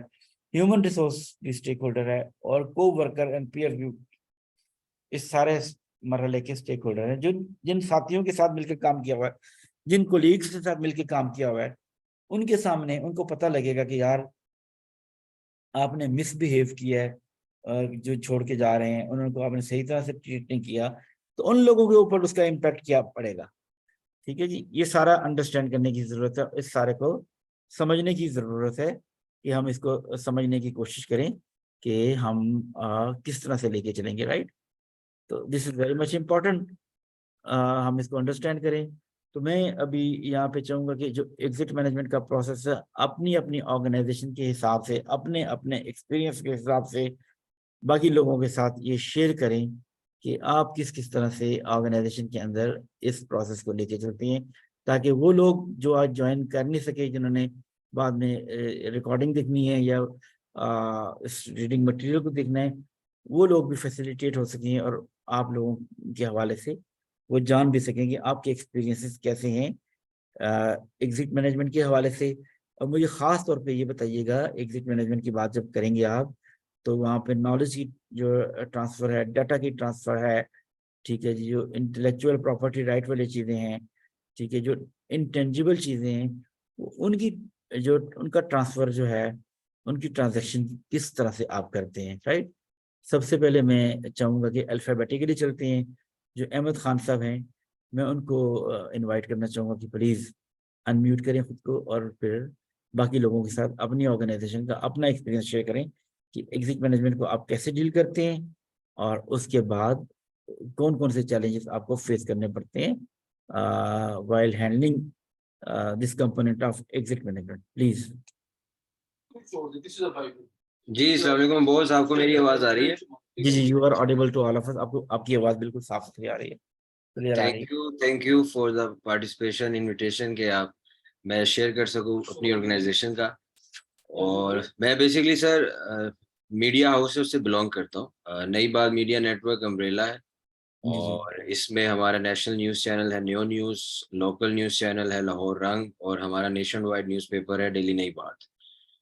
ह्यूमन रिसोर्स की स्टेक होल्डर है, और को वर्कर एंड पीयर व्यू, इस सारे मरहले के स्टेक होल्डर हैं, जो जिन साथियों के साथ मिलकर काम किया हुआ है, जिन कोलीग्स के साथ मिलकर काम किया हुआ है, उनके सामने उनको पता लगेगा कि यार आपने मिसबिहेव किया है, जो छोड़ के जा रहे हैं उनको आपने सही तरह से ट्रीट नहीं किया, तो उन लोगों के ऊपर उसका इम्पैक्ट क्या पड़ेगा, ठीक है जी। ये सारा अंडरस्टैंड करने की जरूरत है, इस सारे को समझने की जरूरत है कि हम इसको समझने की कोशिश करें कि हम किस तरह से लेके चलेंगे, राइट। तो this is very much important, हम इसको अंडरस्टैंड करें। तो मैं अभी यहाँ पे चाहूँगा कि जो एग्जिट मैनेजमेंट का प्रोसेस है, अपनी अपनी ऑर्गेनाइजेशन के हिसाब से, अपने अपने एक्सपीरियंस के हिसाब से बाकी लोगों के साथ ये शेयर करें कि आप किस किस तरह से ऑर्गेनाइजेशन के अंदर इस प्रोसेस को लेके चलते हैं, ताकि वो लोग जो आज ज्वाइन कर नहीं सके, जिन्होंने बाद में रिकॉर्डिंग देखनी है या इस रीडिंग मटेरियल को देखना है, वो लोग भी फैसिलिटेट हो सकें और आप लोगों के हवाले से वो जान भी सकें कि आपके एक्सपीरियंसेस कैसे हैं एग्जिट मैनेजमेंट के हवाले से। और मुझे ख़ास तौर पे ये बताइएगा, एग्जिट मैनेजमेंट की बात जब करेंगे आप, तो वहाँ पे नॉलेज की जो ट्रांसफ़र है, डाटा की ट्रांसफ़र है, ठीक है जी, जो इंटेलेक्चुअल प्रॉपर्टी राइट वाली चीज़ें हैं, ठीक है, जो इनटेंजिबल चीज़ें हैं, उनकी जो उनका ट्रांसफ़र जो है, उनकी ट्रांजैक्शन किस तरह से आप करते हैं, राइट। सबसे पहले मैं चाहूँगा कि अल्फ़ाबेटिकली चलते हैं। जो अहमद खान साहब हैं, मैं उनको इनवाइट करना चाहूँगा कि प्लीज़ अनम्यूट करें खुद को और फिर बाकी लोगों के साथ अपनी ऑर्गेनाइजेशन का अपना एक्सपीरियंस शेयर करें कि एग्जिट मैनेजमेंट को आप कैसे डील करते हैं और उसके बाद कौन कौन से चैलेंजेस आपको फेस करने पड़ते हैं while handling this component of exit management, please.
जी अस्सलाम वालेकुम बॉस, आपको मेरी आवाज आ रही है?
जी जी, you are audible to all of us, आपको आपकी आवाज बिल्कुल साफ सुथरी आ रही है, क्लियर आ रही है।
Thank you for the participation invitation के आप मैं शेयर कर सकूं अपनी ऑर्गेनाइजेशन का। और मैं बेसिकली सर मीडिया हाउसेस से बिलोंग करता हूँ। नई बात मीडिया नेटवर्क अम्ब्रेला है
जी जी
और इसमें हमारा नेशनल न्यूज़ चैनल है न्यो न्यूज़, लोकल न्यूज़ चैनल है लाहौर रंग और हमारा नेशन वाइड न्यूज़पेपर है डेली नई बात।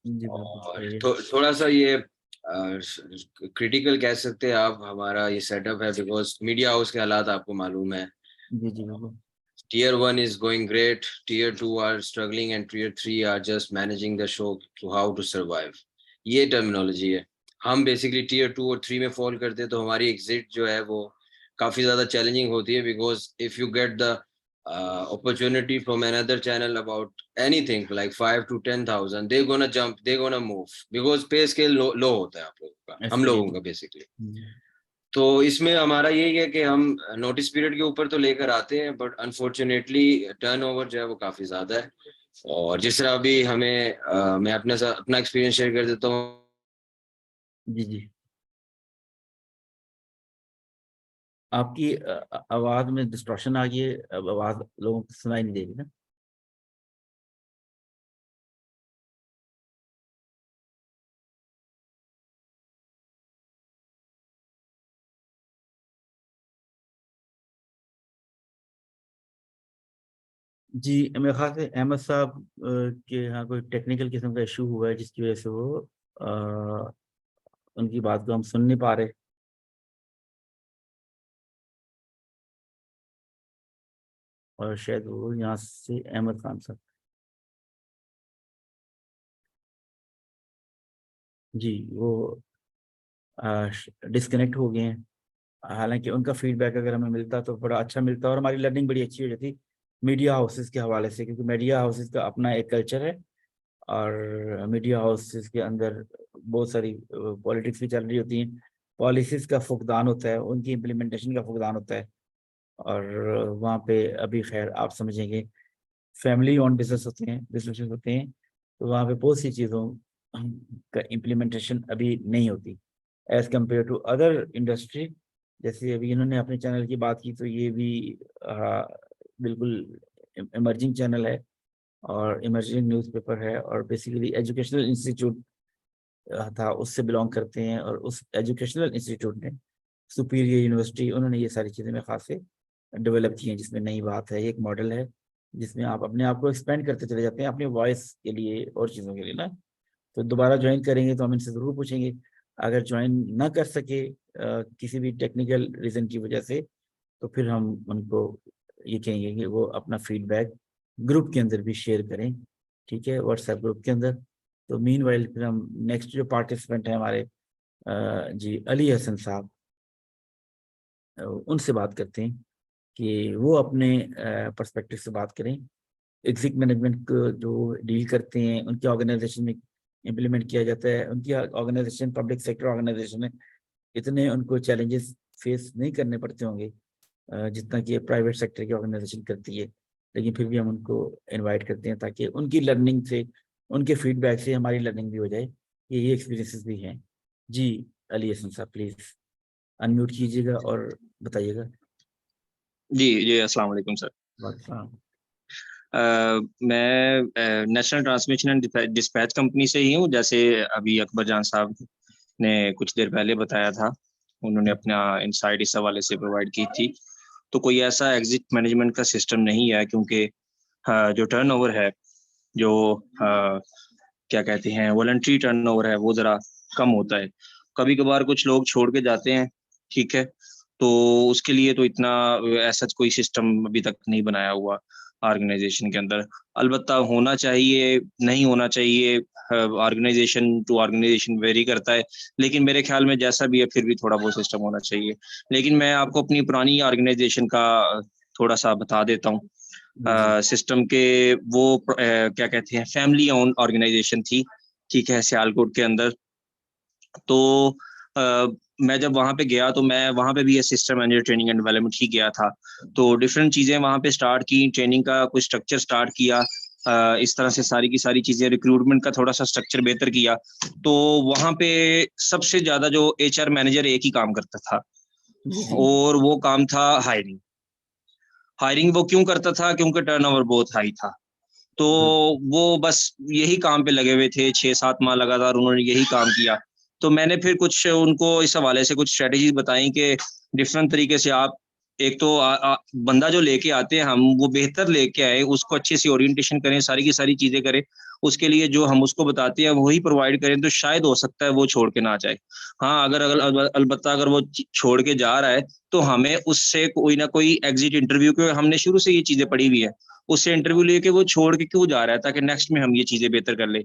जी, बिल्कुल
और
सही है।
थोड़ा सा ये क्रिटिकल कह सकते हैं आप हमारा ये सेटअप है, बिकॉज मीडिया हाउस के हालात आपको मालूम है।
जी जी बिल्कुल।
Tier 1 is going great, Tier 2 are struggling and Tier 3 are just managing the show to how to survive. ये टर्मिनोलॉजी है। हम बेसिकली Tier 2 और 3 में फॉल करते हैं, तो हमारी एग्जिट जो है वो काफ़ी ज़्यादा चैलेंजिंग होती है, because if you get the opportunity from another channel about anything like 5 to 10,000, they're gonna jump, they're gonna move, because pay scale low होता है आप लोगों का, हम लोगों का बेसिकली। तो इसमें हमारा यही है कि हम नोटिस पीरियड के ऊपर तो लेकर आते हैं, बट अनफॉर्चुनेटली टर्नओवर जो है वो काफी ज्यादा है। और जिस तरह अभी हमें मैं अपना एक्सपीरियंस शेयर कर देता हूँ।
जी जी, आपकी आवाज में डिस्टॉर्शन आ गई है, अब आवाज लोगों को सुनाई नहीं दे रही ना। जी, मेरे ख्याल से अहमद साहब के यहाँ कोई टेक्निकल किस्म का इशू हुआ है, जिसकी वजह से वो उनकी बात को हम सुन नहीं पा रहे। और शायद वो यहाँ से अहमद खान साहब, जी वो डिस्कनेक्ट हो गए हैं। हालांकि उनका फीडबैक अगर हमें मिलता तो बड़ा अच्छा मिलता और हमारी लर्निंग बड़ी अच्छी हो जाती मीडिया हाउसेस के हवाले से, क्योंकि मीडिया हाउसेस का अपना एक कल्चर है और मीडिया हाउसेस के अंदर बहुत सारी पॉलिटिक्स भी चल रही होती हैं, पॉलिसीज़ का फुकदान होता है, उनकी इम्प्लीमेंटेशन का फुकदान होता है। और वहाँ पे अभी खैर आप समझेंगे फैमिली ओन बिजनेसेस होते हैं, तो वहाँ पे बहुत सी चीज़ों का इम्प्लीमेंटेशन अभी नहीं होती as compare to other industry. जैसे अभी इन्होंने अपने चैनल की बात की, तो ये भी बिल्कुल इमर्जिंग चैनल है और इमर्जिंग न्यूज़पेपर है और बेसिकली एजुकेशनल इंस्टीट्यूट था, उससे बिलोंग करते हैं। और उस एजुकेशनल इंस्टीट्यूट ने सुपीरियर यूनिवर्सिटी, उन्होंने ये सारी चीज़ें में खास से डेवलप की हैं, जिसमें नई बात है, एक मॉडल है जिसमें आप अपने आप को एक्सपेंड करते चले जाते हैं अपनी वॉइस के लिए और चीज़ों के लिए ना। तो दोबारा ज्वाइन करेंगे तो हम इनसे ज़रूर पूछेंगे, अगर ज्वाइन ना कर सके किसी भी टेक्निकल रीज़न की वजह से, तो फिर हम उनको ये कहेंगे कि वो अपना फीडबैक ग्रुप के अंदर भी शेयर करें, ठीक है, व्हाट्सएप ग्रुप के अंदर। तो मीनवाइल फिर हम नेक्स्ट जो पार्टिसिपेंट हैं हमारे जी अली हसन साहब, उनसे बात करते हैं कि वो अपने पर्सपेक्टिव से बात करें। एग्जिक मैनेजमेंट को जो डील करते हैं, उनकी ऑर्गेनाइजेशन में इम्प्लीमेंट किया जाता है, उनकी ऑर्गेनाइजेशन पब्लिक सेक्टर ऑर्गेनाइजेशन है, इतने उनको चैलेंजेस फेस नहीं करने पड़ते होंगे जितना कि प्राइवेट सेक्टर की ऑर्गेनाइजेशन करती है। लेकिन फिर भी हम उनको इनवाइट करते हैं ताकि उनकी लर्निंग से, उनके फीडबैक से हमारी लर्निंग भी हो जाए, ये एक्सपीरियंसेस भी हैं। जी अली हसन साहब प्लीज़ अनम्यूट कीजिएगा और बताइएगा।
जी अस्सलाम वालेकुम सर। मैं national transmission and dispatch company से ही हूँ। जैसे अभी अकबर जान साहब ने कुछ देर पहले बताया था, उन्होंने अपना इनसाइट इस हवाले से प्रोवाइड की थी। तो कोई ऐसा एग्जिट मैनेजमेंट का सिस्टम नहीं है, क्योंकि जो टर्नओवर है, जो क्या कहते हैं वॉलंटरी टर्नओवर है, वो ज़रा कम होता है। कभी कभार कुछ लोग छोड़ के जाते हैं, ठीक है, तो उसके लिए तो इतना ऐसा कोई सिस्टम अभी तक नहीं बनाया हुआ ऑर्गेनाइजेशन के अंदर। अलबत्ता होना चाहिए, नहीं होना चाहिए, ऑर्गेनाइजेशन टू ऑर्गेनाइजेशन वेरी करता है, लेकिन मेरे ख्याल में जैसा भी है फिर भी थोड़ा बहुत सिस्टम होना चाहिए। लेकिन मैं आपको अपनी पुरानी ऑर्गेनाइजेशन का थोड़ा सा बता देता हूँ। सिस्टम के वो क्या कहते हैं फैमिली ओन ऑर्गेनाइजेशन थी, ठीक है, सियालकोट के अंदर। तो मैं जब वहाँ पे गया तो मैं वहाँ पे भी assistant manager training and development ही गया था। तो डिफरेंट चीज़ें वहाँ पे स्टार्ट की, ट्रेनिंग का कुछ स्ट्रक्चर स्टार्ट किया, इस तरह से सारी की सारी चीज़ें, रिक्रूटमेंट का थोड़ा सा स्ट्रक्चर बेहतर किया। तो वहाँ पे सबसे ज़्यादा जो HR मैनेजर एक ही काम करता था और वो काम था हायरिंग। वो क्यों करता था? क्योंकि टर्नओवर बहुत हाई था। तो वो बस यही काम पे लगे हुए थे, 6-7 माह लगातार उन्होंने यही काम किया। तो मैंने फिर कुछ उनको इस हवाले से कुछ स्ट्रेटजीज बताई कि डिफरेंट तरीके से आप एक तो बंदा जो लेके आते हैं हम, वो बेहतर लेके आए, उसको अच्छे से ओरिएंटेशन करें, सारी की सारी चीज़ें करें, उसके लिए जो हम उसको बताते हैं वही प्रोवाइड करें तो शायद हो सकता है वो छोड़ के ना जाए। हाँ, अगर अलबत्ता अगर वो छोड़ के जा रहा है तो हमें उससे कोई ना कोई एग्जिट इंटरव्यू, क्योंकि हमने शुरू से ये चीजें पढ़ी हुई है, उससे इंटरव्यू लेके वो छोड़ के क्यों जा रहा है, ताकि नेक्स्ट में हम ये चीजें बेहतर कर ले।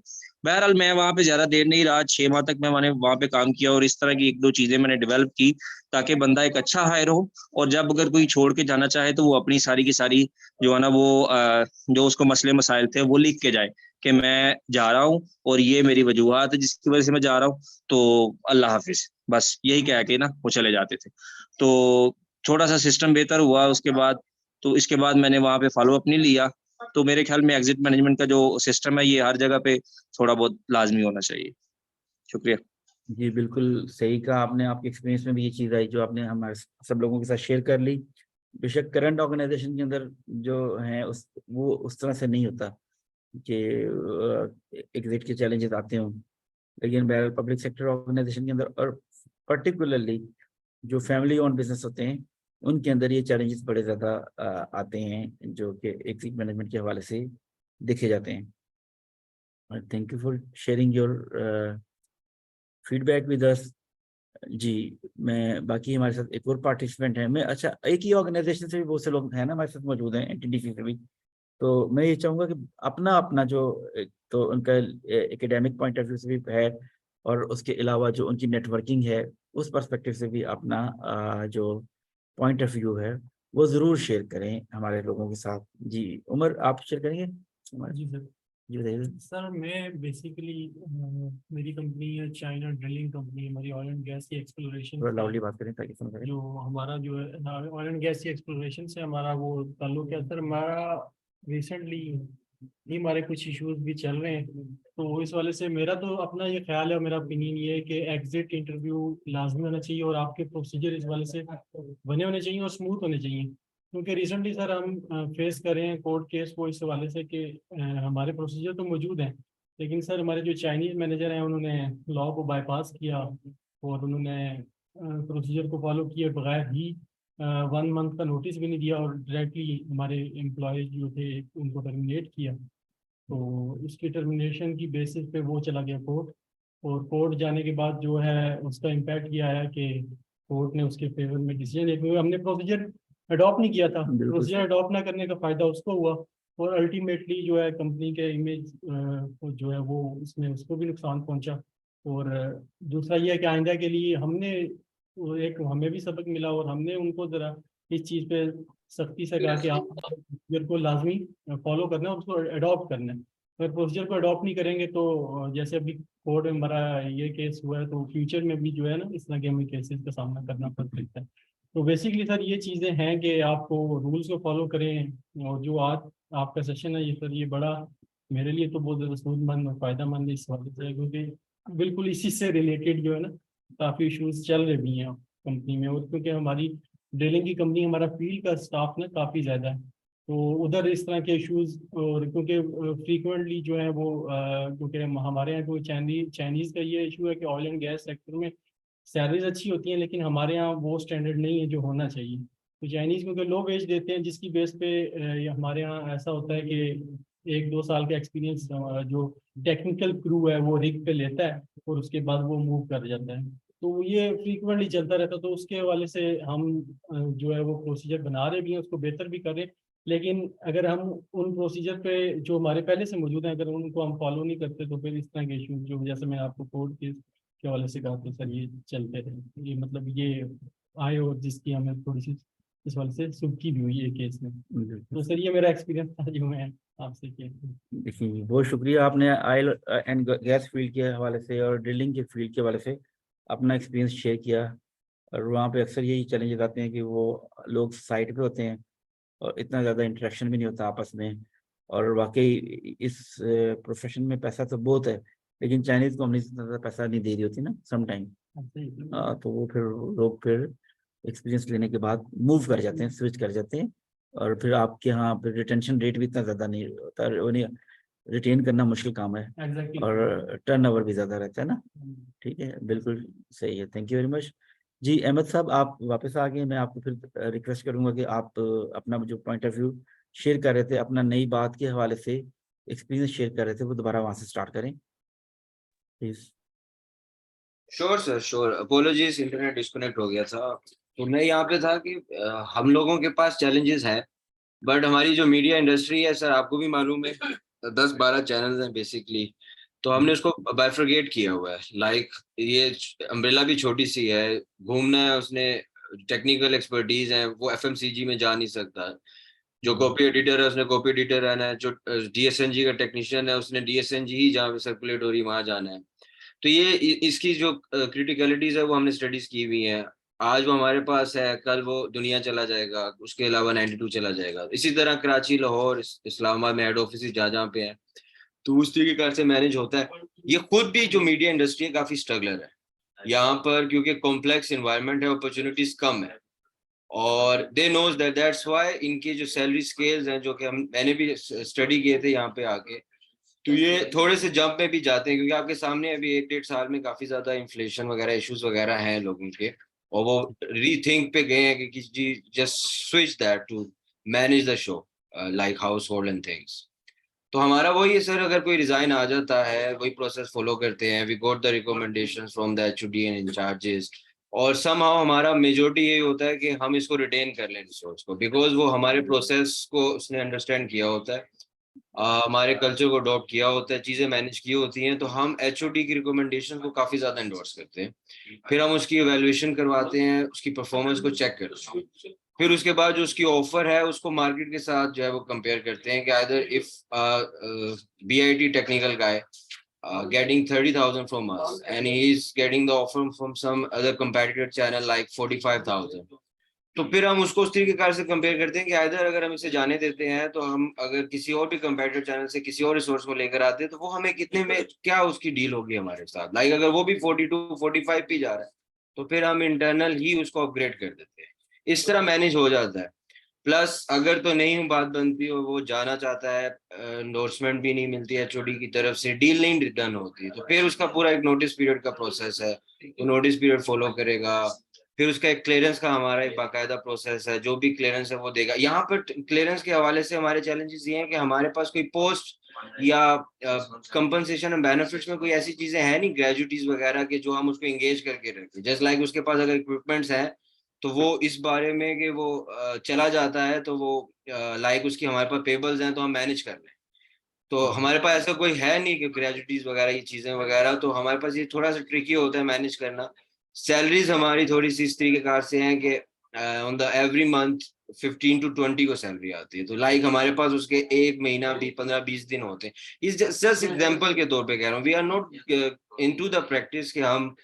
बहरहाल मैं वहाँ पे ज्यादा देर नहीं रहा, 6 माह तक मैंने वहाँ पे काम किया और इस तरह की 1-2 चीजें मैंने डेवलप की ताकि बंदा एक अच्छा हायर हो, और जब अगर कोई छोड़ के जाना चाहे तो वो अपनी सारी की सारी जो है ना वो जो उसको मसले मसाइल थे वो लिख के जाए कि मैं जा रहा हूँ और ये मेरी वजूहात है जिसकी वजह से मैं जा रहा हूँ, तो अल्लाह हाफिज, बस यही कह के ना वो चले जाते थे। तो थोड़ा सा सिस्टम बेहतर हुआ उसके बाद, तो इसके बाद मैंने वहाँ पे फॉलो अप नहीं लिया। तो मेरे ख्याल में एग्जिट मैनेजमेंट का जो सिस्टम है ये हर जगह पे थोड़ा बहुत लाजमी होना चाहिए। शुक्रिया।
जी बिल्कुल सही कहा आपने, आपके एक्सपीरियंस में भी ये चीज़ आई जो आपने हमारे सब लोगों के साथ शेयर कर ली। बेशक करंट ऑर्गेनाइजेशन के अंदर जो है वो उस तरह से नहीं होता कि एग्जिट के चैलेंजेस आते हों, लेकिन पब्लिक सेक्टर ऑर्गेनाइजेशन के अंदर और पर्टिकुलरली जो फैमिली ओन बिजनेस होते हैं उनके अंदर ये चैलेंजेस बड़े ज़्यादा आते हैं जो कि एग्जिट मैनेजमेंट के हवाले से देखे जाते हैं। Thank you for sharing your feedback with us. जी, मैं बाकी हमारे साथ एक और पार्टिसिपेंट है, मैं अच्छा एक ही ऑर्गेनाइजेशन से भी बहुत से लोग हैं ना हमारे साथ मौजूद हैं, एनटीडीसी से भी। तो मैं ये चाहूँगा कि अपना अपना जो तो उनका एकेडमिक पॉइंट ऑफ व्यू से भी है और उसके अलावा जो उनकी नेटवर्किंग है उस पर्सपेक्टिव से भी अपना जो पॉइंट ऑफ व्यू है वो ज़रूर शेयर करें हमारे लोगों के साथ। जी उमर, आप शेयर करेंगे?
जी सर।
जी बताइए।
सर मैं बेसिकली मेरी कंपनी है चाइना ड्रिलिंग कंपनी, हमारी ऑयल एंड गैस की एक्सप्लोरेशन
थोड़ा लाउडली बात करें ताकि समझ आए।
जो हमारा जो है ऑयल एंड गैस की एक्सप्लोरेशन से हमारा वो ताल्लुक है सर। हमारा रिसेंटली ही हमारे कुछ इश्यूज भी चल रहे हैं, तो इस वाले से मेरा तो अपना ये ख्याल है और मेरा ओपिनियन ये है कि एग्जिट इंटरव्यू लाजमी होना चाहिए और आपके प्रोसीजर इस वाले से बने होने चाहिए और स्मूथ होने चाहिए। क्योंकि रिसेंटली सर हम फेस कर रहे हैं कोर्ट केस को इस हवाले से कि हमारे प्रोसीजर तो मौजूद हैं, लेकिन सर हमारे जो चाइनीज मैनेजर हैं उन्होंने लॉ को बाईपास किया और उन्होंने प्रोसीजर को फॉलो किए बगैर ही 1 मंथ का नोटिस भी नहीं दिया और डायरेक्टली हमारे एम्प्लॉयज जो थे उनको टर्मिनेट किया। तो इसकी टर्मिनेशन की बेसिस पे वो चला गया कोर्ट, और कोर्ट जाने के बाद जो है उसका इम्पैक्ट ये आया कि कोर्ट ने उसके फेवर में डिसीजन लिया, क्योंकि हमने प्रोसीजर अडॉप्ट नहीं किया था। प्रोसीजर अडॉप्ट ना करने का फ़ायदा उसको हुआ और अल्टीमेटली जो है कंपनी के इमेज को जो है वो उसमें उसको भी नुकसान पहुंचा। और दूसरा ये है कि आइंदा के लिए हमने एक हमें भी सबक मिला और हमने उनको ज़रा इस चीज़ पे सख्ती से कहा कि आप प्रोसीजर को लाजमी फॉलो करना है और उसको अडॉप्ट करना है। अगर प्रोसीजर को अडॉप्ट नहीं करेंगे तो जैसे अभी कोर्ट में हमारा ये केस हुआ है तो फ्यूचर में भी जो है ना इस तरह के हमें केसेस का सामना करना पड़ सकता है। तो बेसिकली सर ये चीज़ें हैं कि आपको रूल्स को फॉलो करें। और जो आज आपका सेशन है ये सर ये बड़ा मेरे लिए तो बहुत ज़्यादा सूदमंद और फ़ायदेमंद इस वजह से है, क्योंकि बिल्कुल इसी से रिलेटेड जो है ना काफ़ी इश्यूज चल रहे भी हैं कंपनी में। और क्योंकि हमारी ड्रिलिंग की कंपनी, हमारा फील्ड का स्टाफ ना काफ़ी ज़्यादा है, तो उधर इस तरह के इश्यूज और क्योंकि फ्रीक्वेंटली जो है वो क्योंकि हमारे यहाँ कोई चाइनीज़ का ये इशू है कि ऑयल एंड गैस सेक्टर में सैलरीज अच्छी होती हैं लेकिन हमारे यहाँ वो स्टैंडर्ड नहीं है जो होना चाहिए। तो चाइनीज़ क्योंकि लो वेज देते हैं जिसकी बेस पे हमारे यहाँ ऐसा होता है कि 1-2 साल का एक्सपीरियंस जो टेक्निकल क्रू है वो रिग पे लेता है और उसके बाद वो मूव कर जाता है। तो ये फ्रीक्वेंटली चलता रहता, तो उसके हवाले से हम जो है वो प्रोसीजर बना रहे भी हैं, उसको बेहतर भी कर रहे हैं। लेकिन अगर हम उन प्रोसीजर पे जो हमारे पहले से मौजूद हैं अगर उनको हम फॉलो नहीं करते तो फिर इस तरह के इशू जो जैसे मैंने आपको कोर्ट केस के हवाले से कहा तो सर ये चलते रहे, ये मतलब ये आए और जिसकी हमें थोड़ी सी इस वाले से सुबकी भी हुई है केस में। तो सर ये मेरा एक्सपीरियंस था जो मैं आपसे किया।
देखिए बहुत शुक्रिया, आपने ऑयल एंड गैस फील्ड के हवाले से और ड्रिलिंग के फील्ड के हवाले से अपना एक्सपीरियंस शेयर किया। और वहाँ पे अक्सर यही चैलेंजेस आते हैं कि वो लोग साइट पे होते हैं और इतना ज़्यादा इंटरेक्शन भी नहीं होता आपस में। और वाकई इस प्रोफेशन में पैसा तो बहुत है लेकिन चाइनीज़ को हमने इतना ज़्यादा पैसा नहीं दे रही होती ना सम टाइम। तो वो फिर लोग फिर एक्सपीरियंस लेने के बाद मूव कर जाते हैं, स्विच कर जाते हैं। और फिर आपके यहाँ फिर रिटेंशन रेट भी इतना ज़्यादा नहीं होता, वो नहीं, रिटेन करना मुश्किल काम है और टर्नओवर भी ज़्यादा रहता है ना। ठीक है, बिल्कुल सही है, थैंक यू वेरी मच। जी अहमद साहब आप वापस आ गए, मैं आपको फिर रिक्वेस्ट करूंगा कि आप अपना जो पॉइंट ऑफ व्यू शेयर कर रहे थे अपना नई बात के हवाले से एक्सपीरियंस शेयर कर रहे थे वो दोबारा वहां से स्टार्ट करें please.
Sure sir, sure. Apologies, internet disconnect हो गया था। तो मैं यहाँ पे था कि हम लोगों के पास चैलेंजेस हैं, बट हमारी जो मीडिया इंडस्ट्री है सर, आपको भी मालूम है 10-12 चैनल्स हैं बेसिकली। तो हमने उसको बाइफरगेट किया हुआ है। लाइक ये अम्ब्रेला भी छोटी सी है, घूमना है उसने, टेक्निकल एक्सपर्टीज है, वो एफएमसीजी में जा नहीं सकता। जो कॉपी एडिटर है उसने कॉपी एडिटर रहना है, जो डीएसएनजी का टेक्नीशियन है उसने डीएसएनजी ही जहाँ पे सर्कुलेट हो रही वहां जाना है। तो ये इसकी जो क्रिटिकलिटीज है वो हमने स्टडीज की हुई हैं। आज वो हमारे पास है, कल वो दुनिया चला जाएगा, उसके अलावा 92 चला जाएगा। इसी तरह कराची, लाहौर, इस्लामाबाद में हेड ऑफिस जहाँ जहाँ पे है, तो उस तरीके से मैनेज होता है। ये खुद भी जो मीडिया इंडस्ट्री है काफी स्ट्रगलर है यहाँ पर, क्योंकि कॉम्प्लेक्स इन्वायरमेंट है, अपॉर्चुनिटीज कम है, और दे नोज दैट्स व्हाई इनकी जो सैलरी स्केल्स हैं, जो कि मैंने भी स्टडी किए थे यहाँ पे आके, तो ये थोड़े से जंप में भी जाते हैं, क्योंकि आपके सामने अभी 1-1.5 साल में काफी ज्यादा इन्फ्लेशन वगैरह इश्यूज वगैरह हैं लोगों के, और वो रीथिंक पे गए हैं कि जी just switch that to manage the show like household and things. तो हमारा वही है सर, अगर कोई रिजाइन आ जाता है वही प्रोसेस फॉलो करते हैं, we got the recommendations from the HOD and incharges, और समहाउ हमारा मेजोरिटी यही होता है कि हम इसको रिटेन कर लें रिसोर्स को, बिकॉज वो हमारे प्रोसेस को उसने अंडरस्टैंड किया होता है, हमारे कल्चर को अडॉप्ट किया होता है, चीजें मैनेज की होती हैं, तो हम एचओडी की रिकमेंडेशन को काफी ज्यादा एंडोर्स करते हैं। फिर हम उसकी इवैल्यूएशन करवाते हैं, उसकी परफॉर्मेंस को चेक करते हैं, फिर उसके बाद जो उसकी ऑफर है उसको मार्केट के साथ जो है वो कंपेयर करते हैं कि either if BIT technical guy getting 30,000 from us and he is getting the offer from some other competitor channel like 45,000, तो फिर हम उसको उस तरीके से कंपेयर करते हैं कि आइदर अगर हम इसे जाने देते हैं, तो हम अगर किसी और भी कंपेटिटर चैनल से किसी और रिसोर्स को लेकर आते हैं, तो वो हमें कितने में क्या उसकी डील होगी हमारे साथ। लाइक अगर वो भी 42-45 पे जा रहा है, तो फिर हम इंटरनल ही उसको अपग्रेड कर देते हैं। इस तरह मैनेज हो जाता है। प्लस अगर तो नहीं बात बनती और वो जाना चाहता है, एंडोर्समेंट भी नहीं मिलती है एचओडी की तरफ से, डील नहीं रिटर्न होती, तो फिर उसका पूरा एक नोटिस पीरियड का प्रोसेस है, तो नोटिस पीरियड फॉलो करेगा। फिर उसका एक क्लियरेंस का हमारा एक बाकायदा प्रोसेस है, जो भी क्लियरेंस है वो देगा। यहाँ पर क्लियरेंस के हवाले से हमारे चैलेंजेस ये हैं कि हमारे पास कोई पोस्ट या कंपनसेशन एंड बेनिफिट्स में कोई ऐसी चीजें हैं नहीं, ग्रेजुइटीज वगैरह के, जो हम उसको एंगेज करके रखें। जस्ट लाइक उसके पास अगर इक्विपमेंट्स हैं, तो वो इस बारे में कि वो चला जाता है, तो वो लाइक उसकी हमारे पास पेबल्स हैं तो हम मैनेज कर लें। तो हमारे पास ऐसा कोई है नहीं कि ग्रेजुइटीज वगैरह ये चीजें वगैरह, तो हमारे पास ये थोड़ा सा ट्रिकी होता है मैनेज करना। सैलरीज हमारी थोड़ी सी इस तरीके कार से हैं कि on the every month 15 to 20 को सैलरी आती है, तो लाइक हमारे पास उसके एक महीना भी 15-20 दिन होते हैं। इस जस्ट एग्जांपल के तौर पे कह रहा हूँ, we are not into the practice कि हम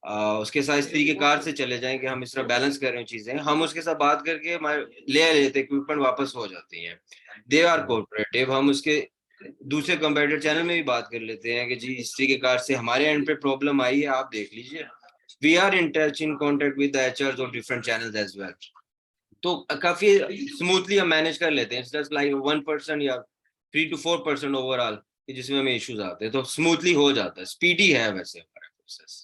उसके साथ इस तरीके कार से चले जाएं कि हम इस तरह बैलेंस कर रहे हैं चीजें। हम उसके साथ बात करके हमारे ले लेते, इक्विपमेंट वापस हो जाती हैं, दे आर कोऑपरेटिव। हम उसके दूसरे कंपेटिटर चैनल में भी बात कर लेते हैं कि जी इस तरीके कार से हमारे एंड पे प्रॉब्लम आई है, आप देख लीजिए। We are in touch, in contact with the HRs of different channels as well, तो काफी स्मूथली हम मैनेज कर लेते हैं। इट्स जस्ट लाइक 1% या 3 to 4% ओवरऑल जिसमें हमें इश्यूज आते हैं, तो स्मूथली हो जाता है, स्पीडी है वैसे हमारा process.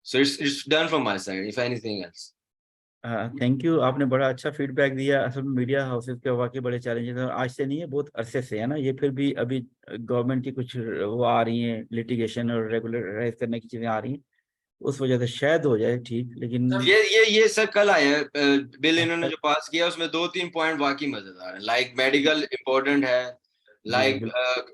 So it's done from my side, if anything else.
Thank you, आपने बड़ा अच्छा फीडबैक दिया। असल में मीडिया हाउसेस के वाकई बड़े चैलेंजेस हैं, आज से नहीं है, बहुत अरसे से है ना ये। फिर भी अभी गवर्नमेंट की कुछ वो आ रही हैं, लिटिगेशन और रेगुलराइज करने की चीजें आ रही हैं, उस वजह से शायद हो जाए ठीक, लेकिन
ये सर कल आया है बिल इन्होंने जो पास किया, उसमें 2-3 पॉइंट वाकई मजेदार है। लाइक मेडिकल इम्पोर्टेंट है, लाइक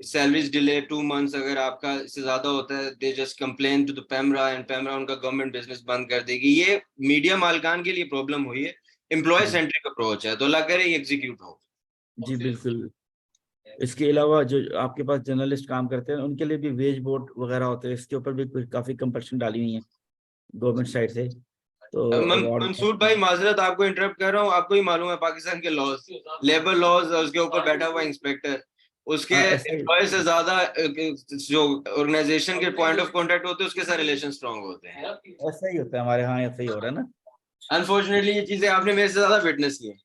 सैलरीज डिले 2 months अगर आपका इससे ज्यादा होता है, they just complain to the PEMRA and PEMRA उनका गवर्नमेंट बिजनेस बंद कर देगी। ये मीडिया मालिकान के लिए प्रॉब्लम हुई है, एम्प्लॉय सेंट्रिक अप्रोच है, तो अल्लाह करे एग्जीक्यूट हो।
जी बिल्कुल। इसके अलावा जो आपके पास जर्नलिस्ट काम करते हैं उनके लिए भी वेज बोर्ड वगैरह होते हैं, इसके ऊपर भी कुछ काफी कंपल्शन डाली हुई है गवर्नमेंट साइड से। तो
मंसूर भाई माजरत आपको इंटरप्ट कर रहा हूँ, आपको ही मालूम है पाकिस्तान के लॉज, लेबर लॉज, उसके ऊपर बैठा हुआ इंस्पेक्टर, उसके एम्प्लॉय से ज्यादा जो ऑर्गेनाइजेशन के पॉइंट ऑफ कांटेक्ट होते हैं उसके साथ रिलेशन स्ट्रांग होते हैं।
ऐसा ही होता है हमारे यहाँ, ऐसा ही हो रहा है ना।
अनफॉर्चुनेटली ये चीजें आपने मेरे से ज्यादा विटनेस की है।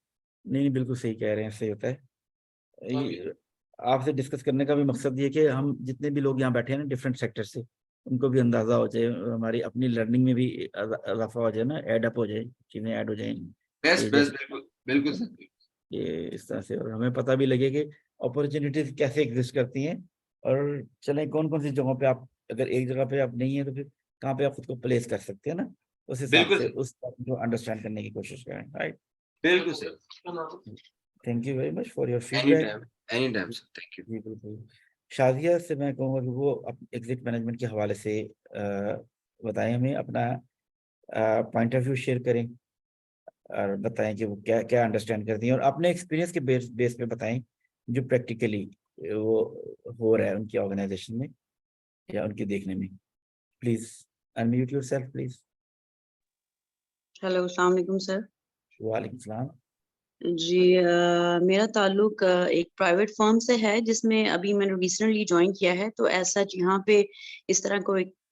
नहीं बिल्कुल सही कह रहे हैं, ऐसा ही होता है। आपसे डिस्कस करने का भी मकसद ये कि हम जितने भी लोग यहाँ बैठे हैं ना डिफरेंट सेक्टर से, उनको भी अंदाजा हो जाए, हमारी अपनी लर्निंग में भी इजाफा हो जाए ना, ऐड अप हो जाए, चीजें ऐड हो जाए।
बेस्ट बिल्कुल बिल्कुल।
ये इस तरह से, और हमें पता भी लगे कि अपॉर्चुनिटीज कैसे एग्जिस्ट करती हैं, और चलें कौन कौन सी जगहों पे आप, अगर एक जगह पे आप नहीं है तो फिर कहाँ पे आप खुद को प्लेस कर सकते हैं ना, उस हिसाब
बिल्कुल
से
सर,
उस को अंडरस्टैंड करने की कोशिश करें, राइट।
बिल्कुल sir,
thank you very much for your
any
feedback.
Time, any time sir, thank you.
जी बिल्कुल। शादिया से मैं कहूँगा कि वो एग्जिट मैनेजमेंट के हवाले से बताएं, हमें अपना पॉइंट ऑफ व्यू शेयर करें, और बताएं कि वो क्या क्या अंडरस्टैंड करती हैं, और अपने एक्सपीरियंस के बेस पे बताएं जो प्रैक्टिकली वो हो रहा है उनकी ऑर्गेनाइजेशन में या उनके देखने में। Please unmute yourself please.
Hello, अस्सलाम वालेकुम सर।
वालेकुम सलाम।
जी, मेरा ताल्लुक एक प्राइवेट फर्म से है जिसमें अभी मैंने रिसेंटली ज्वाइन किया है, तो ऐसा यहाँ पे इस तरह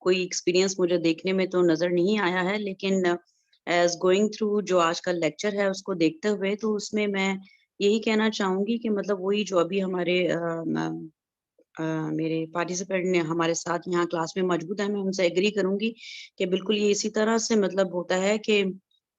कोई एक्सपीरियंस मुझे देखने में तो नज़र नहीं आया है, लेकिन एज गोइंग थ्रू जो आज का लेक्चर है उसको देखते हुए तो उसमें मैं यही कहना चाहूँगी कि मतलब वही जो अभी हमारे मेरे पार्टिसिपेंट ने हमारे साथ यहाँ क्लास में मौजूद है, मैं उनसे एग्री करूँगी कि बिल्कुल ये इसी तरह से मतलब होता है कि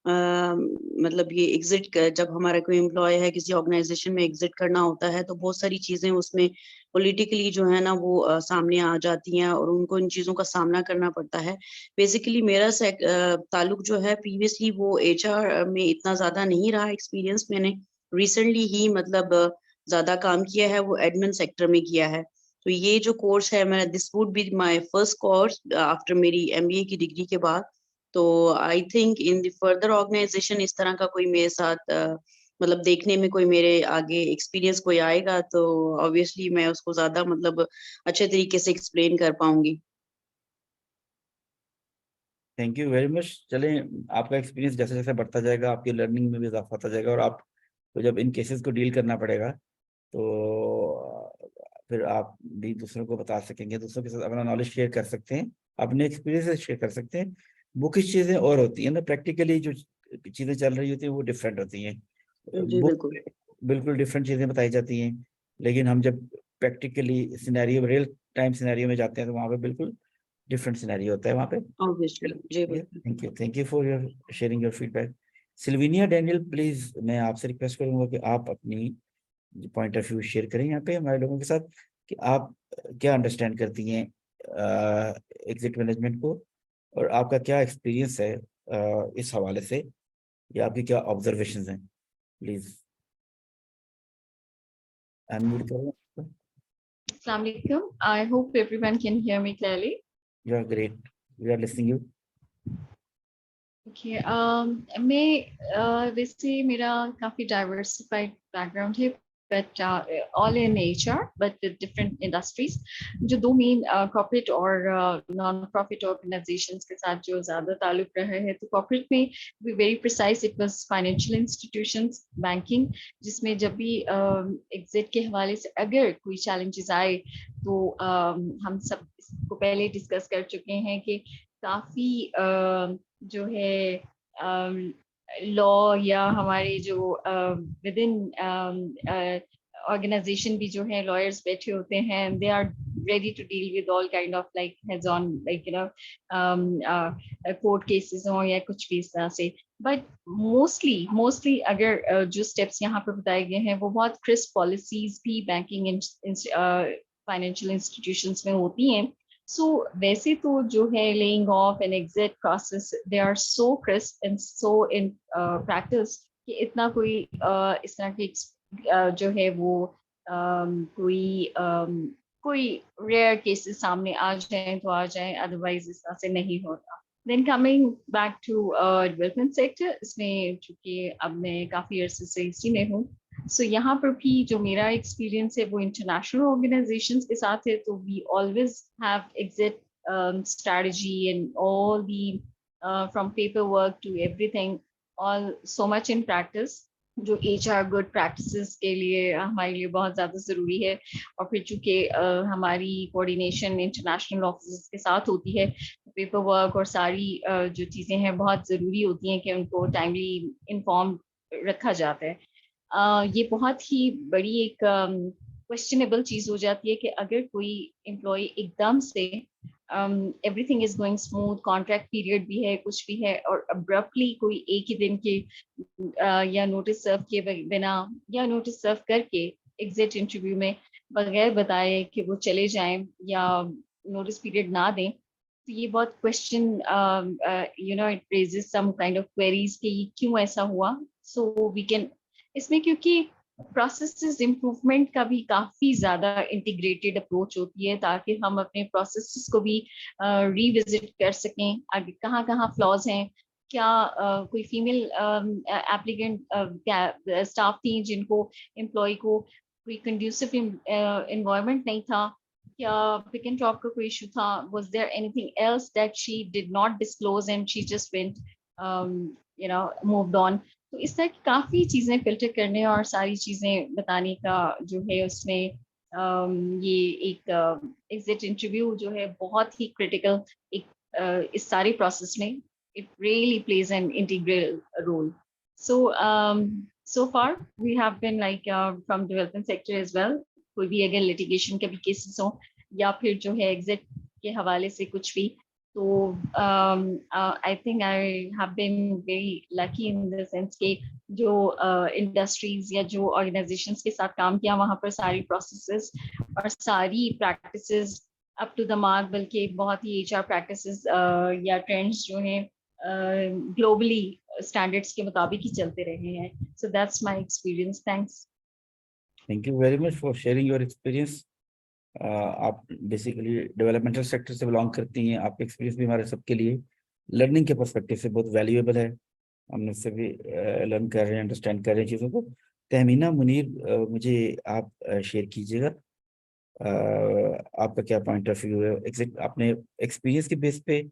मतलब ये एग्ज़िट क जब हमारा कोई एम्प्लॉयी है किसी ऑर्गेनाइज़ेशन में एग्ज़िट करना होता है, तो बहुत सारी चीज़ें उसमें पॉलिटिकली जो है ना वो सामने आ जाती हैं और उनको इन चीज़ों का सामना करना पड़ता है। बेसिकली मेरा ताल्लुक जो है प्रीवियसली वो एचआर में इतना ज़्यादा नहीं रहा एक्सपीरियंस, मैंने रिसेंटली ही मतलब ज़्यादा काम किया है, वो एडमिन सेक्टर में किया है। तो ये जो कोर्स है मेरा, this would be my first course after मेरी एमबीए की डिग्री के बाद। तो I think in the further organisation इस तरह का कोई मेरे साथ मतलब देखने में कोई मेरे आगे एक्सपीरियंस कोई आएगा तो ऑब्वियसली मैं उसको ज्यादा मतलब अच्छे तरीके से एक्सप्लेन कर पाऊंगी।
Thank you very much. चलें, आपका एक्सपीरियंस जैसे जैसे बढ़ता जाएगा आपकी लर्निंग में भी इजाफा होता जाएगा, और आप तो जब इन केसेस को डील करना पड़ेगा तो फिर आप भी दूसरों को बता सकेंगे, दूसरों के साथ अपना नॉलेज शेयर कर सकते हैं, अपने एक्सपीरियंस शेयर कर सकते हैं। बुकिश चीज़ें और होती हैं ना, प्रैक्टिकली जो चीज़ें चल रही होती हैं वो डिफरेंट होती हैं।
जी
बुक
बिल्कुल।
बिल्कुल डिफरेंट चीज़ें बताई जाती हैं, लेकिन हम जब practically scenario, real time scenario में जाते हैं तो वहाँ पे बिल्कुल डिफरेंट सिनेरियो होता है वहाँ पे।
ऑब्वियसली जी बिल्कुल।
Thank you for your sharing your feedback. Sylvania Daniel, please मैं आपसे रिक्वेस्ट करूंगा कि आप अपनी पॉइंट ऑफ व्यू शेयर करें यहाँ पे हमारे लोगों के साथ, कि आप क्या अंडरस्टैंड करती हैं एग्जिट मैनेजमेंट को, और आपका क्या एक्सपीरियंस है इस हवाले से, या आपकी क्या ऑब्जर्वेशंस हैं। प्लीज अनम्यूट करें।
Assalamu alaikum. I hope everyone can hear me clearly.
You are great, we are listening you.
Okay. मैं वैसे मेरा काफी diversified background है, but all in HR, but with different industries. जो दो main corporate और non-profit organizations के साथ जो ज़्यादा ताल्लुक रहा है, तो corporate में to be very precise, it was financial institutions, banking, जिसमें जब भी exit के हवाले से अगर कोई challenges आए तो हम सब इसको पहले discuss कर चुके हैं कि काफी जो है लॉ या हमारे जो विद इन ऑर्गेनाइजेशन भी जो है लॉयर्स बैठे होते हैं, they are ready to deal with all kind of like heads on like court cases हो या कुछ भी इस तरह से, but mostly अगर जो steps यहाँ पर बताए गए हैं वो बहुत crisp policies भी banking financial institutions में होती हैं। So वैसे तो जो है laying off and exit process, they are so crisp and so in practice कि इतना कोई इस तरह की जो है वो कोई rare cases सामने आ जाएं तो आ जाएं, otherwise इस तरह से नहीं होता। Then coming back to development sector, इसमें चूंकि अब मैं काफी अरसे से इसी में हूँ, so यहाँ पर भी जो मेरा एक्सपीरियंस है वो इंटरनेशनल ऑर्गेनाइजेशंस के साथ है, तो we always have exit strategy and all the from paperwork to everything, all so much in practice, जो HR गुड प्रैक्टिसेस के लिए हमारे लिए बहुत ज़्यादा ज़रूरी है। और फिर चूँकि हमारी कोऑर्डिनेशन इंटरनेशनल ऑफिस के साथ होती है, पेपर वर्क और सारी जो चीज़ें हैं बहुत ज़रूरी होती हैं कि उनको टाइमली इन्फॉर्म रखा जाता है। ये बहुत ही बड़ी एक क्वेश्चनेबल चीज़ हो जाती है कि अगर कोई एम्प्लॉय एकदम से everything is going smooth, contract period भी है, कुछ भी है, और अब्रप्टली कोई एक ही दिन के या नोटिस सर्व के बिना या नोटिस सर्व करके एग्जिट इंटरव्यू में बगैर बताए कि वो चले जाएं या नोटिस पीरियड ना दें, तो ये बहुत question it raises some kind of queries कि क्यों ऐसा हुआ. सो वी कैन इसमें, क्योंकि प्रोसेसेस इम्प्रूवमेंट का भी काफी ज्यादा इंटीग्रेटेड अप्रोच होती है, ताकि हम अपने प्रोसेसेस को भी रिविजिट कर सकें, आगे कहाँ कहाँ फ्लॉज हैं, क्या कोई फीमेल एप्लीकेंट स्टाफ थी जिनको एम्प्लॉय को कोई कंड्यूसिव इन्वायरमेंट नहीं था, क्या पिक एंड ड्रॉप का कोई इशू था, was there anything else that she did not disclose and she just went moved on. तो इस तरह की काफी चीजें फिल्टर करने और सारी चीजें बताने का जो है उसमें ये एक एग्जिट इंटरव्यू जो है बहुत ही क्रिटिकल एक इस सारे प्रोसेस में, it really plays an integral role. So far we have been like from development sector as well, कोई भी अगर litigation के भी cases हो या फिर जो है exit के हवाले से कुछ भी, तो I think I have been very lucky in the sense कि जो industries या जो organizations के साथ काम किया वहाँ पर सारी processes और सारी practices up to the mark, बल्कि बहुत ही HR practices या trends जो हैं ग्लोबली स्टैंडर्ड्स के मुताबिक ही चलते रहे हैं. So that's my experience. Thanks.
Thank you very much for sharing your experience. आप बेसिकली डेवलपमेंटल सेक्टर से बिलोंग करती हैं. आपका एक्सपीरियंस भी हमारे सबके लिए लर्निंग के पर्सपेक्टिव से बहुत वैल्यूएबल है. हम उससे भी लर्न कर रहे हैं, अंडरस्टैंड कर रहे हैं चीज़ों को. तहमीना मुनीर, मुझे आप शेयर कीजिएगा आपका क्या पॉइंट ऑफ व्यू है एग्जैक्ट आपने एक्सपीरियंस के बेस पे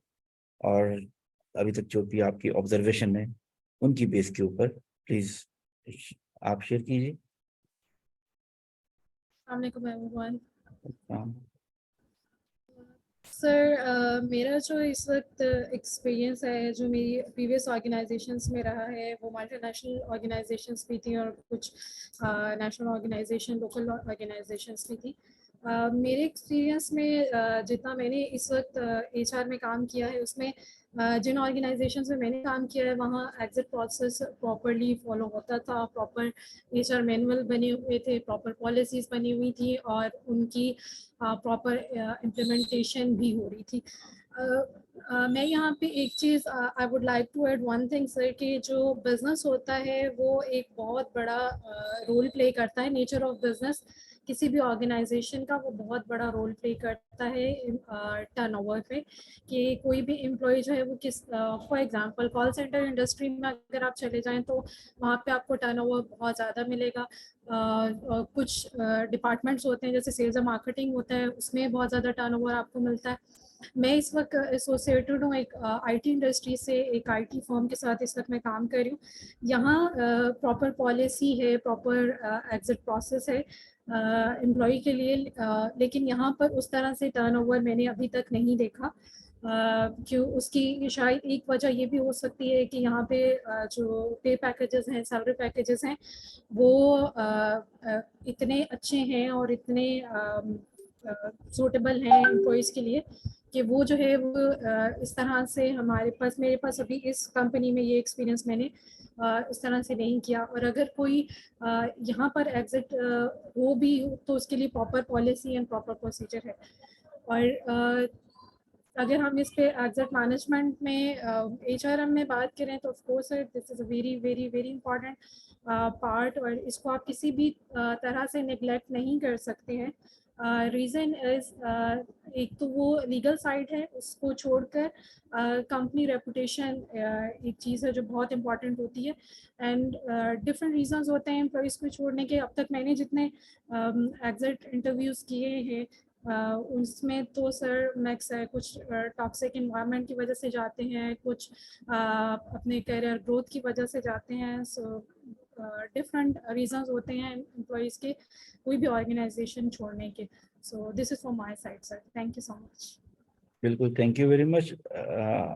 और अभी तक जो भी आपकी ऑब्जर्वेशन है उनकी बेस के ऊपर प्लीज आप शेयर कीजिए.
सर, मेरा जो इस वक्त एक्सपीरियंस है जो मेरी प्रीवियस ऑर्गेनाइजेशंस में रहा है वो मल्टीनेशनल ऑर्गेनाइजेशंस भी थी और कुछ नेशनल ऑर्गेनाइजेशन, लोकल ऑर्गेनाइजेशंस भी थी. मेरे एक्सपीरियंस में जितना मैंने इस वक्त HR में काम किया है उसमें जिन ऑर्गेनाइजेशंस में मैंने काम किया है वहाँ एग्जिट प्रोसेस प्रॉपरली फॉलो होता था, प्रॉपर HR मैनुअल बने हुए थे, प्रॉपर पॉलिसीज़ बनी हुई थी और उनकी प्रॉपर इम्प्लीमेंटेशन भी हो रही थी. मैं यहाँ पे एक चीज़ I would like to add one thing sir, कि जो बिज़नेस होता है वो एक बहुत बड़ा रोल प्ले करता है. नेचर ऑफ बिज़नेस किसी भी ऑर्गेनाइजेशन का वो बहुत बड़ा रोल प्ले करता है टर्नओवर पे, कि कोई भी एम्प्लॉय जो है वो किस for example call centre industry में अगर आप चले जाएं तो वहाँ पे आपको टर्नओवर बहुत ज़्यादा मिलेगा. कुछ डिपार्टमेंट्स होते हैं जैसे सेल्स और मार्केटिंग होता है, उसमें बहुत ज़्यादा टर्नओवर आपको मिलता है. मैं इस वक्त एसोसिएटेड हूँ एक IT इंडस्ट्री से, एक IT फर्म के साथ इस वक्त मैं काम कर रही हूँ. यहाँ प्रॉपर पॉलिसी है, प्रॉपर एग्जिट प्रोसेस है एम्प्लॉय के लिए, लेकिन यहाँ पर उस तरह से टर्नओवर मैंने अभी तक नहीं देखा. क्यों, उसकी शायद एक वजह ये भी हो सकती है कि यहाँ पे जो पे पैकेजेस हैं, सैलरी पैकेजेस हैं, वो इतने अच्छे हैं और इतने सूटेबल हैं एम्प्लॉयज़ के लिए कि वो जो है वो इस तरह से मेरे पास अभी इस कंपनी में ये एक्सपीरियंस मैंने इस तरह से नहीं किया. और अगर कोई यहाँ पर एग्जिट हो भी तो उसके लिए proper policy and proper procedure है. और अगर हम इस पे एग्जिट मैनेजमेंट में HRM में बात करें तो of course this is a very very very important part, और इसको आप किसी भी तरह से नेग्लेक्ट नहीं कर सकते हैं. रीज़न इज़ एक तो वो लीगल साइड है, उसको छोड़कर कंपनी रेपुटेशन एक चीज़ है जो बहुत इंपॉर्टेंट होती है. एंड डिफरेंट रीजंस होते हैं एम्प्लॉइज़ को छोड़ने के. अब तक मैंने जितने एग्जिट इंटरव्यूज़ किए हैं उसमें तो सर मैक्स है कुछ टॉक्सिक इन्वायरमेंट की वजह से जाते हैं, कुछ अपने करियर ग्रोथ की वजह से जाते हैं. सो डिफरेंट रीजंस होते हैं एम्प्लॉइज़ के कोई भी ऑर्गेनाइजेशन छोड़ने के. So this is from my side sir. Thank you so much.
बिल्कुल, थैंक यू वेरी मच.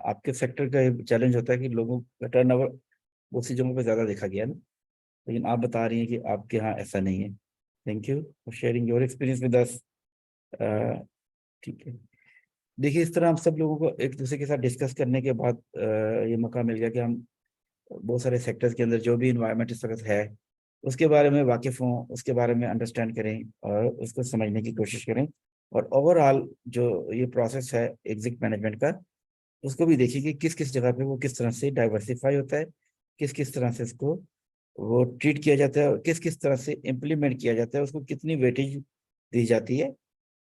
आपके सेक्टर का चैलेंज होता है कि लोगों का टर्नओवर बहुत सी जगहों पे ज़्यादा देखा गया ना, लेकिन आप बता रही हैं कि आपके यहाँ ऐसा नहीं है. Thank you for sharing your experience with us. ठीक है, देखिए, इस तरह हम सब लोगों को एक दूसरे के साथ डिस्कस करने के बाद ये मौका मिल गया कि हम बहुत सारे सेक्टर्स के अंदर जो भी इन्वायरमेंट इस वक्त है उसके बारे में वाकिफ हों, उसके बारे में अंडरस्टैंड करें और उसको समझने की कोशिश करें। और ओवरऑल जो ये प्रोसेस है एग्जिट मैनेजमेंट का, उसको भी देखिए कि किस किस जगह पे वो किस तरह से डाइवर्सिफाई होता है, किस किस तरह से उसको वो ट्रीट किया जाता है और किस किस तरह से इम्प्लीमेंट किया जाता है, उसको कितनी वेटेज दी जाती है।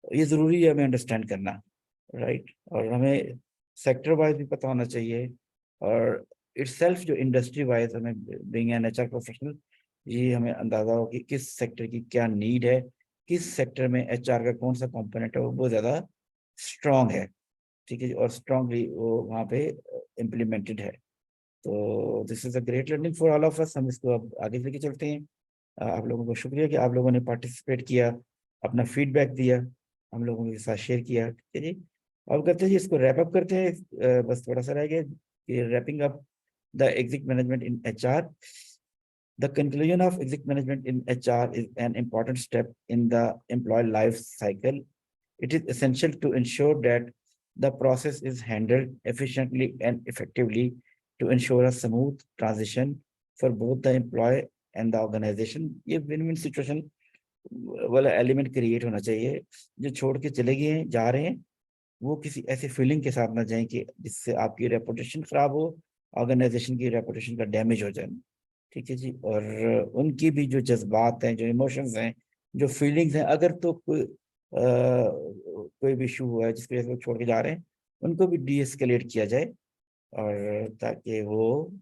ये ज़रूरी है हमें अंडरस्टैंड करना, राइट। और हमें सेक्टर वाइज भी पता होना चाहिए और इटसेल्फ जो इंडस्ट्री वाइज हमें बीइंग एन एचआर प्रोफेशनल ये हमें अंदाजा हो कि किस सेक्टर की क्या नीड है, किस सेक्टर में एचआर का कौन सा कंपोनेंट है वो बहुत ज़्यादा स्ट्रॉन्ग है, ठीक है जी, और स्ट्रॉन्गली वो वहाँ पे इम्प्लीमेंटेड है। तो this is a great learning for all of अस। हम इसको अब आगे लेके चलते हैं। आप लोगों को शुक्रिया कि आप लोगों ने पार्टिसिपेट किया, अपना फीडबैक दिया, हम लोगों के साथ शेयर किया, ठीक है जी। अब करते हैं जी, इसको रैप अप करते हैं। बस थोड़ा सा रह गया कि wrapping up the exit management in HR. The conclusion of exit management in HR is an important step in the employee life cycle. It is essential to ensure that the process is handled efficiently and effectively to ensure a smooth transition for both the employee and the organization. ये win-win situation वाला element create होना चाहिए। जो छोड़ के चले गए हैं, जा रहे हैं, वो किसी ऐसे फीलिंग के साथ ना जाएं कि जिससे आपकी रेपुटेशन खराब हो, ऑर्गेनाइजेशन की रेपुटेशन का डैमेज हो जाए, ठीक है जी। और उनकी भी जो जज्बात हैं, जो इमोशंस हैं, जो फीलिंग्स हैं, अगर तो कोई भी इशू हुआ है जिसकी वजह से वो छोड़ के जा रहे हैं, उनको भी डीएस्केलेट किया जाए और ताकि वो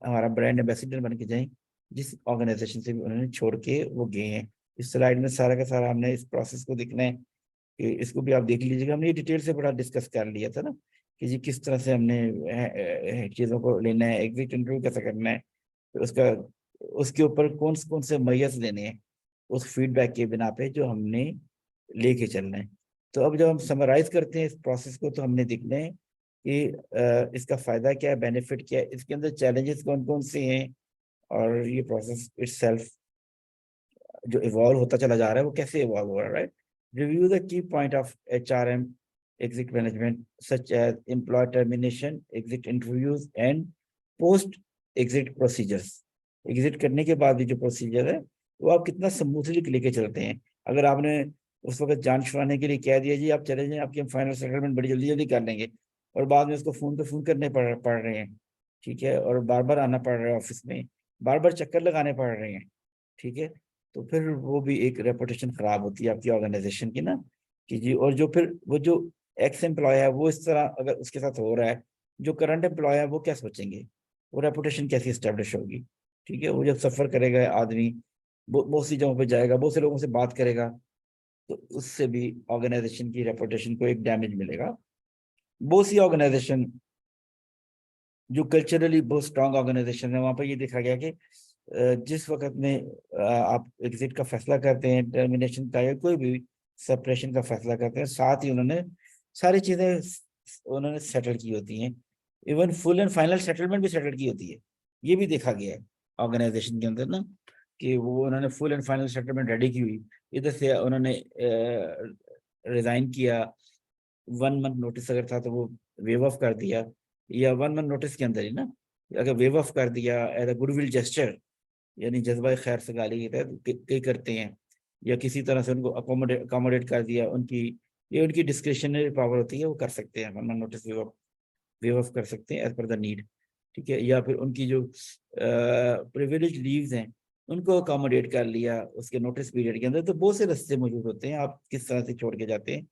हमारा ब्रांड एम्बेसडर बन के जाए जिस ऑर्गेनाइजेशन से भी उन्होंने छोड़ के वो गए हैं। इस स्लाइड में सारा का सारा हमने इस प्रोसेस को देखना है कि इसको भी आप देख लीजिएगा। हमने ये डिटेल से बड़ा डिस्कस कर लिया था ना कि जी किस तरह से हमने चीज़ों को लेना है, एग्जिट इंटरव्यू कैसे करना है, तो उसका उसके ऊपर कौन से मैयर्स लेने हैं उस फीडबैक के बिना पे जो हमने लेके चलना है। तो अब जब हम समराइज करते हैं इस प्रोसेस को तो हमने देखना है कि इसका फायदा क्या है, बेनिफिट क्या है, इसके अंदर चैलेंजेस कौन कौन से हैं और ये प्रोसेस इटसेल्फ जो इवॉल्व होता चला जा रहा है वो कैसे इवॉल्व हो रहा है, right. Review the key point of HRM exit management such as employee termination, exit interviews and post exit procedures। Exit करने के बाद भी जो प्रोसीजर है वो आप कितना स्मूथली लेके चलते हैं। अगर आपने उस वक्त जान छुड़ाने के लिए कह दिया जी आप चले जाएं, आपकी हम फाइनल सेटलमेंट बड़ी जल्दी जल्दी कर लेंगे, और बाद में उसको फोन पे फोन करने पड़ रहे हैं, ठीक है, और बार बार आना पड़ रहा है ऑफिस में, बार बार चक्कर लगाने पड़ रहे हैं, ठीक है, तो फिर वो भी एक रेपुटेशन खराब होती है आपकी ऑर्गेनाइजेशन की ना कि जी। और जो फिर वो जो एक्स एम्प्लॉय है वो इस तरह अगर उसके साथ हो रहा है, जो करंट एम्प्लॉय है वो क्या सोचेंगे, वो रेपुटेशन कैसी इस्टेब्लिश होगी, ठीक है। वो जब सफर करेगा आदमी, बहुत सी जगहों पे जाएगा, बहुत से लोगों से बात करेगा, तो उससे भी ऑर्गेनाइजेशन की रेपुटेशन को एक डैमेज मिलेगा। बहुत सी ऑर्गेनाइजेशन जो कल्चरली बहुत स्ट्रांग ऑर्गेनाइजेशन है वहां पर ये देखा गया कि जिस वक्त में आप एग्जिट का फैसला करते हैं, टर्मिनेशन का या कोई भी सेपरेशन का फैसला करते हैं, साथ ही उन्होंने सारी चीजें उन्होंने सेटल की होती हैं, even full and final settlement भी सेटल की होती है। ये भी देखा गया है ऑर्गेनाइजेशन के अंदर ना कि वो उन्होंने full and final settlement ready की हुई, इधर से उन्होंने रिजाइन किया, 1 मंथ नोटिस अगर था तो वो वेव ऑफ कर दिया, या 1 मंथ नोटिस के अंदर ही ना अगर वेव ऑफ कर दिया एज अ गुडविल जेस्चर, यानी जज्बा खैर से गाली के तहत कई करते हैं, या किसी तरह से उनको अकोमोडेट कर दिया, उनकी ये उनकी डिस्क्रिशनरी पावर होती है, वो कर सकते हैं 1 मंथ नोटिस वेव ऑफ कर सकते हैं एज पर द नीड, ठीक है। या फिर उनकी जो प्रिविलेज लीव्स हैं उनको अकोमोडेट कर लिया उसके नोटिस पीरियड के अंदर। तो बहुत से रास्ते मौजूद होते हैं आप किस तरह से छोड़ के जाते हैं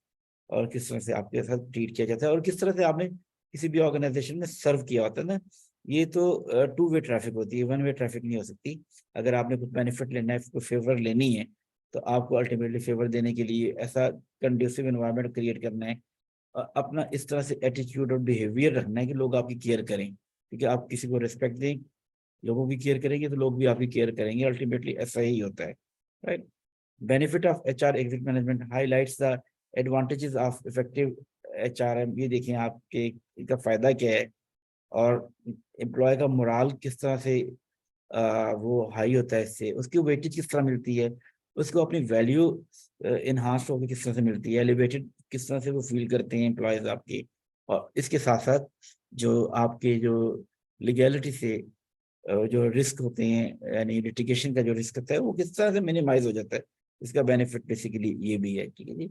और किस तरह से आपके साथ ट्रीट किया जाता है और किस तरह से आपने किसी भी ऑर्गेनाइजेशन में सर्व किया होता है ना। ये तो 2 वे ट्रैफिक होती है, 1 वे ट्रैफिक नहीं हो सकती। अगर आपने कुछ बेनिफिट लेना है, कोई फेवर लेनी है, तो आपको अल्टीमेटली फेवर देने के लिए ऐसा कंड्यूसिव एनवायरनमेंट क्रिएट करना है, अपना इस तरह से एटीट्यूड और बिहेवियर रखना है कि लोग आपकी केयर करें, ठीक है। आप किसी को रिस्पेक्ट दें, लोगों की केयर करेंगे तो लोग भी आपकी केयर करेंगे, अल्टीमेटली ऐसा ही होता है, right. Benefit of HR exit management highlights the advantages of effective HRM। ये देखें आपके इसका फायदा क्या है और एम्प्लॉय का मोराल किस तरह से वो हाई होता है, इससे उसकी वेटेज किस तरह मिलती है उसको अपनी वैल्यू इन्हांस होकर किस तरह से मिलती है, एलिवेटेड किस तरह से वो फील करते हैं एम्प्लॉयज आपके, और इसके साथ साथ जो आपके जो लीगैलिटी से जो रिस्क होते हैं, यानी लिटिगेशन का जो रिस्क होता है वो किस तरह से मिनिमाइज हो जाता है, इसका बेनिफिट बेसिकली ये भी है। ठीक है जी।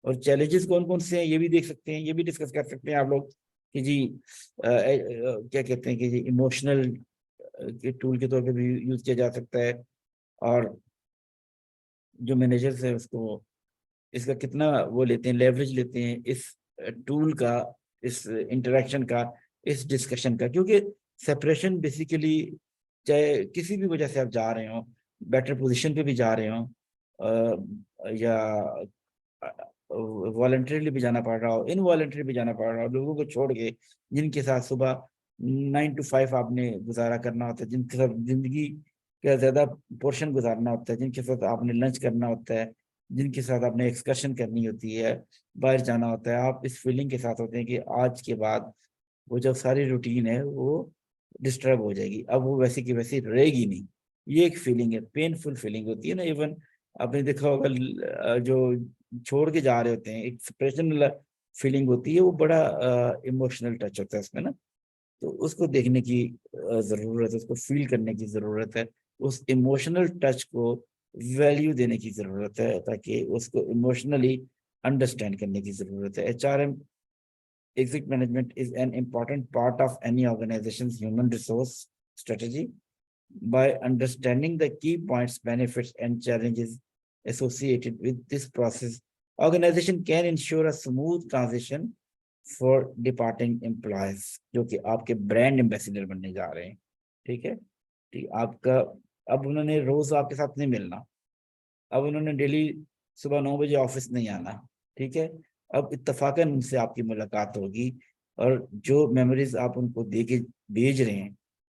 और चैलेंजेस कौन कौन से हैं ये भी देख सकते हैं, ये भी डिस्कस कर सकते हैं आप लोग कि जी क्या कहते हैं कि जी इमोशनल के टूल के तौर पे भी यूज किया जा सकता है, और जो मैनेजर्स है उसको इसका कितना वो लेते हैं, लेवरेज लेते हैं इस टूल का, इस इंटरेक्शन का, इस डिस्कशन का। क्योंकि सेपरेशन बेसिकली चाहे किसी भी वजह से आप जा रहे हो, बेटर पोजीशन पे भी जा रहे हो या वॉलंटरीली भी जाना पड़ रहा हो, इनवॉलंटरी भी जाना पड़ रहा हो, लोगों को छोड़ के जिनके साथ सुबह 9 to 5 आपने गुजारा करना होता है, जिनके साथ जिंदगी का ज्यादा पोर्शन गुजारना होता है, जिनके साथ आपने लंच करना होता है, जिनके साथ आपने एक्सकर्शन करनी होती है, बाहर जाना होता है, आप इस फीलिंग के साथ होते हैं कि आज के बाद वो जो सारी रूटीन है वो डिस्टर्ब हो जाएगी, अब वो वैसी की वैसी रहेगी नहीं। ये एक फीलिंग है, पेनफुल फीलिंग होती है ना। इवन आपने देखा होगा जो छोड़ के जा रहे होते हैं, एक सेपरेशन फीलिंग होती है, वो बड़ा इमोशनल टच होता है उसमें ना। तो उसको देखने की जरूरत है, उसको फील करने की जरूरत है, उस इमोशनल टच को वैल्यू देने की जरूरत है, ताकि उसको इमोशनली अंडरस्टैंड करने की जरूरत है। HRM exec management is an important part of any organization's human resource strategy. By understanding the key points, benefits, and challenges associated with this process, organization can ensure a smooth transition for departing employees, जो कि आपके brand ambassador बनने जा रहे हैं। ठीक है, ठीक। आपका अब उन्होंने रोज आपके साथ नहीं मिलना, अब उन्होंने डेली सुबह 9 बजे ऑफिस नहीं आना। ठीक है, अब इत्तफाकन उनसे आपकी मुलाकात होगी, और जो मेमोरीज आप उनको दे के भेज रहे हैं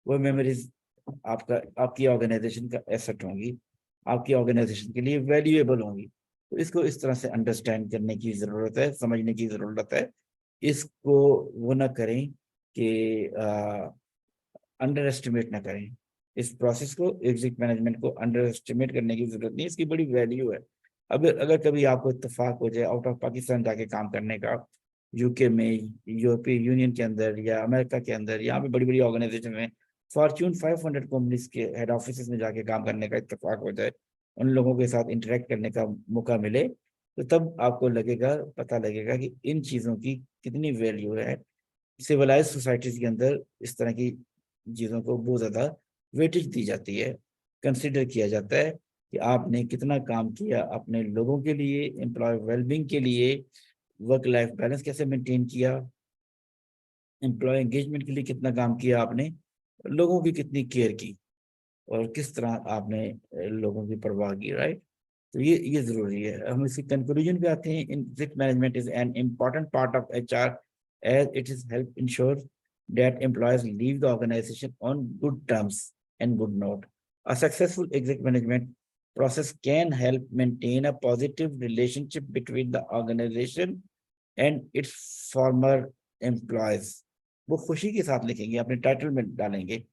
वो मेमोरीज आपकी ऑर्गेनाइजेशन का एसेट होंगी, आपकी ऑर्गेनाइजेशन के लिए वैल्यूएबल होंगी। तो इसको इस तरह से अंडरस्टैंड करने की ज़रूरत है, समझने की ज़रूरत है। इसको वो ना करें कि अंडर एस्टिमेट ना करें, इस प्रोसेस को, एग्जिट मैनेजमेंट को अंडर एस्टिमेट करने की ज़रूरत नहीं, इसकी बड़ी वैल्यू है। अब अगर कभी आपको इत्तेफाक हो जाए आउट ऑफ पाकिस्तान जाके काम करने का, यूके में, यूरोपीय यूनियन के अंदर या अमेरिका के अंदर, यहाँ पे बड़ी बड़ी ऑर्गेनाइजेशन में, फॉर्च्यून 500 कंपनीज के हेड ऑफिस में जाके काम करने का इत्तेफाक हो जाए, उन लोगों के साथ इंटरेक्ट करने का मौका मिले, तो तब आपको लगेगा, पता लगेगा कि इन चीज़ों की कितनी वैल्यू है। सिविलाइज सोसाइटीज़ के अंदर इस तरह की चीज़ों को बहुत ज़्यादा वेटेज दी जाती है, कंसिडर किया जाता है कि आपने कितना काम किया अपने लोगों के लिए, एम्प्लॉय वेलबींग के लिए, वर्क लाइफ बैलेंस कैसे मेंटेन किया, एम्प्लॉय एंगेजमेंट के लिए कितना काम किया आपने, लोगों की कितनी केयर की, और किस तरह आपने लोगों की परवाह की। राइट, तो ये जरूरी है। हम इसकी कंक्लूजन पे आते हैं। Exit management is an important part of HR as it is help ensure that employees leave the organization on good terms and good note. A successful exit management process can help maintain a positive relationship between the organization and its former employees. वो खुशी के साथ लिखेंगे, अपने title में डालेंगे,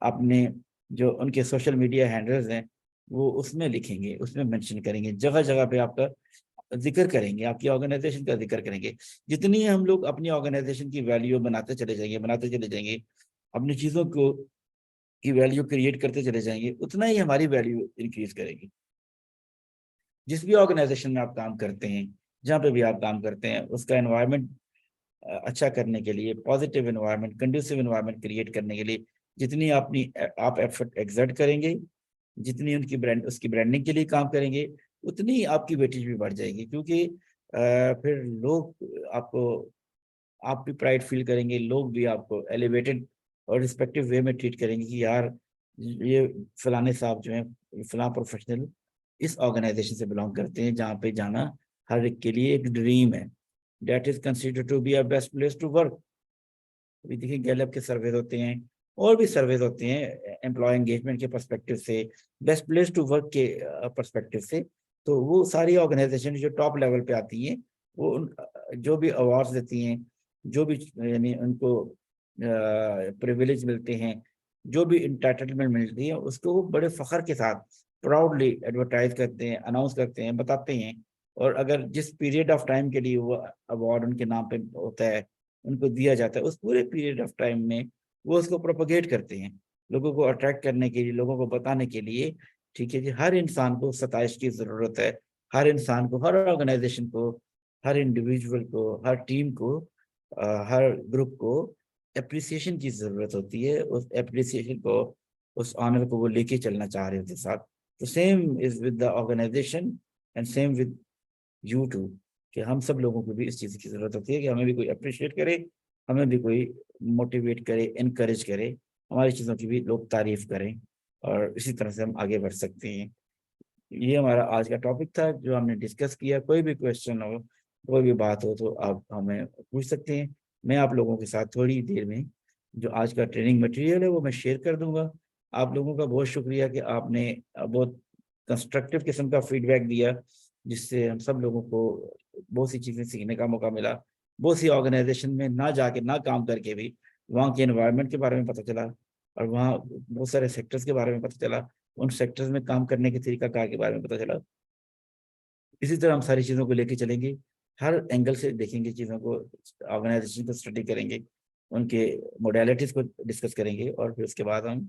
अपने जो उनके सोशल मीडिया हैंडल्स हैं वो उसमें लिखेंगे, उसमें मेंशन करेंगे, जगह जगह पे आपका जिक्र करेंगे, आपकी ऑर्गेनाइजेशन का जिक्र करेंगे। जितनी हम लोग अपनी ऑर्गेनाइजेशन की वैल्यू बनाते चले जाएंगे, अपनी चीज़ों को की वैल्यू क्रिएट करते चले जाएंगे, उतना ही हमारी वैल्यू इंक्रीज करेगी। जिस भी ऑर्गेनाइजेशन में आप काम करते हैं, जहाँ पे भी आप काम करते हैं, उसका एनवायरनमेंट अच्छा करने के लिए, positive environment, conducive environment create करने के लिए जितनी आप एफर्ट एक्सर्ट करेंगे, जितनी उसकी ब्रांडिंग के लिए काम करेंगे, उतनी आपकी वेटेज भी बढ़ जाएगी। क्योंकि फिर लोग आप भी प्राइड फील करेंगे, लोग भी आपको एलिवेटेड और रिस्पेक्टिव वे में ट्रीट करेंगे कि यार ये फलाने साहब जो हैं, फलां प्रोफेशनल इस ऑर्गेनाइजेशन से बिलोंग करते हैं, जहाँ पे जाना हर एक के लिए एक ड्रीम है। That is considered to be a best place to work. अभी देखिए गैलप के सर्वेज होते हैं और भी सर्वेज होते हैं एम्प्लॉय एंगेजमेंट के पर्सपेक्टिव से, बेस्ट प्लेस टू वर्क के पर्सपेक्टिव से। तो वो सारी ऑर्गेनाइजेशन जो टॉप लेवल पे आती हैं, वो जो भी अवार्ड्स देती हैं, जो भी यानी उनको प्रिविलेज मिलते हैं, जो भी इंटाइटलमेंट मिलती है, उसको वो बड़े फख्र के साथ प्राउडली एडवर्टाइज करते हैं, अनाउंस करते हैं, बताते हैं। और अगर जिस पीरियड ऑफ टाइम के लिए वो अवार्ड उनके नाम पे होता है, उनको दिया जाता है, उस पूरे पीरियड ऑफ टाइम में वो उसको प्रोपोगेट करते हैं, लोगों को अट्रैक्ट करने के लिए, लोगों को बताने के लिए, ठीक है जी। हर इंसान को 27 की जरूरत है, हर इंसान को, हर ऑर्गेनाइजेशन को, हर इंडिविजुअल को, हर टीम को, हर ग्रुप को एप्रिसिएशन की जरूरत होती है। उस एप्रिसिएशन को, उस ऑनर को वो लेके चलना चाह रहे होते साथ। तो same is with the organisation and same with you too, कि हम सब लोगों को भी इस चीज़ की जरूरत होती है कि हमें भी कोई अप्रिशिएट करे, हमें भी कोई मोटिवेट करे, इनकरेज करे, हमारी चीज़ों की भी लोग तारीफ करें, और इसी तरह से हम आगे बढ़ सकते हैं। ये हमारा आज का टॉपिक था जो हमने डिस्कस किया। कोई भी क्वेश्चन हो, कोई भी बात हो, तो आप हमें पूछ सकते हैं। मैं आप लोगों के साथ थोड़ी देर में जो आज का ट्रेनिंग मटेरियल है वो मैं शेयर कर दूंगा। आप लोगों का बहुत शुक्रिया कि आपने बहुत कंस्ट्रक्टिव किस्म का फीडबैक दिया, जिससे हम सब लोगों को बहुत सी चीज़ें सीखने का मौका मिला। बहुत सी ऑर्गेनाइजेशन में ना जाके, ना काम करके भी वहाँ के एनवायरनमेंट के बारे में पता चला, और वहाँ बहुत सारे सेक्टर्स के बारे में पता चला, उन सेक्टर्स में काम करने के तरीकाकार के बारे में पता चला। इसी तरह हम सारी चीज़ों को लेके चलेंगे, हर एंगल से देखेंगे चीज़ों को, ऑर्गेनाइजेशन को स्टडी करेंगे, उनके मोडालिटीज़ को डिस्कस करेंगे, और फिर उसके बाद हम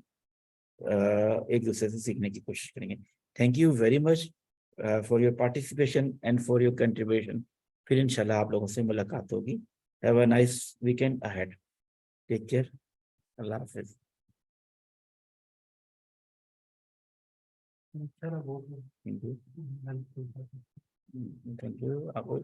एक दूसरे से सीखने की कोशिश करेंगे। Thank you very much for your participation and for your contribution. फिर इंशाल्लाह आप लोगों से मुलाकात होगी। Have a nice weekend ahead. Take care. अल्लाह हाफिज। Thank you. Thank you. आपको